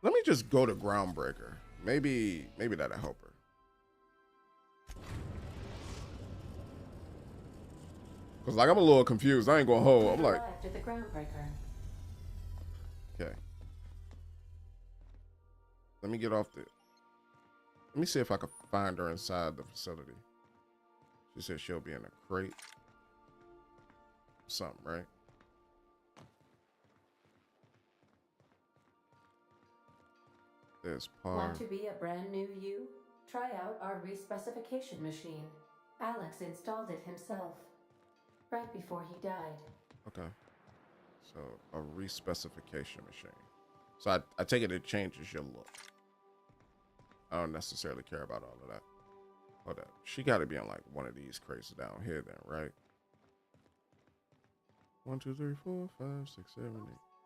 Let me just go to Groundbreaker. Maybe that'll help her. Cause like I'm a little confused. I ain't gonna hold. I'm like, Arrived at the Groundbreaker. okay. Let me get off the. Let me see if I can find her inside the facility. She said she'll be in a crate. Something, right? There's Want to be a brand new you? Try out our respecification machine. Alex installed it himself, right before he died. Okay. So a respecification machine. So I take it changes your look. I don't necessarily care about all of that. Hold up. She got to be on like one of these crates down here then, right? 1, 2, 3, 4, 5, 6, 7, 8.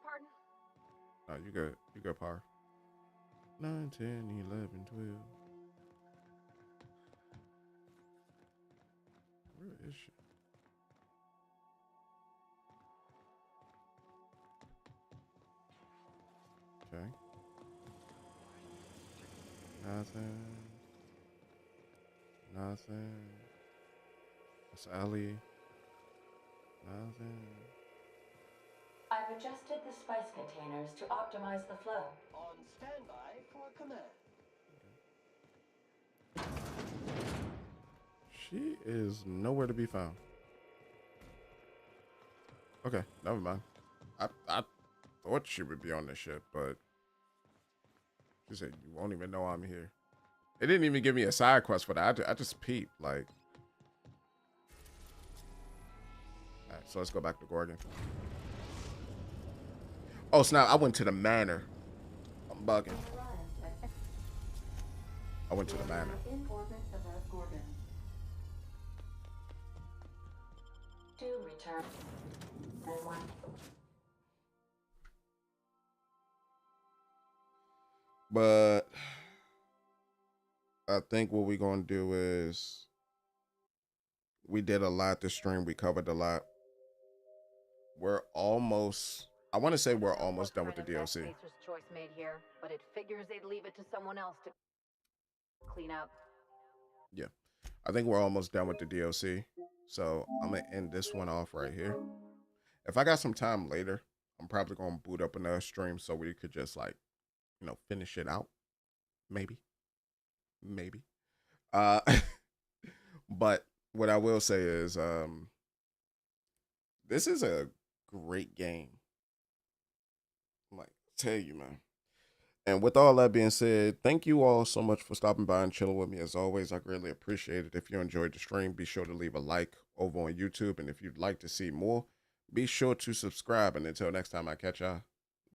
Pardon? No, you good. You good, Par. 9, 10, 11, 12. Where is she? Okay. Nothing. Nothing. That's Ellie. Nothing. I've adjusted the spice containers to optimize the flow. On standby for command. She is nowhere to be found. Okay, never mind. I thought she would be on this ship, but she said you won't even know I'm here. It didn't even give me a side quest for that. I just peeped, like. Alright, so let's go back to Gorgon. Oh, snap, I went to the manor. I'm bugging. I went to the manor. In orbit above Gorgon. To return. And 1. But I think what we're going to do is we did a lot this stream. We covered a lot. We're almost, I want to say we're almost done with the DLC. Spacer's choice made here, but it figures they'd leave it to someone else to clean up. Yeah, I think we're almost done with the DLC. So I'm going to end this one off right here. If I got some time later, I'm probably going to boot up another stream so we could just like, you know, finish it out. Maybe. But what I will say is, this is a great game. Like, tell you, man. And with all that being said, thank you all so much for stopping by and chilling with me. As always, I greatly appreciate it. If you enjoyed the stream, be sure to leave a like over on YouTube. And if you'd like to see more, be sure to subscribe. And until next time I catch y'all,